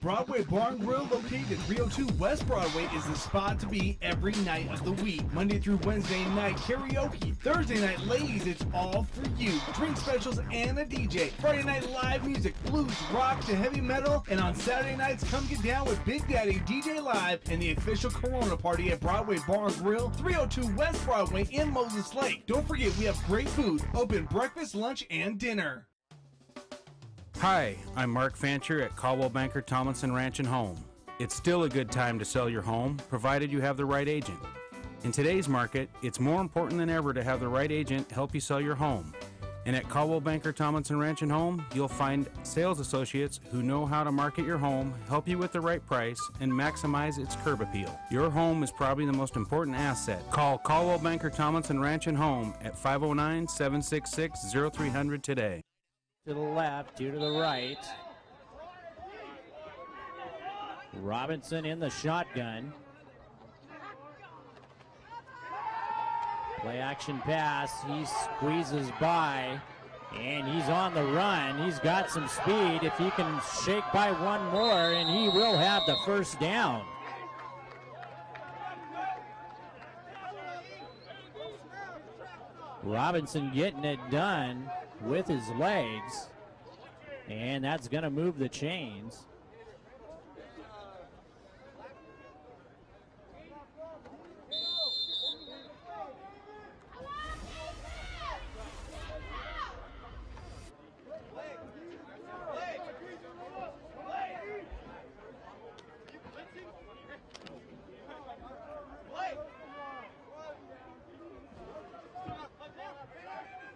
Broadway Bar and Grill, located at 302 West Broadway, is the spot to be every night of the week. Monday through Wednesday night karaoke. Thursday night, ladies, it's all for you. Drink specials and a DJ. Friday night live music, blues, rock to heavy metal. And on Saturday nights, come get down with Big Daddy DJ Live and the official Corona party at Broadway Bar and Grill, 302 West Broadway in Moses Lake. Don't forget, we have great food, open breakfast, lunch, and dinner. Hi, I'm Mark Fancher at Caldwell Banker Tomlinson Ranch and Home. It's still a good time to sell your home, provided you have the right agent. In today's market, it's more important than ever to have the right agent help you sell your home. And at Caldwell Banker Tomlinson Ranch and Home, you'll find sales associates who know how to market your home, help you with the right price, and maximize its curb appeal. Your home is probably the most important asset. Call Caldwell Banker Tomlinson Ranch and Home at 509-766-0300 today. To the left, 2 to the right. Robinson in the shotgun. Play action pass. He squeezes by, and he's on the run. He's got some speed. If he can shake by one more, and he will have the first down. Robinson getting it done with his legs, and that's going to move the chains.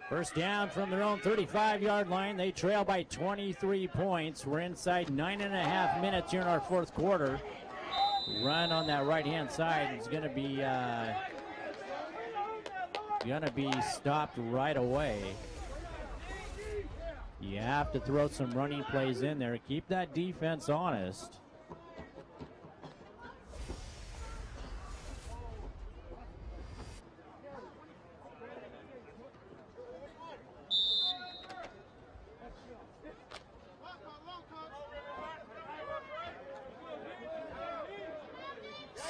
First down from their own 35-yard line. They trail by 23 points. We're inside 9.5 minutes here in our fourth quarter. Run on that right-hand side is going to be stopped right away. You have to throw some running plays in there. Keep that defense honest.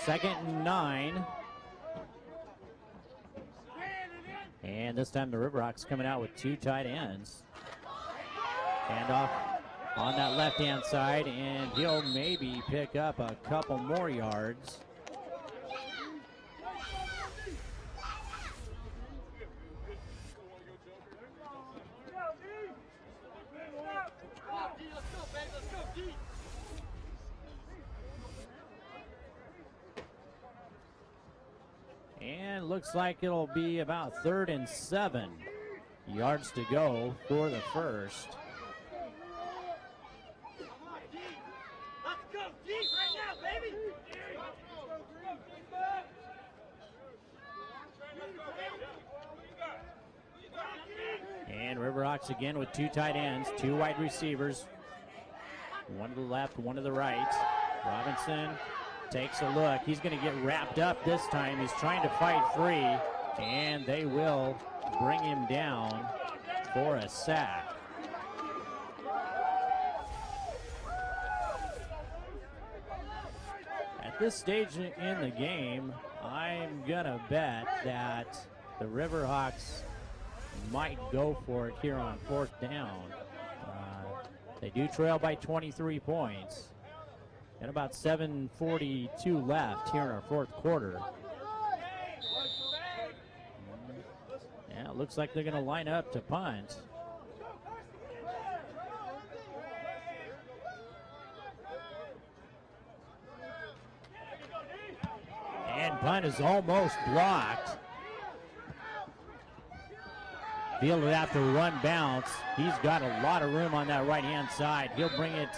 2nd and 9. And this time the Riverhawks coming out with 2 tight ends. Handoff on that left-hand side, and he'll maybe pick up a couple more yards. And looks like it'll be about 3rd and 7 yards to go for the first. Let's go deep right now, baby. And Riverhawks again with 2 tight ends, 2 wide receivers. One to the left, one to the right. Robinson takes a look. He's going to get wrapped up this time. He's trying to fight free, and they will bring him down for a sack. At this stage in the game, I'm going to bet that the Riverhawks might go for it here on 4th down. They do trail by 23 points. And about 7:42 left here in our 4th quarter. Yeah, it looks like they're going to line up to punt. And punt is almost blocked. Fielded after 1 bounce. He's got a lot of room on that right-hand side. He'll bring it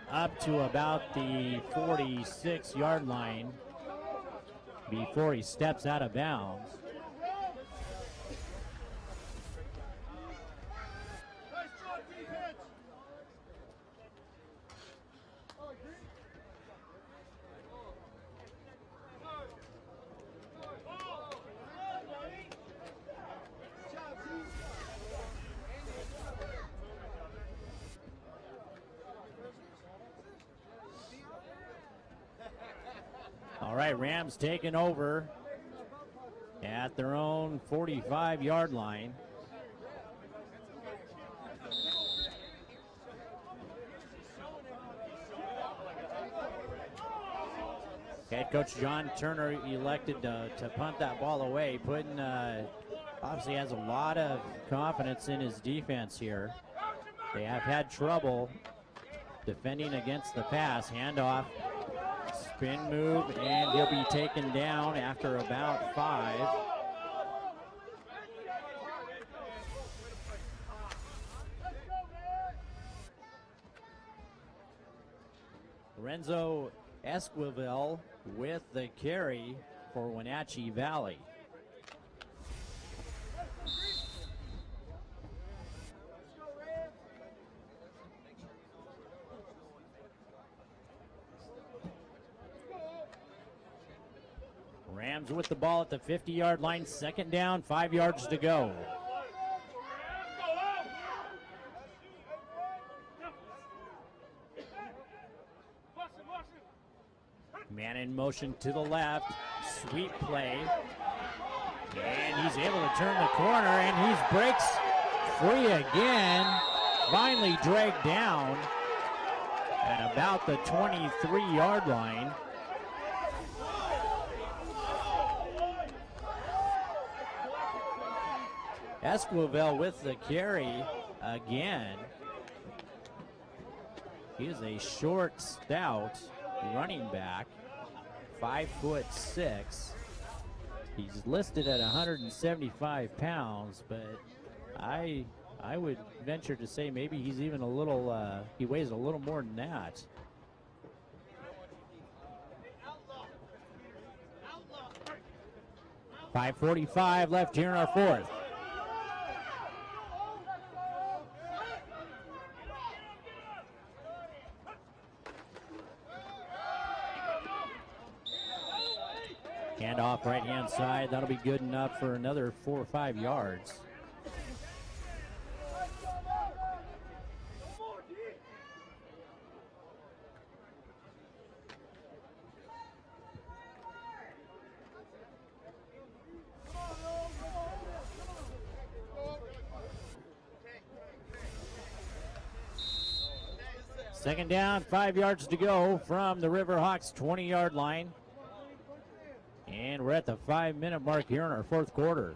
up to about the 46-yard line before he steps out of bounds. All right, Rams taking over at their own 45-yard line. Head coach John Turner elected to punt that ball away, obviously has a lot of confidence in his defense here. They have had trouble defending against the pass. Handoff. Spin move, and he'll be taken down after about 5. Lorenzo Esquivel with the carry for Wenatchee Valley. Rams with the ball at the 50-yard line, 2nd down, 5 yards to go. Man in motion to the left, sweep play. And he's able to turn the corner, and he breaks free again. Finally dragged down at about the 23-yard line. Esquivel with the carry again. He is a short, stout running back, 5'6". He's listed at 175 pounds, but I would venture to say maybe he's even a little, he weighs a little more than that. .545 left here in our 4th. Handoff right-hand side. That'll be good enough for another 4 or 5 yards. Second down, 5 yards to go from the River Hawks 20-yard line. And we're at the 5-minute mark here in our fourth quarter.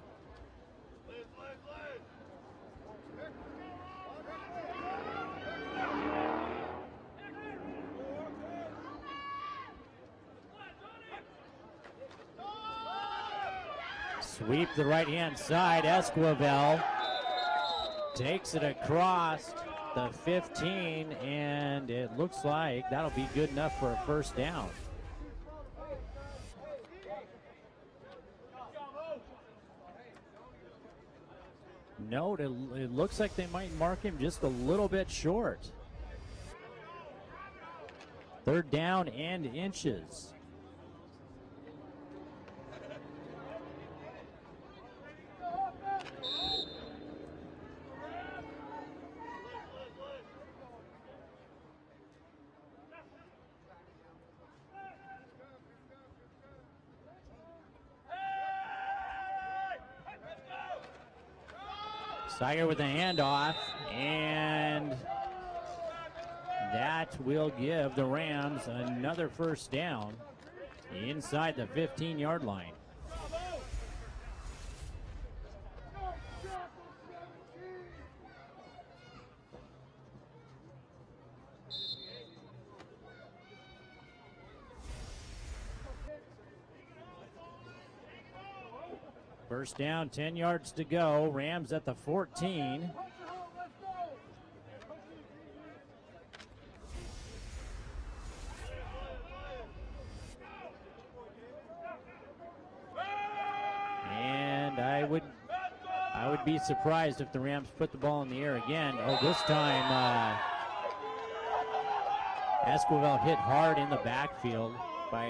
Sweep the right-hand side. Esquivel takes it across the 15, and it looks like that'll be good enough for a first down. Note, it looks like they might mark him just a little bit short. Third down and inches. Steiger with a handoff, and that will give the Rams another first down inside the 15-yard line. First down, 10 yards to go. Rams at the 14. And I would be surprised if the Rams put the ball in the air again. Oh, this time Esquivel hit hard in the backfield by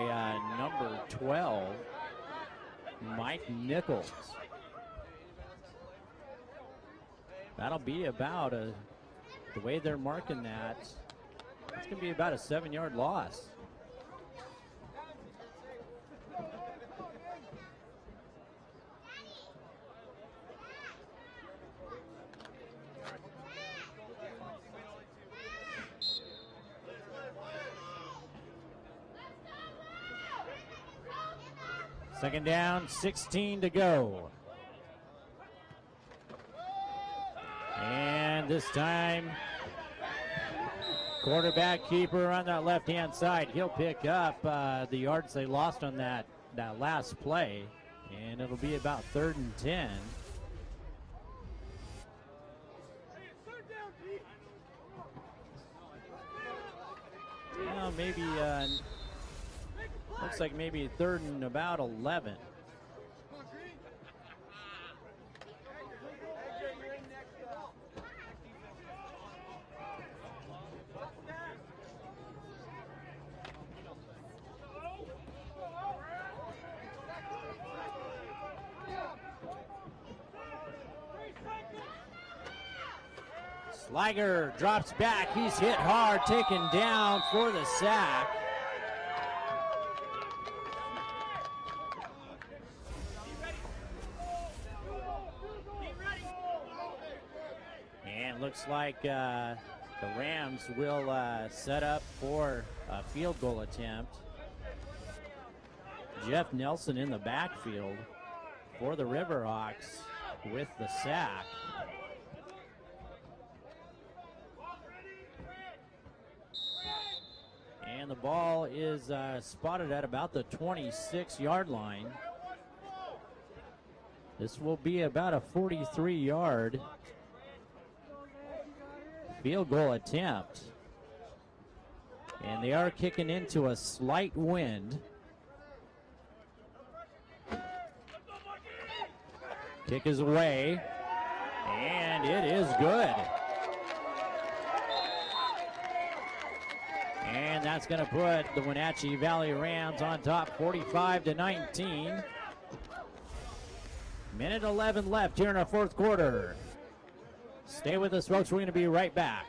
number 12. Mike Nichols. That'll be about the way they're marking that, it's going to be about a 7-yard loss. Second down, 16 to go. And this time, quarterback keeper on that left-hand side. He'll pick up the yards they lost on that last play. And it'll be about 3rd and 10. Well, maybe... looks like maybe 3rd and about 11. Sliger drops back. He's hit hard, taken down for the sack. Looks like the Rams will set up for a field goal attempt. Jeff Nelson in the backfield for the Riverhawks with the sack. And the ball is spotted at about the 26-yard line. This will be about a 43-yard field goal attempt. And they are kicking into a slight wind. Kick is away, and it is good. And that's going to put the Wenatchee Valley Rams on top 45-19. Minute 11 left here in our fourth quarter. Stay with us, folks. We're going to be right back.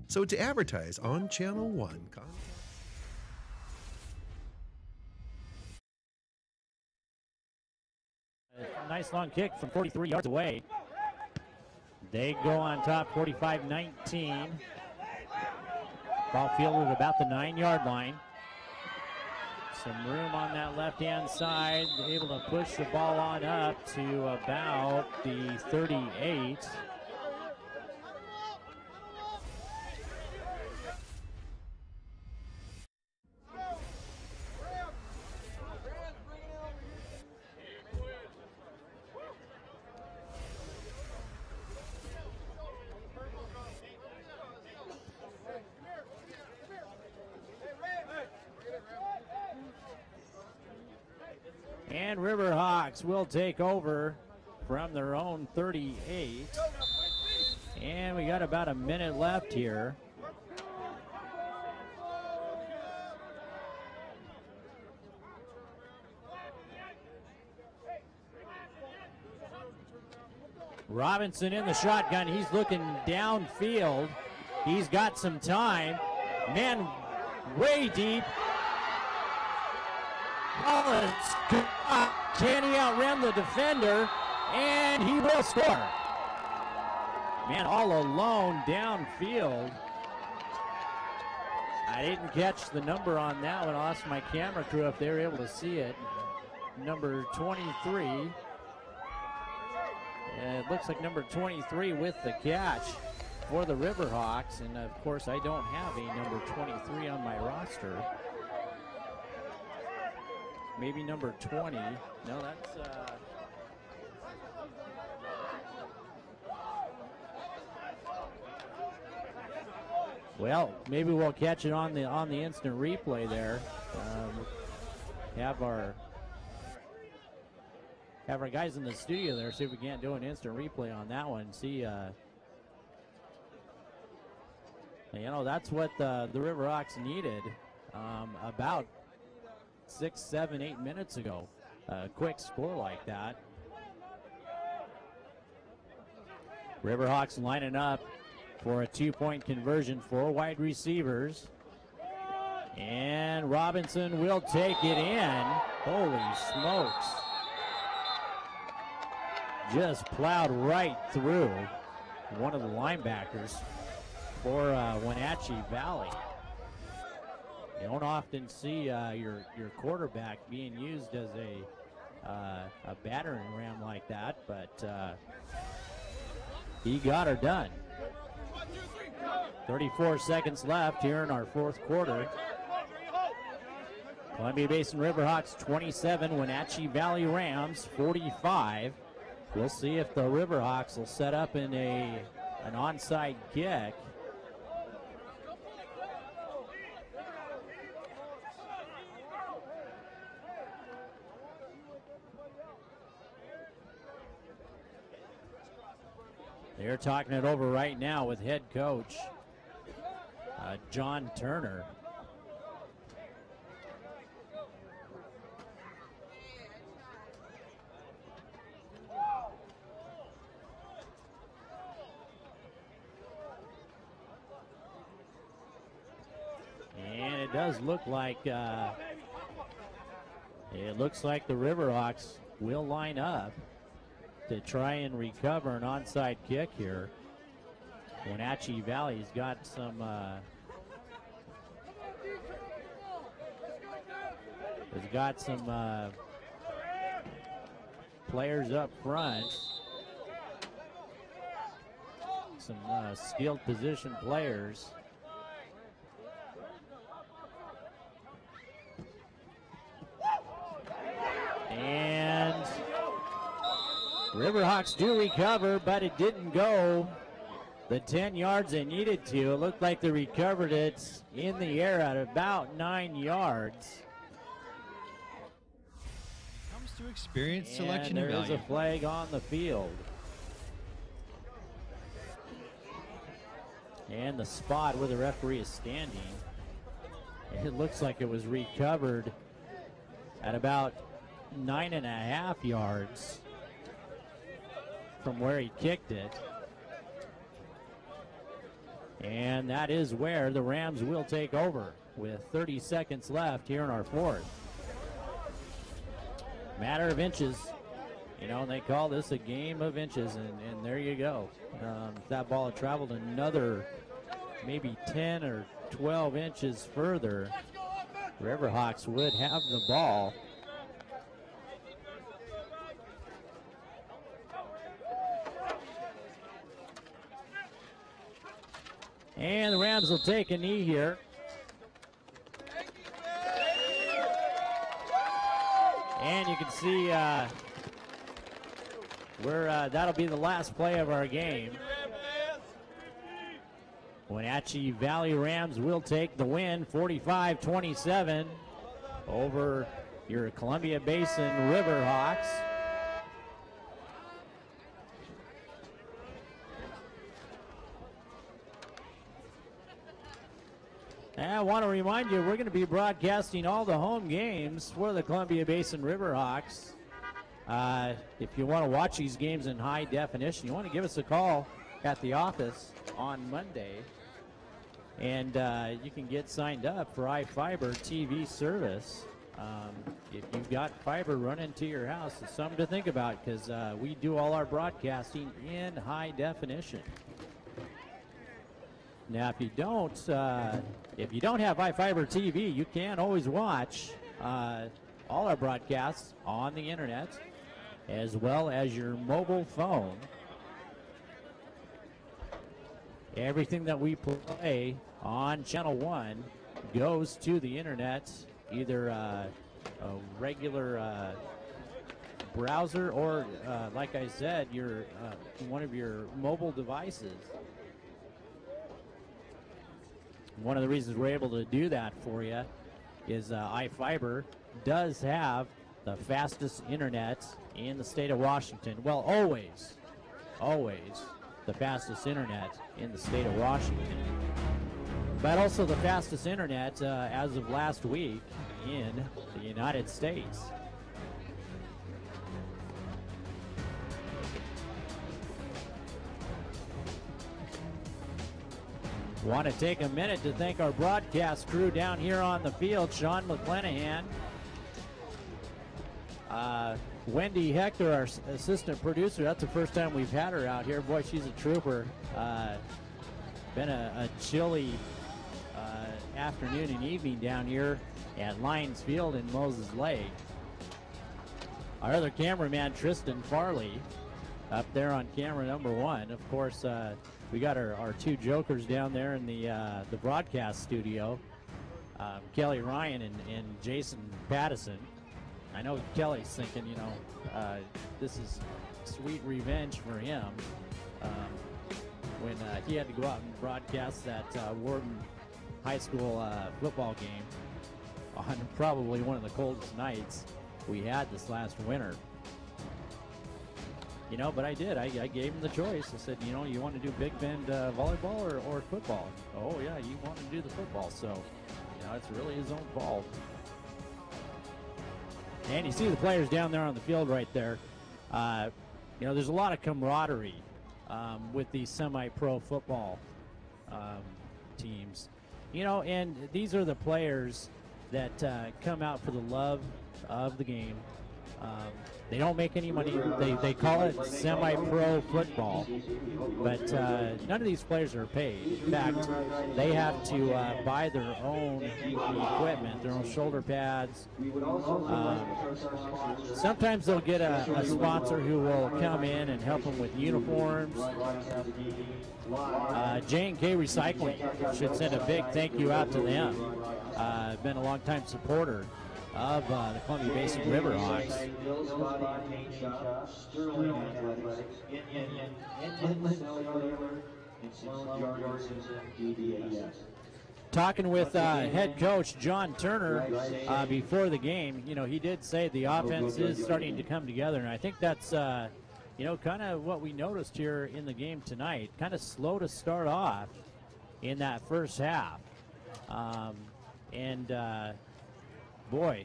So to advertise on Channel 1, Nice long kick from 43 yards away. They go on top 45-19. Ball fielded at about the 9-yard line. Some room on that left-hand side. Able to push the ball on up to about the 38. And River Hawks will take over from their own 38. And we got about a minute left here. Robinson in the shotgun. He's looking downfield. He's got some time. Man, way deep. Can he outrun the defender? And he will score. Man, all alone downfield. I didn't catch the number on that one. I asked my camera crew if they were able to see it. Number 23. It looks like number 23 with the catch for the Riverhawks. And of course, I don't have a number 23 on my roster. Maybe number 20. No, that's well, maybe we'll catch it on the instant replay there. Have our guys in the studio there, see if we can't do an instant replay on that one. See, you know, that's what the Riverhawks needed about 6, 7, 8 minutes ago. A quick score like that. Riverhawks lining up for a 2-point conversion, 4 wide receivers. And Robinson will take it in. Holy smokes. Just plowed right through one of the linebackers for Wenatchee Valley. You don't often see your quarterback being used as a battering ram like that, but he got her done. 34 seconds left here in our fourth quarter. Columbia Basin Riverhawks 27, Wenatchee Valley Rams 45. We'll see if the Riverhawks will set up in an onside kick. They're talking it over right now with head coach John Turner. And it does look like the Riverhawks will line up to try and recover an onside kick here. Wenatchee Valley's got some players up front, some skilled position players. And Riverhawks do recover, but it didn't go the 10 yards they needed to. It looked like they recovered it in the air at about 9 yards. Comes to experience, selection, and there value. is a flag on the field. And the spot where the referee is standing, it looks like it was recovered at about 9.5 yards from where he kicked it. And that is where the Rams will take over with 30 seconds left here in our fourth. Matter of inches. You know, they call this a game of inches, and there you go. If that ball had traveled another maybe 10 or 12 inches further, Riverhawks would have the ball. And the Rams will take a knee here. And you can see where that'll be the last play of our game. Wenatchee Valley Rams will take the win, 45-27 over your Columbia Basin River Hawks. And I want to remind you, we're going to be broadcasting all the home games for the Columbia Basin River Hawks. If you want to watch these games in high definition, you want to give us a call at the office on Monday. And you can get signed up for iFIBER TV service. If you've got fiber running to your house, it's something to think about, because we do all our broadcasting in high definition. Now, if you don't have iFIBER TV, you can always watch all our broadcasts on the internet, as well as your mobile phone. Everything that we play on Channel 1 goes to the internet, either a regular browser or, like I said, your one of your mobile devices. One of the reasons we're able to do that for you is iFIBER does have the fastest internet in the state of Washington. Well, always the fastest internet in the state of Washington. But also the fastest internet as of last week in the United States. Want to take a minute to thank our broadcast crew down here on the field. Sean McClanahan, Wendy Hector, our assistant producer. That's the first time we've had her out here. Boy, she's a trooper. Been a chilly afternoon and evening down here at Lions Field in Moses Lake. Our other cameraman, Tristan Farley, up there on camera number 1. Of course, we got our two jokers down there in the broadcast studio, Kelly Ryan and Jason Pattison. I know Kelly's thinking, you know, this is sweet revenge for him when he had to go out and broadcast that Warden High School football game on probably one of the coldest nights we had this last winter. You know, but I did. I gave him the choice. I said, you know, you want to do Big Bend volleyball or football? Oh, yeah, you want to do the football. So, you know, it's really his own fault. And you see the players down there on the field right there. You know, there's a lot of camaraderie with these semi-pro football teams. You know, and these are the players that come out for the love of the game. They don't make any money. They call it semi-pro football, but none of these players are paid. In fact, they have to buy their own equipment, their own shoulder pads. Sometimes they'll get a sponsor who will come in and help them with uniforms. J&K Recycling should send a big thank you out to them. Been a long-time supporter of the Columbia Basin River Hawks. Talking with head coach John Turner before the game, you know, he did say the offense is starting to come together, and I think that's you know, kind of what we noticed here in the game tonight. Kind of slow to start off in that first half, boy,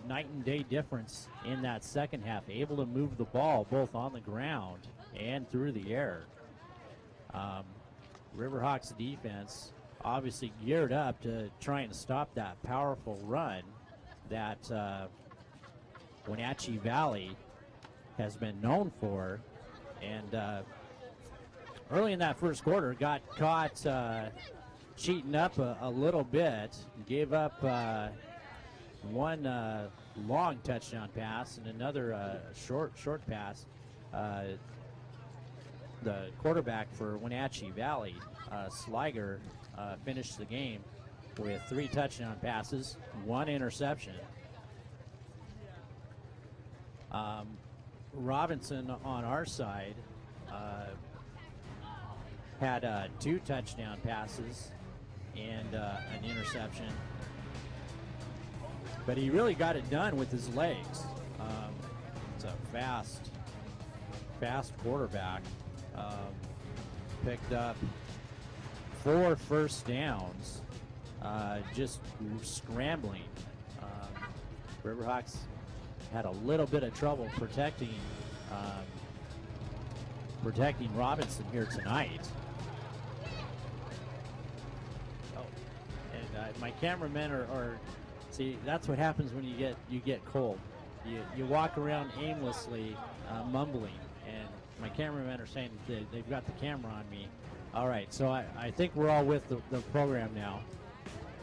night and day difference in that second half, able to move the ball both on the ground and through the air. Riverhawks defense obviously geared up to try and stop that powerful run that Wenatchee Valley has been known for. And early in that first quarter, got caught cheating up a little bit, gave up one long touchdown pass and another short pass. The quarterback for Wenatchee Valley, Sliger, finished the game with 3 touchdown passes, 1 interception. Robinson on our side had 2 touchdown passes and an interception. But he really got it done with his legs. It's a fast quarterback. Picked up 4 first downs, just scrambling. Riverhawks had a little bit of trouble protecting Robinson here tonight. Oh, and my cameramen are see, that's what happens when you get cold. You walk around aimlessly, mumbling, and my cameramen are saying they've got the camera on me. All right, so I think we're all with the program now.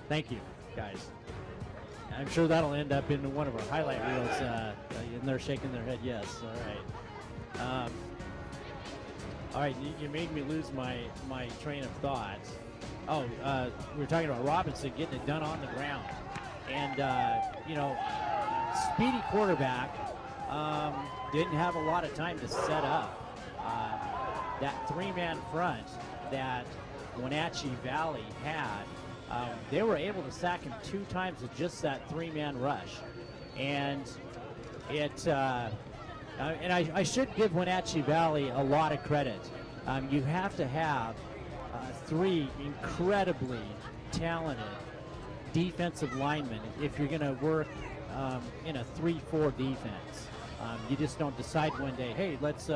Thank you, guys. I'm sure that'll end up in one of our highlight reels, and they're shaking their head yes. All right, you made me lose my train of thought. Oh, we were talking about Robinson getting it done on the ground. And, speedy quarterback, didn't have a lot of time to set up. That 3-man front that Wenatchee Valley had, they were able to sack him 2 times with just that 3-man rush. And I should give Wenatchee Valley a lot of credit. You have to have 3 incredibly talented defensive linemen if you're going to work in a 3-4 defense. You just don't decide one day, hey, let's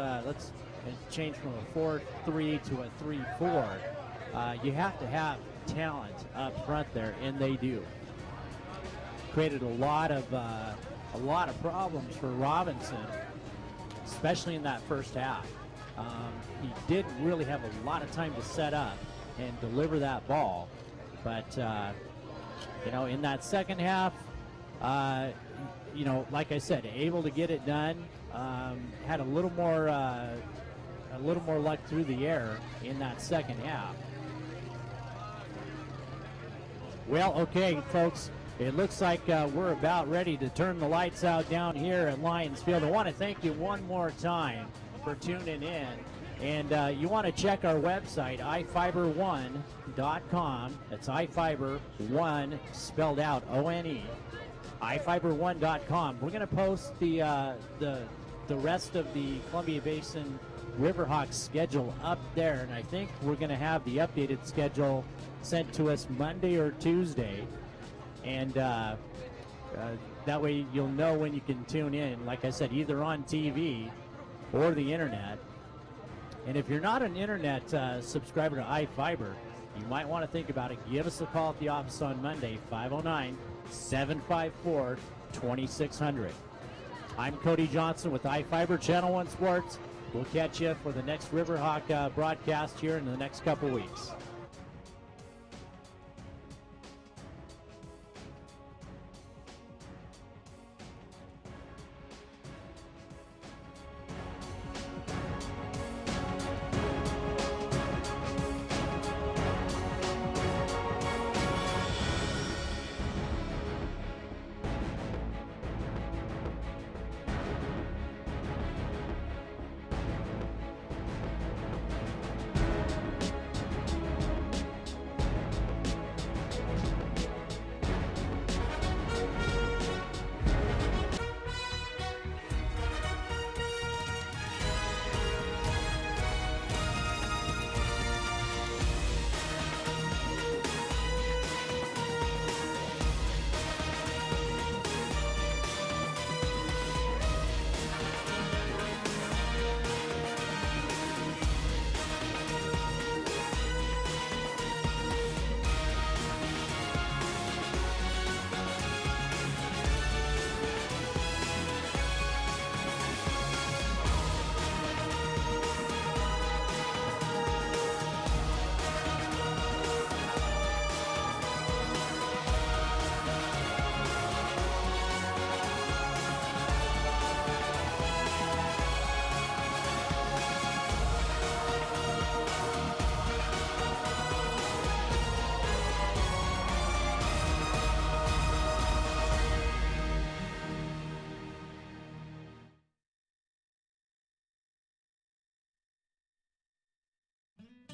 change from a 4-3 to a 3-4. You have to have talent up front there, and they do. Created a lot of problems for Robinson, especially in that first half. He didn't really have a lot of time to set up and deliver that ball, but in that second half, like I said, able to get it done. Had a little more luck through the air in that second half. Well, okay, folks, it looks like we're about ready to turn the lights out down here at Lions Field. I want to thank you one more time for tuning in. And you want to check our website, iFIBER1.com. That's iFIBER1 spelled out O-N-E. iFIBER1.com. We're going to post the rest of the Columbia Basin Riverhawks schedule up there, and I think we're going to have the updated schedule sent to us Monday or Tuesday, and that way you'll know when you can tune in, like I said, either on TV or the internet. And if you're not an internet subscriber to iFIBER, you might want to think about it. Give us a call at the office on Monday, 509-754-2600. I'm Cody Johnson with iFIBER Channel 1 Sports. We'll catch you for the next Riverhawk broadcast here in the next couple weeks.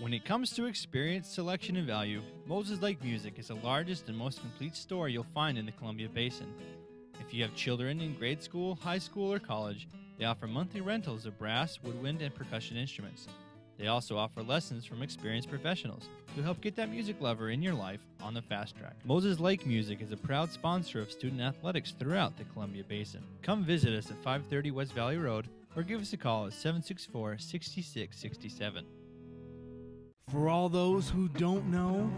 When it comes to experience, selection, and value, Moses Lake Music is the largest and most complete store you'll find in the Columbia Basin. If you have children in grade school, high school, or college, they offer monthly rentals of brass, woodwind, and percussion instruments. They also offer lessons from experienced professionals to help get that music lover in your life on the fast track. Moses Lake Music is a proud sponsor of student athletics throughout the Columbia Basin. Come visit us at 530 West Valley Road or give us a call at 764-6667. For all those who don't know,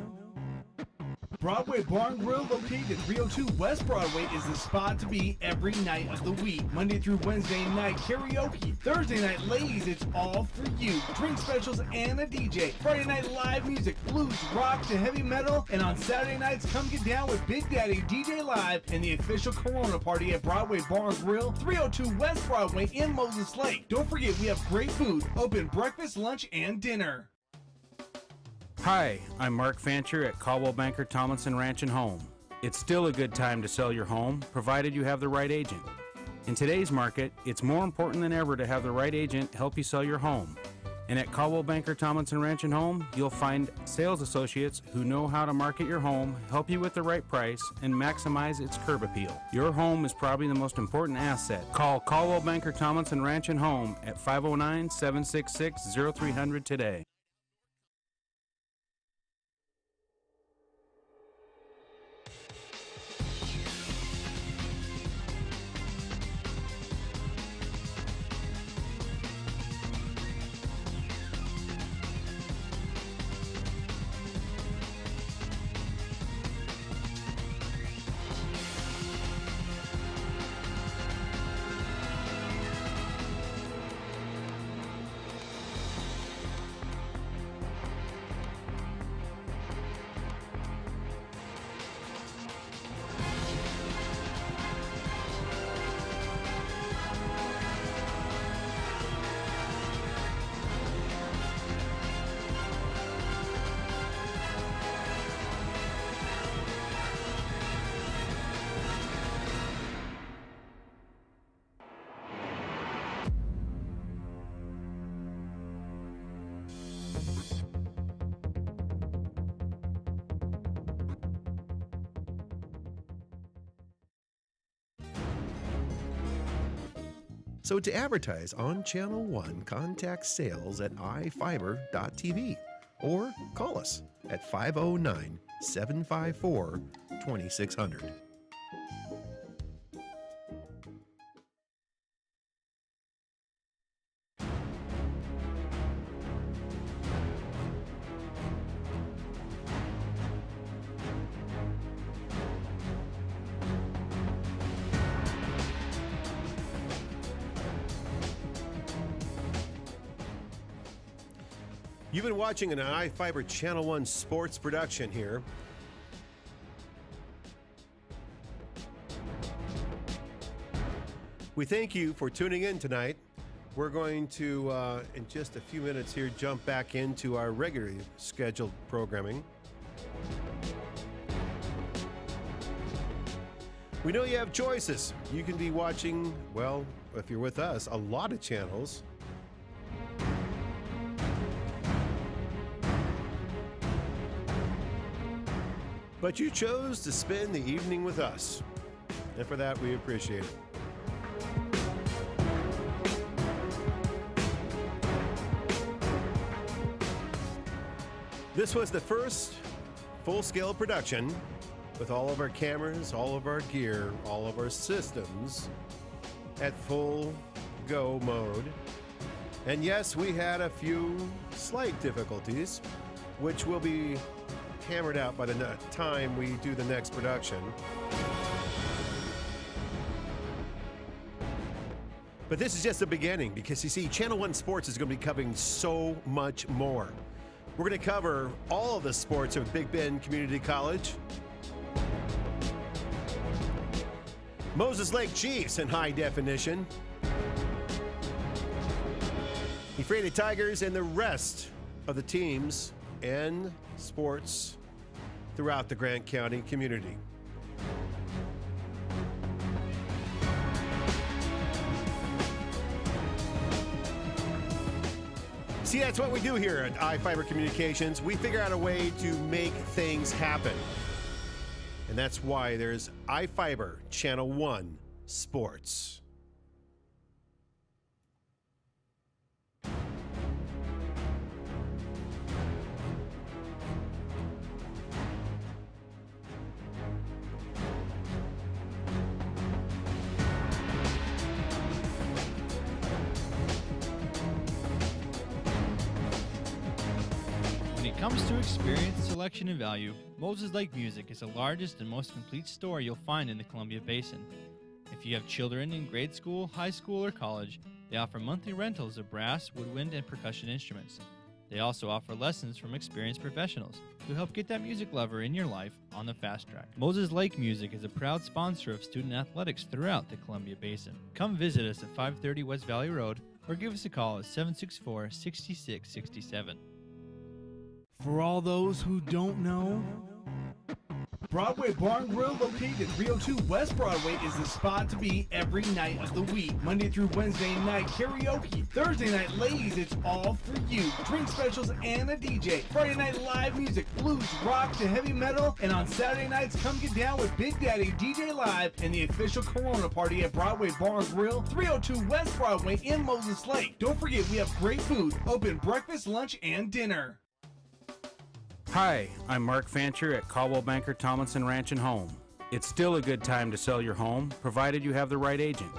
Broadway Bar and Grill, located at 302 West Broadway, is the spot to be every night of the week. Monday through Wednesday night karaoke. Thursday night, ladies, it's all for you. Drink specials and a DJ. Friday night live music, blues, rock to heavy metal. And on Saturday nights, come get down with Big Daddy DJ Live and the official Corona party at Broadway Bar and Grill, 302 West Broadway in Moses Lake. Don't forget, we have great food, open breakfast, lunch, and dinner. Hi, I'm Mark Fancher at Caldwell Banker Tomlinson Ranch and Home. It's still a good time to sell your home, provided you have the right agent. In today's market, it's more important than ever to have the right agent help you sell your home. And at Caldwell Banker Tomlinson Ranch and Home, you'll find sales associates who know how to market your home, help you with the right price, and maximize its curb appeal. Your home is probably the most important asset. Call Caldwell Banker Tomlinson Ranch and Home at 509-766-0300 today. So to advertise on Channel 1, contact sales at iFIBER.tv or call us at 509-754-2600. You've been watching an iFIBER Channel 1 sports production here. We thank you for tuning in tonight. We're going to, in just a few minutes here, jump back into our regularly scheduled programming. We know you have choices. You can be watching, well, if you're with us, a lot of channels. But you chose to spend the evening with us, and for that we appreciate it. This was the first full-scale production with all of our cameras, all of our gear, all of our systems at full go mode. And yes, we had a few slight difficulties, which will be hammered out by the time we do the next production. But this is just the beginning, because you see, Channel 1 Sports is going to be covering so much more. We're going to cover all of the sports of Big Bend Community College, Moses Lake Chiefs in high definition, Ephrata Tigers, and the rest of the teams and sports throughout the Grant County community. See, that's what we do here at iFIBER Communications. We figure out a way to make things happen. And that's why there's iFIBER Channel 1 Sports. When it comes to experience, selection, and value, Moses Lake Music is the largest and most complete store you'll find in the Columbia Basin. If you have children in grade school, high school, or college, they offer monthly rentals of brass, woodwind, and percussion instruments. They also offer lessons from experienced professionals who help get that music lover in your life on the fast track. Moses Lake Music is a proud sponsor of student athletics throughout the Columbia Basin. Come visit us at 530 West Valley Road or give us a call at 764-6667. For all those who don't know, Broadway Bar and Grill, located at 302 West Broadway, is the spot to be every night of the week. Monday through Wednesday night karaoke. Thursday night, ladies, it's all for you. Drink specials and a DJ. Friday night live music, blues, rock to heavy metal. And on Saturday nights, come get down with Big Daddy DJ Live and the official Corona party at Broadway Bar and Grill, 302 West Broadway in Moses Lake. Don't forget, we have great food, open breakfast, lunch, and dinner. Hi, I'm Mark Fancher at Caldwell Banker Tomlinson Ranch and Home. It's still a good time to sell your home, provided you have the right agent.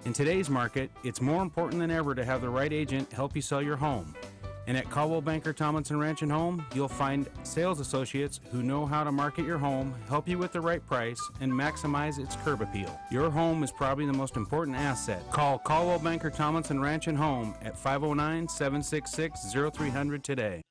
In today's market, it's more important than ever to have the right agent help you sell your home. And at Caldwell Banker Tomlinson Ranch and Home, you'll find sales associates who know how to market your home, help you with the right price, and maximize its curb appeal. Your home is probably the most important asset. Call Caldwell Banker Tomlinson Ranch and Home at 509-766-0300 today.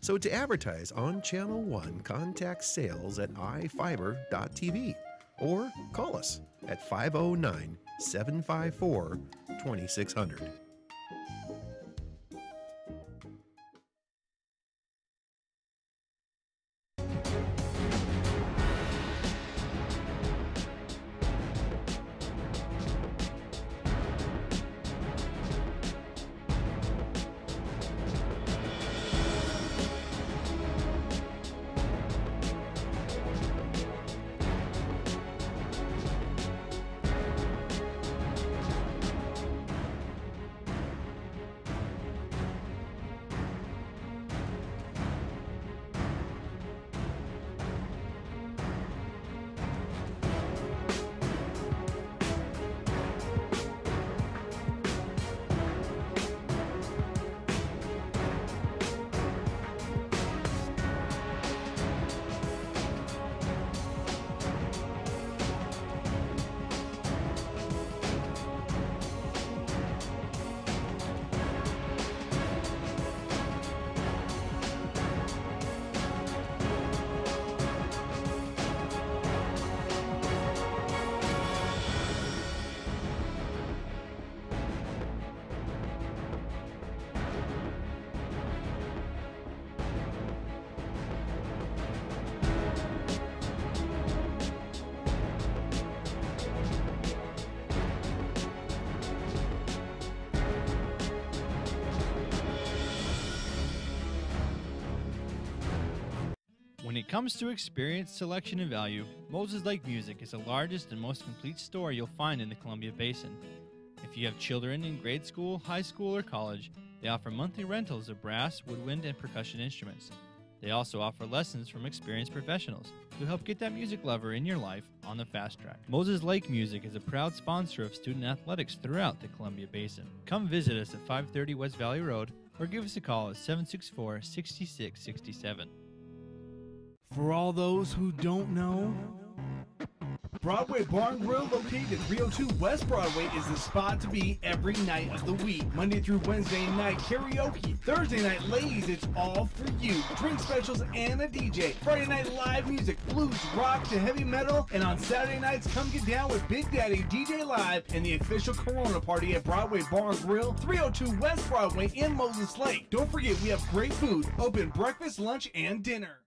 So to advertise on Channel 1, contact sales at iFIBER.tv or call us at 509-754-2600. When it comes to experience, selection, and value, Moses Lake Music is the largest and most complete store you'll find in the Columbia Basin. If you have children in grade school, high school, or college, they offer monthly rentals of brass, woodwind, and percussion instruments. They also offer lessons from experienced professionals to help get that music lover in your life on the fast track. Moses Lake Music is a proud sponsor of student athletics throughout the Columbia Basin. Come visit us at 530 West Valley Road or give us a call at 764-6667. For all those who don't know, Broadway Barn Grill, located at 302 West Broadway, is the spot to be every night of the week. Monday through Wednesday night, karaoke. Thursday night, ladies, it's all for you. Drink specials and a DJ. Friday night, live music, blues, rock to heavy metal. And on Saturday nights, come get down with Big Daddy DJ Live and the official Corona party at Broadway Barn Grill, 302 West Broadway in Moses Lake. Don't forget, we have great food, open breakfast, lunch, and dinner.